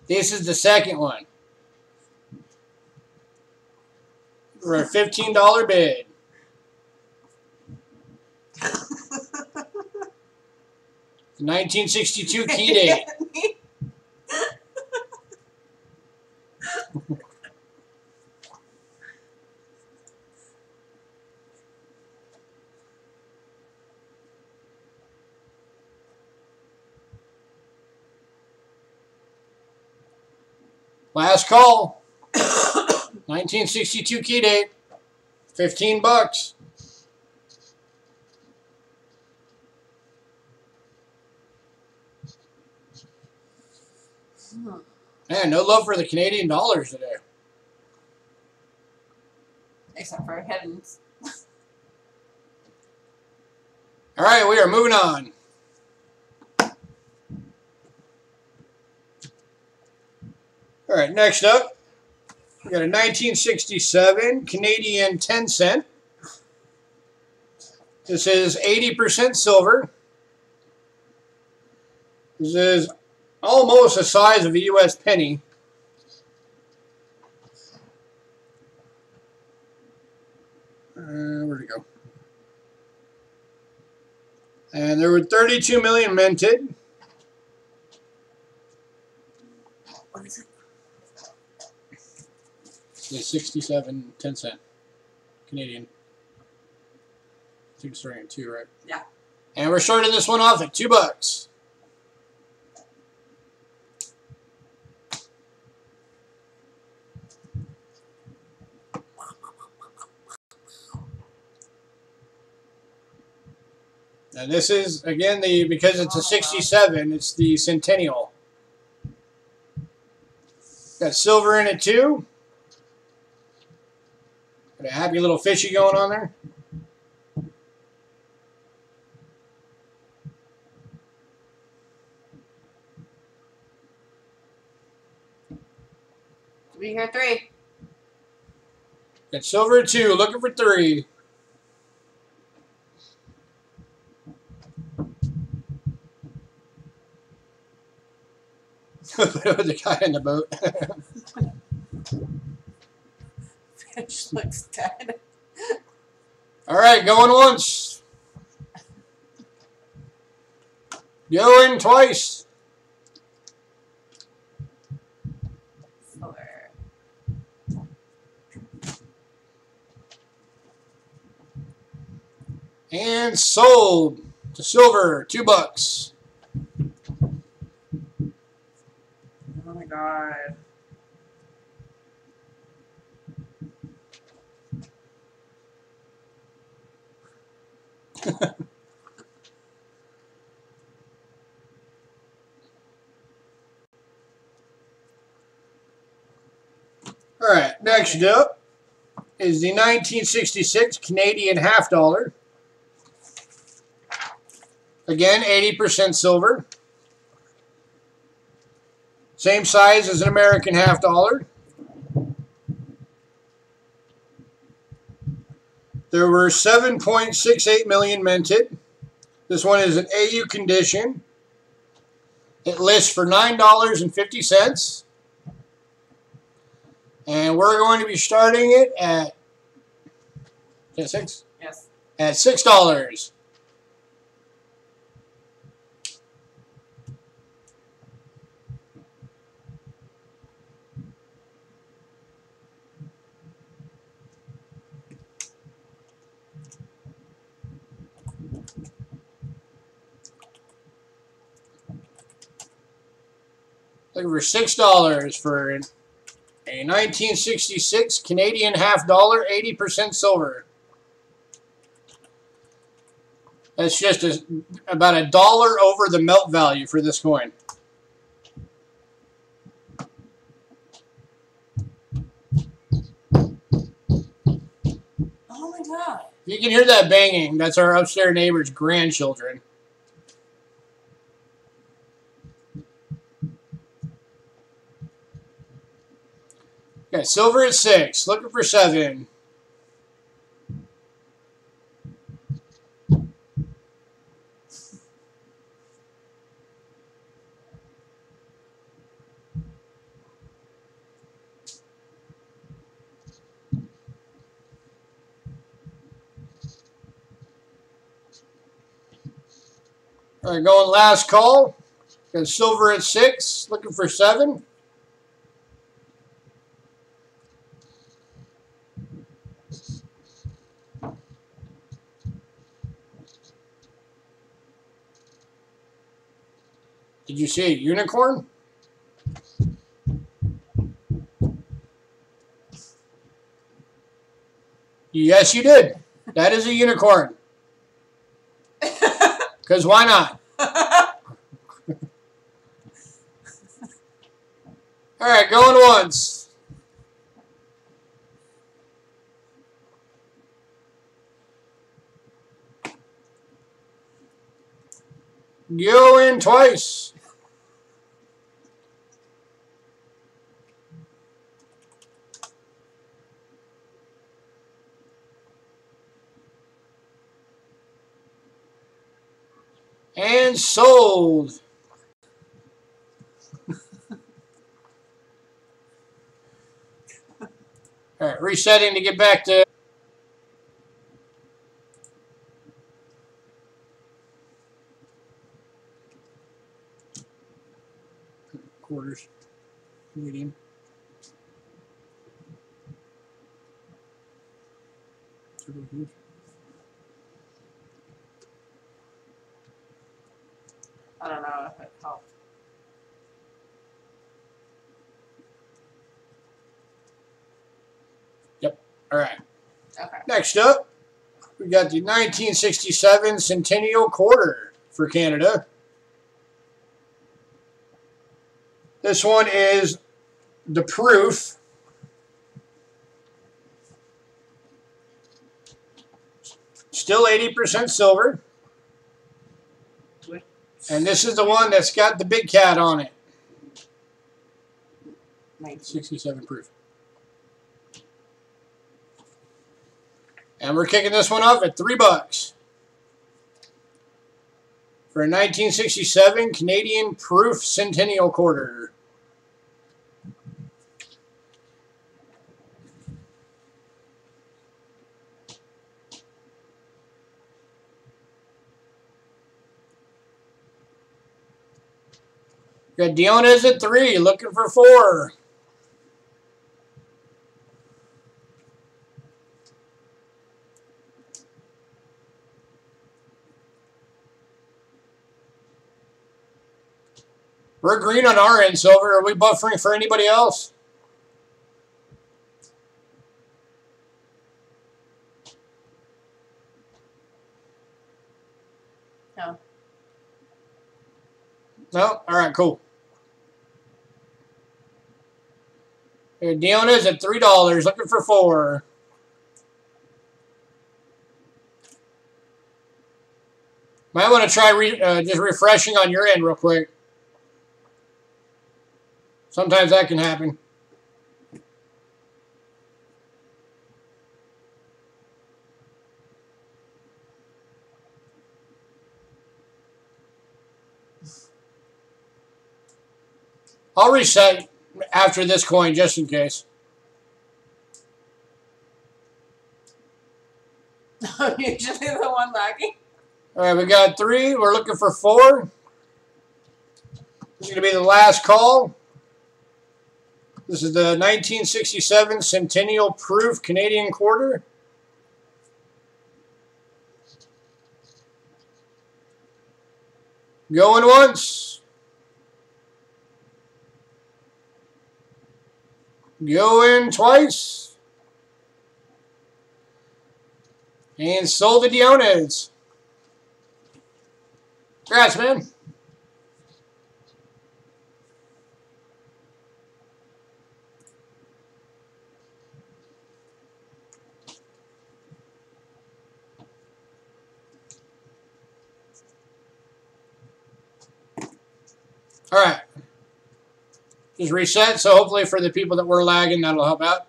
This is the second one. For a $15 bid. The 1962 key date. Last call. 1962 key date. $15. Man, no love for the Canadian dollars today. Except for heavens. All right, we are moving on. All right, next up, we got a 1967 Canadian 10 cent. This is 80% silver. This is almost the size of a U.S. penny. Where'd it go? And there were 32 million minted. What is it? It's 67 10 cent Canadian. I think it's starting at 2, right? Yeah. And we're starting this one off at $2. And this is, again, because it's a 67, it's the Centennial. Got silver in it too. Got a happy little fishy going on there. We hear 3. Got silver at 2, looking for 3. The guy in the boat. Fish looks dead. All right, going once. Going twice. Silver. And sold to silver, $2. Oh my god. All right, next up is the 1966 Canadian half dollar. Again, 80% silver. Same size as an American half dollar. There were 7.68 million minted. This one is an AU condition. It lists for $9.50. And we're going to be starting it at, is that 6? Yes. At $6. Looking for $6 for a 1966 Canadian half dollar, 80% silver. That's just about $1 over the melt value for this coin. Oh my god. You can hear that banging. That's our upstairs neighbor's grandchildren. Okay, silver at 6. Looking for 7. All right, going last call. Got silver at 6. Looking for 7. Did you see a unicorn? Yes, you did. That is a unicorn. Because why not? All right, going once. Going twice. And sold. All right, resetting to get back to quarters, medium. I don't know if it helped. Yep. All right. Okay. Next up, we got the 1967 Centennial Quarter for Canada. This one is the proof. Still 80% silver. And this is the one that's got the big cat on it. 67 proof. And we're kicking this one off at $3 for a 1967 Canadian proof Centennial Quarter. Got Diona's at 3, looking for 4. We're green on our end, Silver. Are we buffering for anybody else? No. No? All right, cool. Diona's at $3, looking for 4. Might want to try just refreshing on your end real quick. Sometimes that can happen. I'll reset after this coin just in case. Usually the one lagging. All right, we got 3. We're looking for 4. This is going to be the last call. This is the 1967 Centennial Proof Canadian Quarter. Going once. Going twice. And sold to Dionis. Congrats, man. All right. Just reset, so hopefully for the people that were lagging, that'll help out.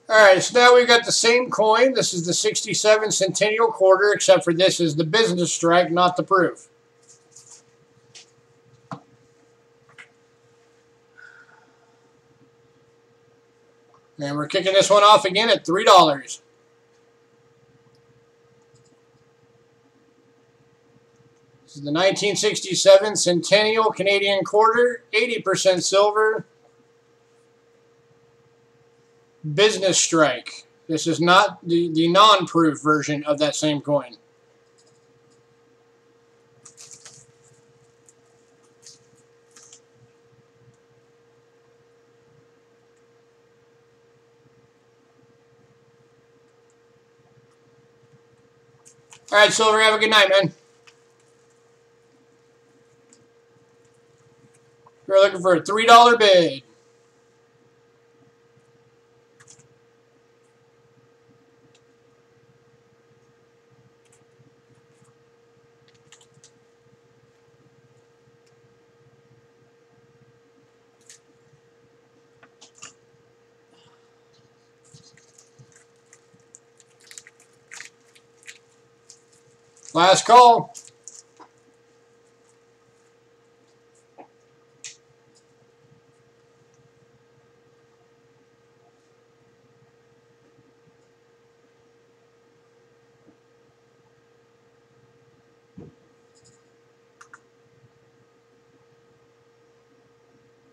All right, so now we've got the same coin. This is the 67 Centennial Quarter, except for this is the business strike, not the proof. And we're kicking this one off again at $3. This is the 1967 Centennial Canadian Quarter, 80% silver. Business strike. This is not the non-proof version of that same coin. All right, Silver, have a good night, man. We're looking for a $3 bid. Last call.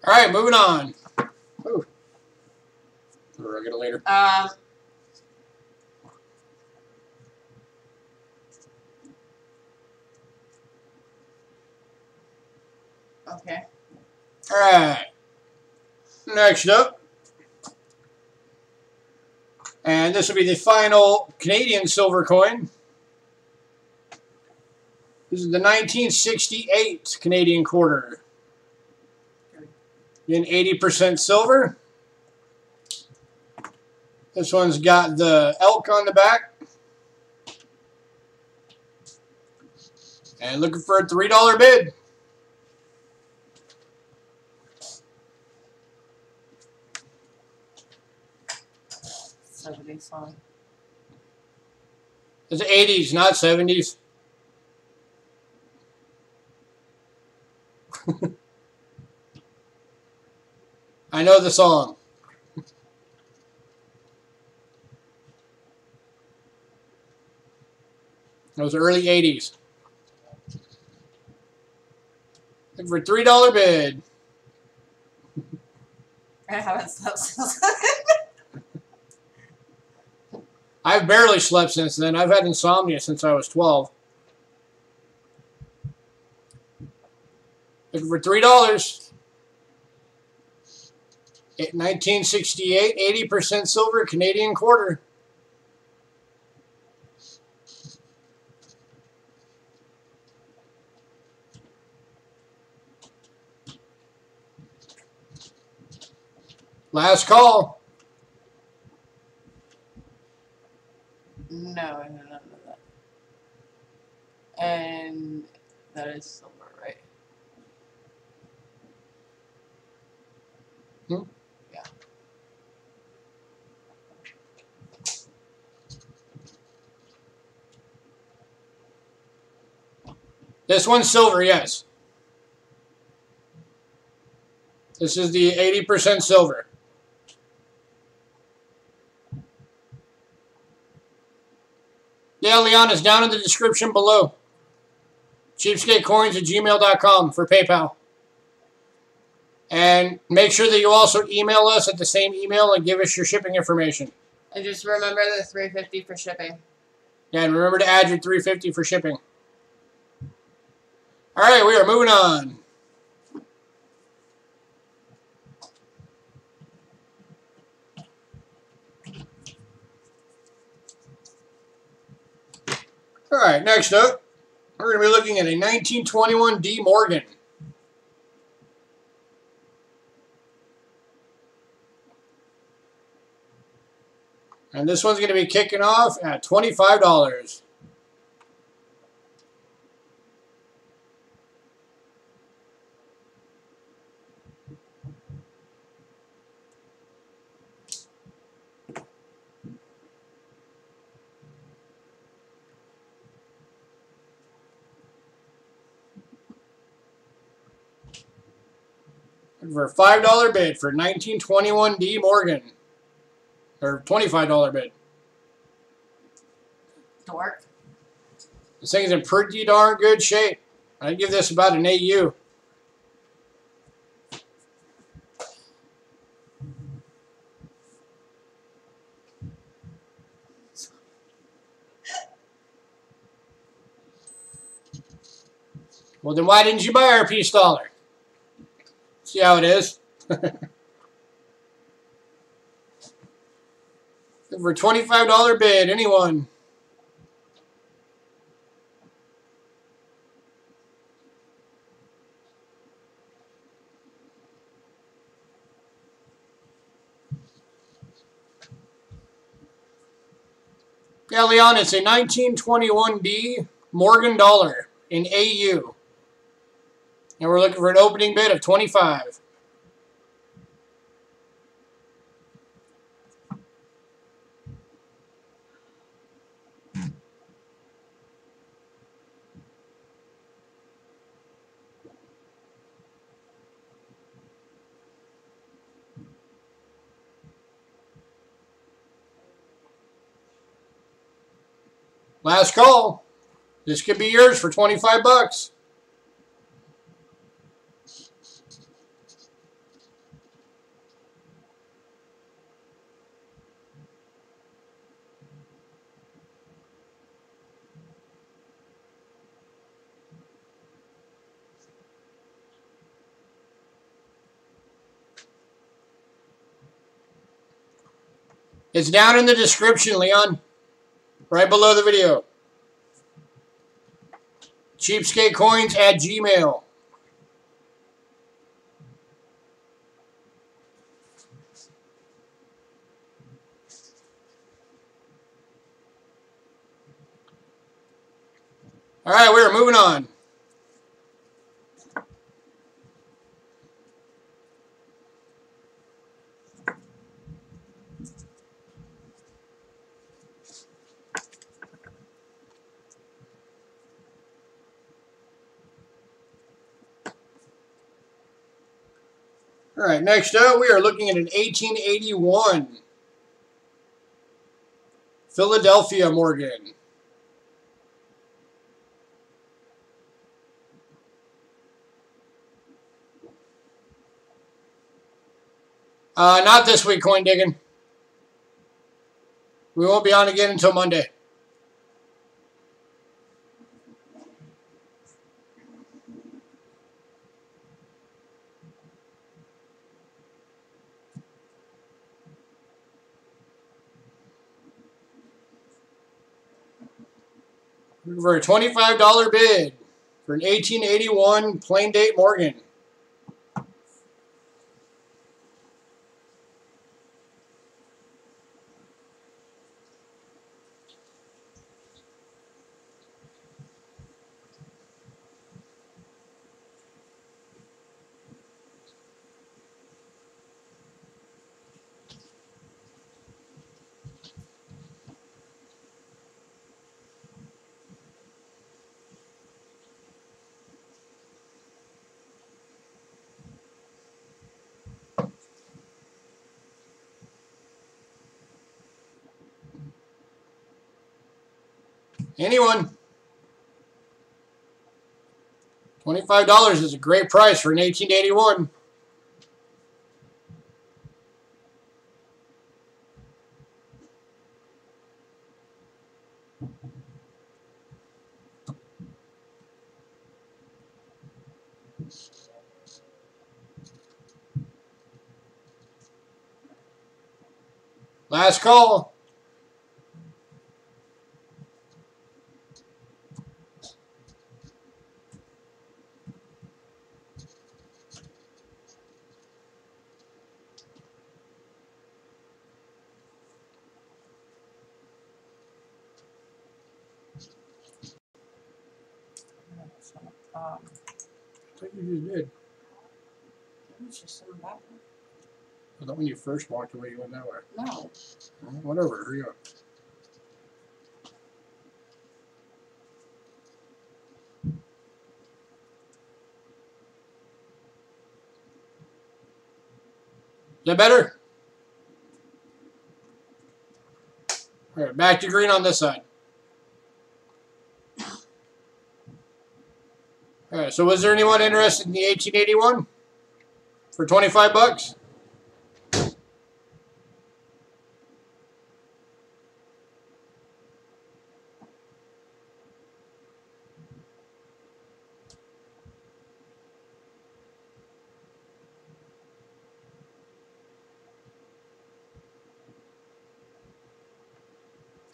All right, moving on. Oh, I'll get it later. Okay. All right. Next up. And this will be the final Canadian silver coin. This is the 1968 Canadian quarter. In 80% silver. This one's got the elk on the back. And looking for a $3 bid. Song. It's 80s, not 70s. I know the song. It was early 80s. Looking for a $3 bid. I haven't slept since. I've barely slept since then. I've had insomnia since I was 12. Looking for $3. 1968, 80% silver, Canadian quarter. Last call. No. And that is silver, right? Hmm? Yeah. This one's silver, yes. This is the 80% silver. Yeah, Leon is down in the description below. Cheapskatecoins@gmail.com for PayPal. And make sure that you also email us at the same email and give us your shipping information. And just remember the $3.50 for shipping. Yeah, and remember to add your $3.50 for shipping. All right, we are moving on. All right, next up, we're going to be looking at a 1921 D Morgan. And this one's going to be kicking off at $25. For a $5 bid for 1921 D Morgan. Or $25 bid. Dork. This thing's in pretty darn good shape. I'd give this about an AU. Well, then why didn't you buy our piece dollar? See how it is? For a $25 bid, anyone? Yeah, Leon, it's a 1921D Morgan dollar in AU. And we're looking for an opening bid of $25. Last call. This could be yours for $25. It's down in the description, Leon. Right below the video. Cheapskatecoins@gmail.com. All right, we're moving on. All right, next up, we are looking at an 1881 Philadelphia Morgan. Not this week, coin digging. We won't be on again until Monday. For a $25 bid for an 1881 plain date Morgan. Anyone? $25 is a great price for an 1881. Last call. I think you just did. It's just in the back. I thought when you first walked away, you went that way. No. Well, whatever, hurry up. Is that better? All right, back to green on this side. All right, so was there anyone interested in the 1881 for 25 bucks?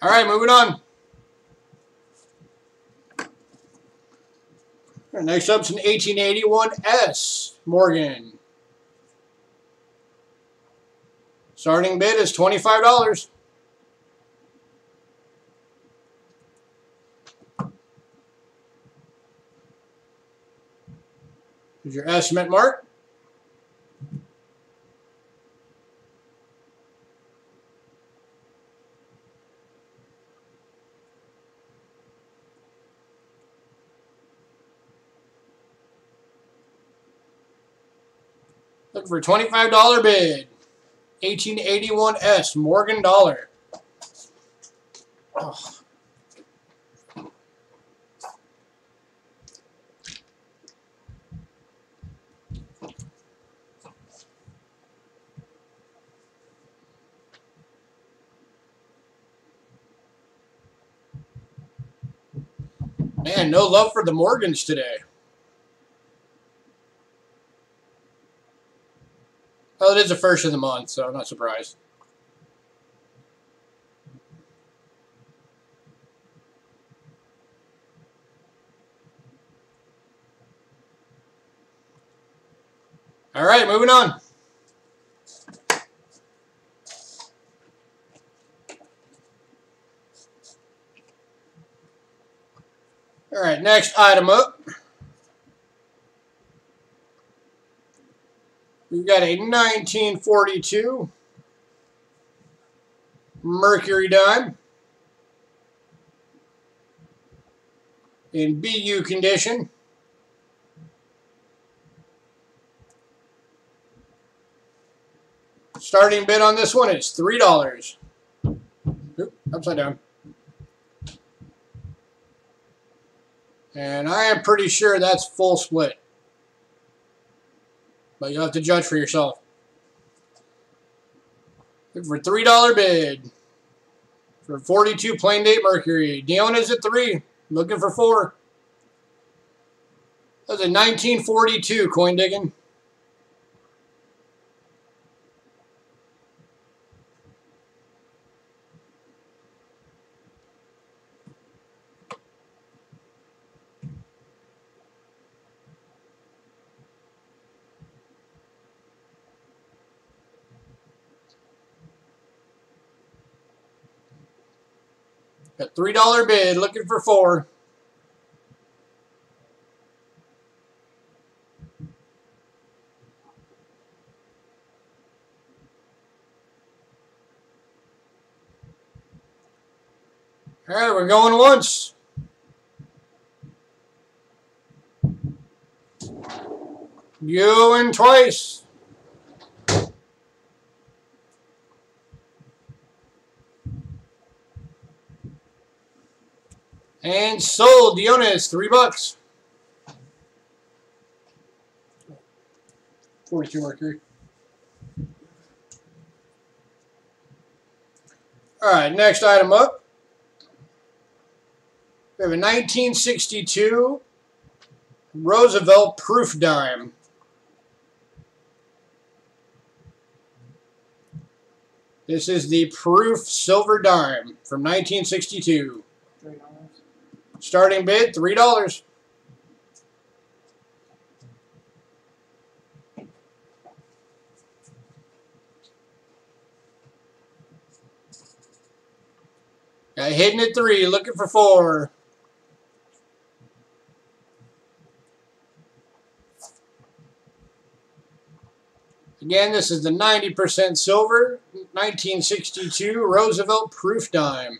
All right, moving on. All right, next up's an 1881S Morgan. Starting bid is $25. Here's your estimate mark. Looking for a $25 bid. 1881S Morgan Dollar. Oh. Man, no love for the Morgans today. Well, it is the first of the month, so I'm not surprised. All right, moving on. All right, next item up. We've got a 1942 Mercury dime in BU condition. Starting bid on this one is $3. Oop, upside down. And I am pretty sure that's full split. But you'll have to judge for yourself. Looking for $3 bid. For 42 plain date Mercury. Dion is at 3. Looking for 4. That's a 1942 coin digging. Got $3 bid, looking for 4. All right, we're going once. Going twice. And sold. Dionis, $3. 42 Mercury. All right, next item up. We have a 1962 Roosevelt proof dime. This is the proof silver dime from 1962. $3. Starting bid, $3. Got hidden at 3, looking for 4. Again, this is the 90% silver, 1962 Roosevelt proof dime.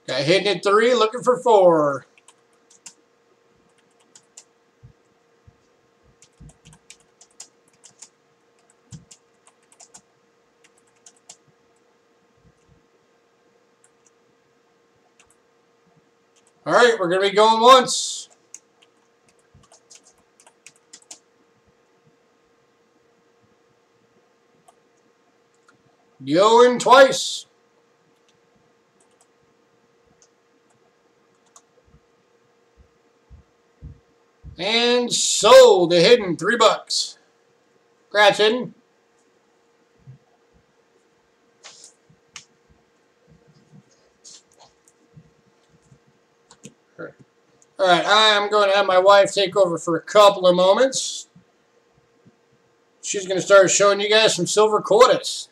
Got hitting at 3, looking for 4. All right, we're going to be going once. Going twice. And sold. The hidden, $3. Congrats, hidden. All right, I'm going to have my wife take over for a couple of moments. She's going to start showing you guys some silver quarters.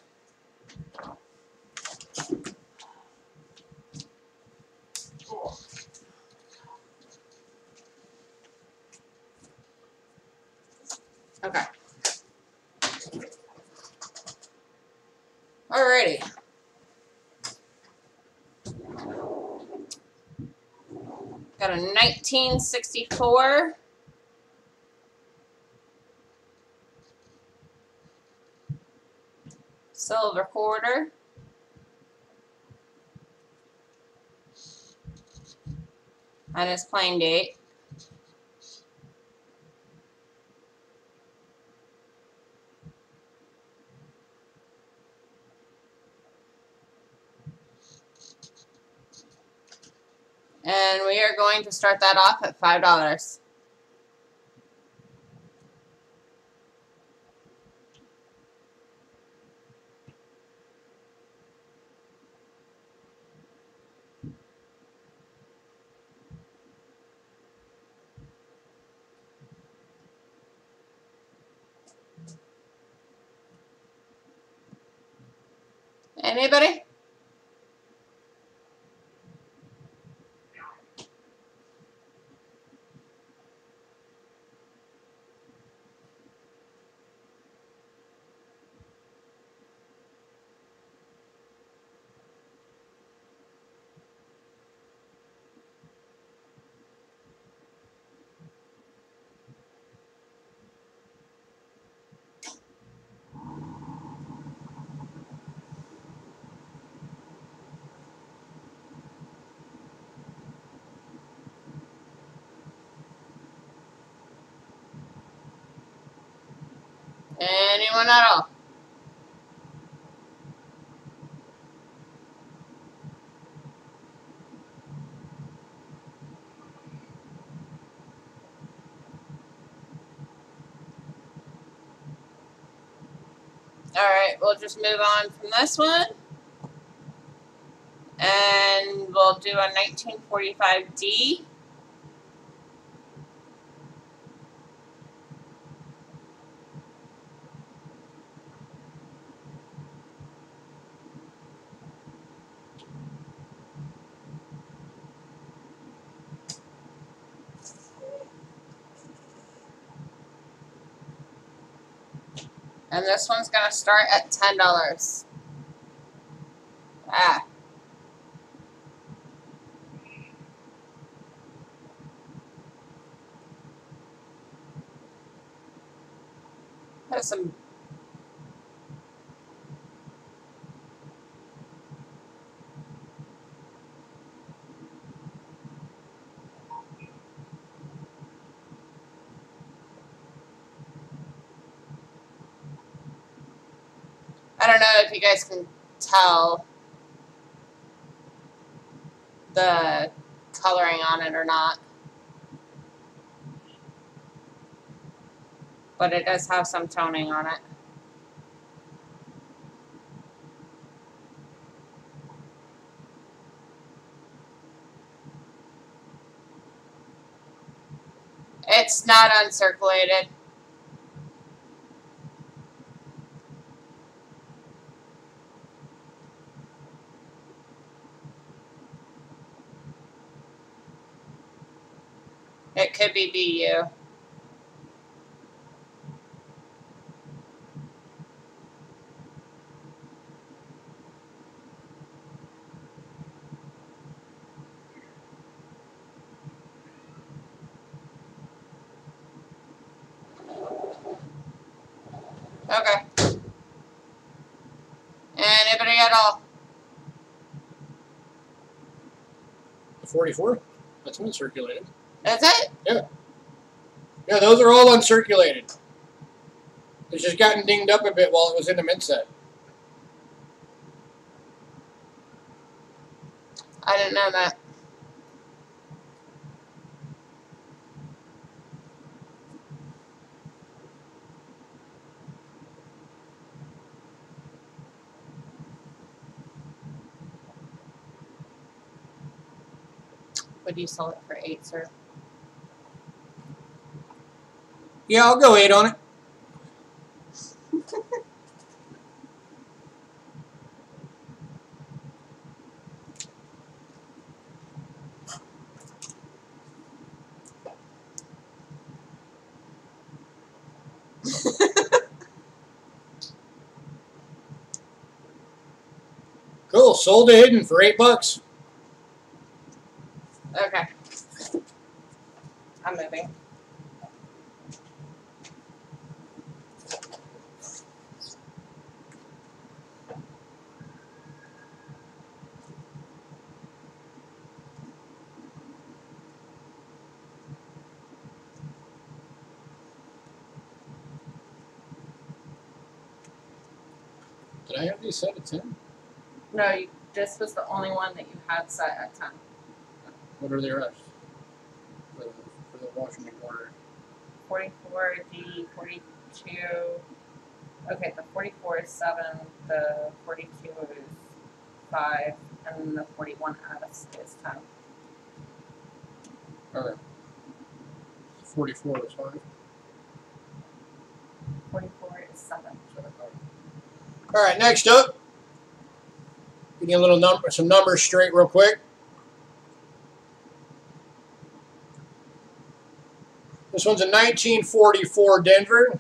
Okay. Alrighty. Got a 1964. Silver quarter. And its plain date. And we are going to start that off at $5. Anybody? Anyone at all? Alright, we'll just move on from this one. And we'll do a 1945D. And this one's going to start at $10. Ah. There's some... I don't know if you guys can tell the coloring on it or not. But it does have some toning on it. It's not uncirculated. It could be BU. Okay. Anybody at all? The 44? That's uncirculated. That's it? Yeah. Yeah, those are all uncirculated. It's just gotten dinged up a bit while it was in the mint set. I didn't know that. Would you sell it for 8, sir? Yeah, I'll go 8 on it. Cool. Sold to Hidden for $8. Okay. I'm moving. Did I have these set at 10? No, this was the only one that you had set at 10. What are the rest? For the Washington quarter. 44, D, 42. Okay, the 44 is 7, the 42 is 5, and then the 41S is 10. Okay. 44 was 5. 44 is 7. All right, next up, getting a little some numbers straight real quick. This one's a 1944 Denver.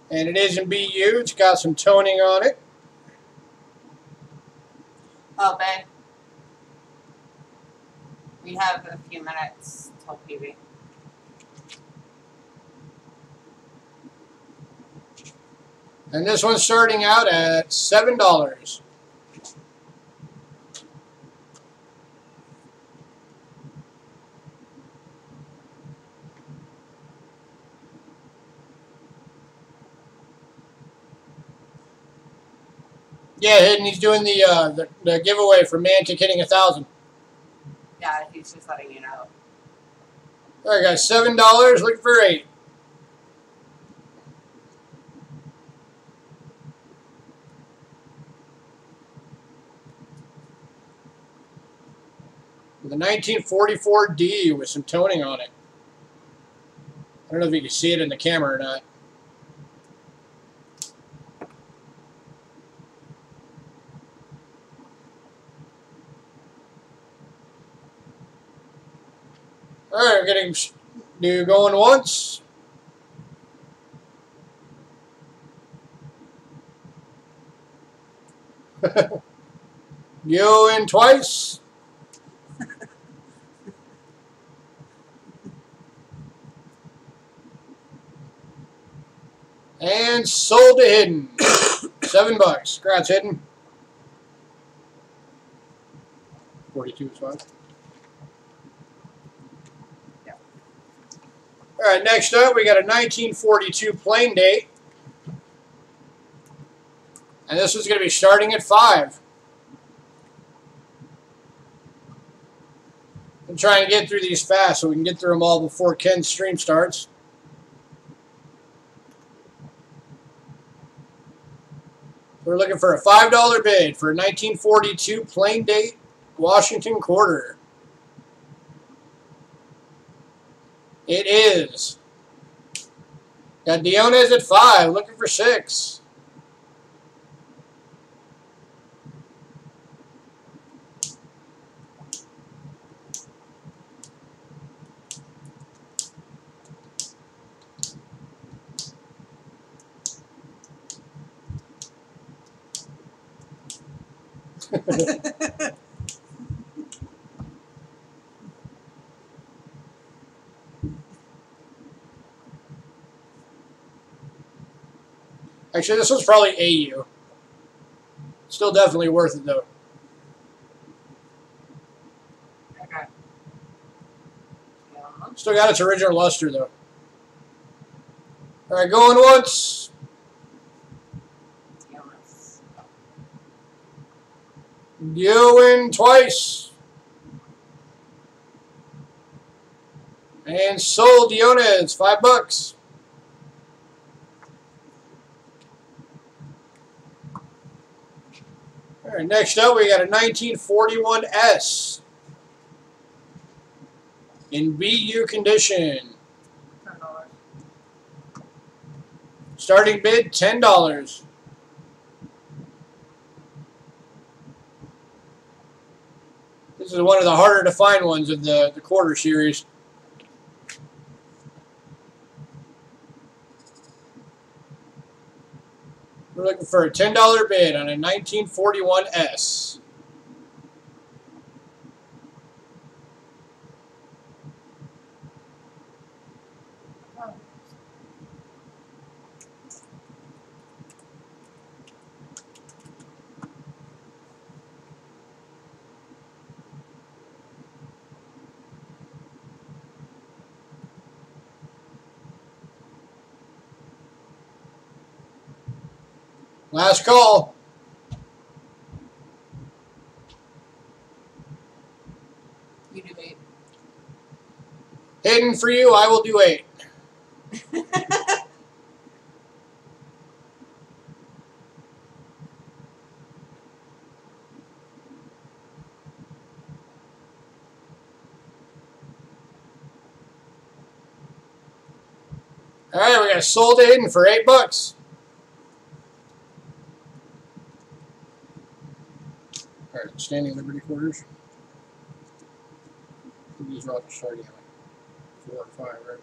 And it is in BU. It's got some toning on it. Oh, babe. We have a few minutes till PV. And this one's starting out at $7. Yeah, Hidden, he's doing the giveaway for Mantic hitting 1,000. Yeah, he's just letting you know. All right, guys, $7, looking for 8. With a 1944 D with some toning on it. I don't know if you can see it in the camera or not. All right, we're getting new going once. Going twice. And sold to Hidden. $7. Congrats, Hidden. 42 is fine. Yeah. All right, next up, we got a 1942 plain date. And this is going to be starting at 5. I'm trying to get through these fast so we can get through them all before Ken's stream starts. We're looking for a $5 bid for a 1942 plain date Washington quarter. It is. Got Dionez at 5, looking for 6. Actually, this one's probably AU. Still definitely worth it, though. Okay. Yeah. Still got its original luster, though. All right, going once. Yes. Going twice. And sold Diones, $5. All right, next up we got a 1941S in BU condition. $10. Starting bid $10. This is one of the harder to find ones of the quarter series. We're looking for a $10 bid on a 1941S. Last call. You do 8. Hidden for you, I will do 8. All right, we got sold to Hidden for $8. All right, standing Liberty quarters. These are all starting at like 4 or 5, right?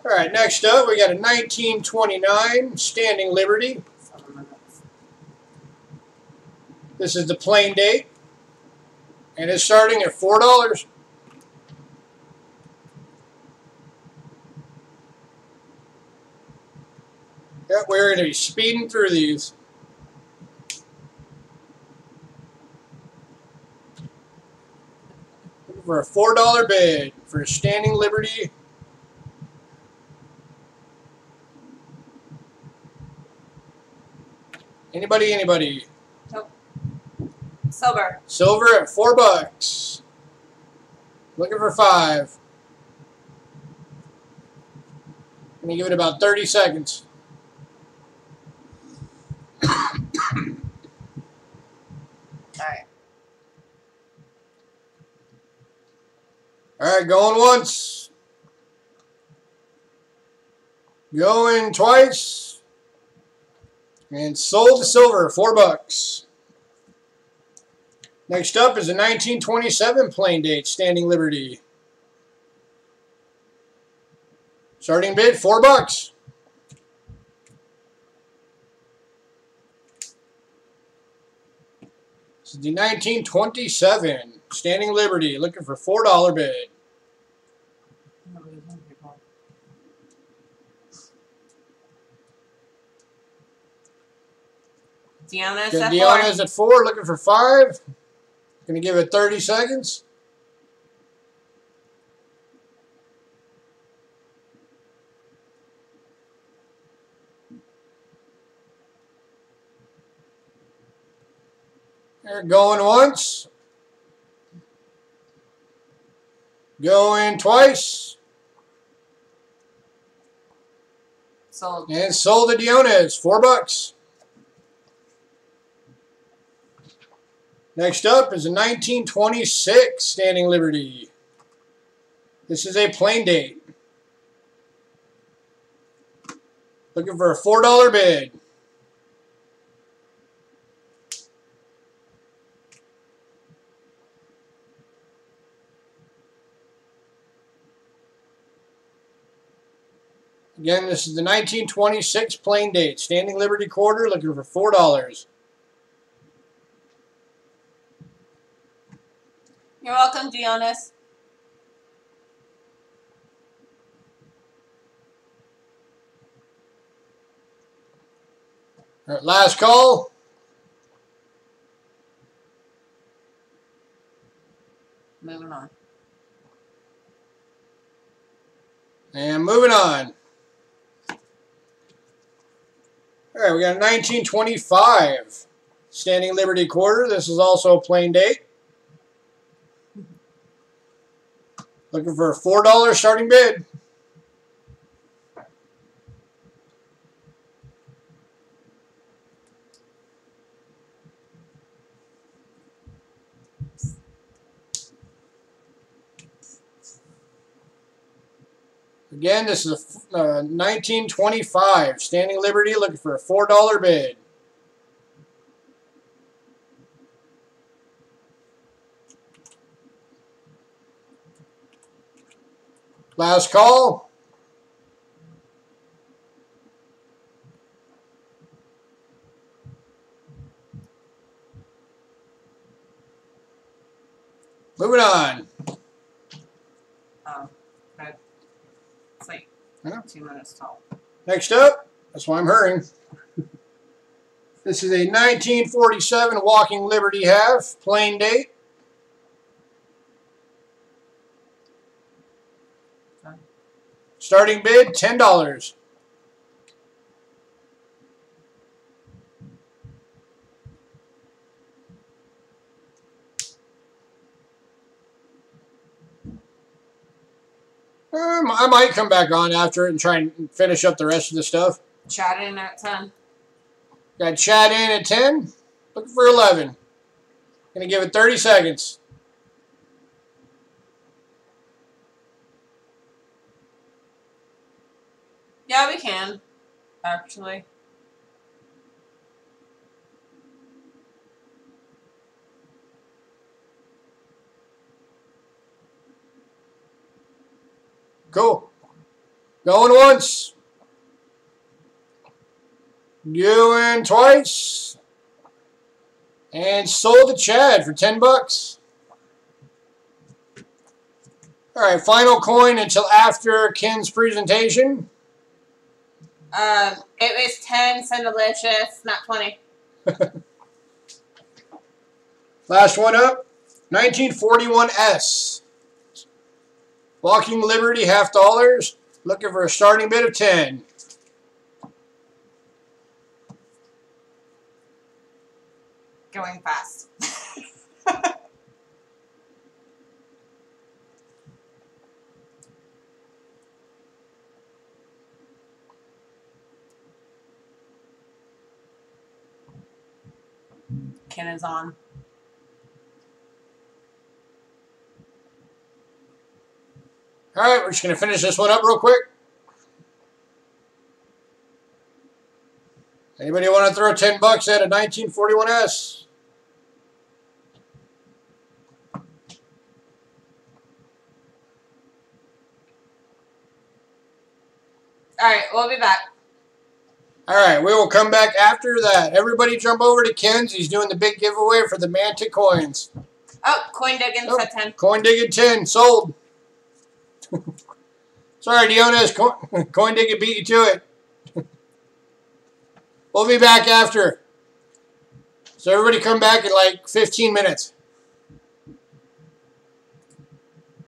4. All right, next up we got a 1929 Standing Liberty. 7 minutes. This is the plain date, and it's starting at $4. Yep, we're going to be speeding through these. Looking for a $4 bid for a Standing Liberty. Anybody, anybody? Nope. Silver. Silver at $4. Looking for 5. I'm going to give it about 30 seconds. Alright. All right, going once. Going twice. And sold to silver, $4. Next up is a 1927 plain date Standing Liberty. Starting bid $4. This is the 1927 Standing Liberty, looking for $4 bid. Deanna's Got at Deanna's 4. at 4, looking for 5. Going to give it 30 seconds. They're going once. Going twice. Sold. And sold to Diones, $4. Next up is a 1926 Standing Liberty. This is a plain date. Looking for a $4 bid. Again, this is the 1926 plain date. Standing Liberty quarter, looking for $4. You're welcome, Dionis. All right, last call. Moving on. And moving on. All right, we got a 1925 Standing Liberty quarter. This is also a plain date. Looking for a $4 starting bid. Again, this is a 1925 Standing Liberty, looking for a $4 bid. Last call. Moving on. Oh, okay. It's like 2 minutes tall. Next up, that's why I'm hurrying. This is a 1947 Walking Liberty half, plain date. Starting bid, $10. I might come back on after it and try and finish up the rest of the stuff. Chat in at 10. Got chat in at 10. Looking for 11. Gonna give it 30 seconds. Yeah, we can, actually. Cool. Going once. Going twice. And sold to Chad for 10 bucks. All right, final coin until after Ken's presentation. It was 10, so delicious, not 20. Last one up, 1941S. Walking Liberty, $half. Looking for a starting bid of 10. Going fast. Ken is on. All right, we're just going to finish this one up real quick. Anybody want to throw 10 bucks at a 1941S? All right, we'll be back. All right, we will come back after that. Everybody jump over to Ken's. He's doing the big giveaway for the Mantic coins. Oh, coin digging said 10. Coin digging 10, sold. Sorry, Dionis, coin digging beat you to it. We'll be back after. So everybody come back in like 15 minutes.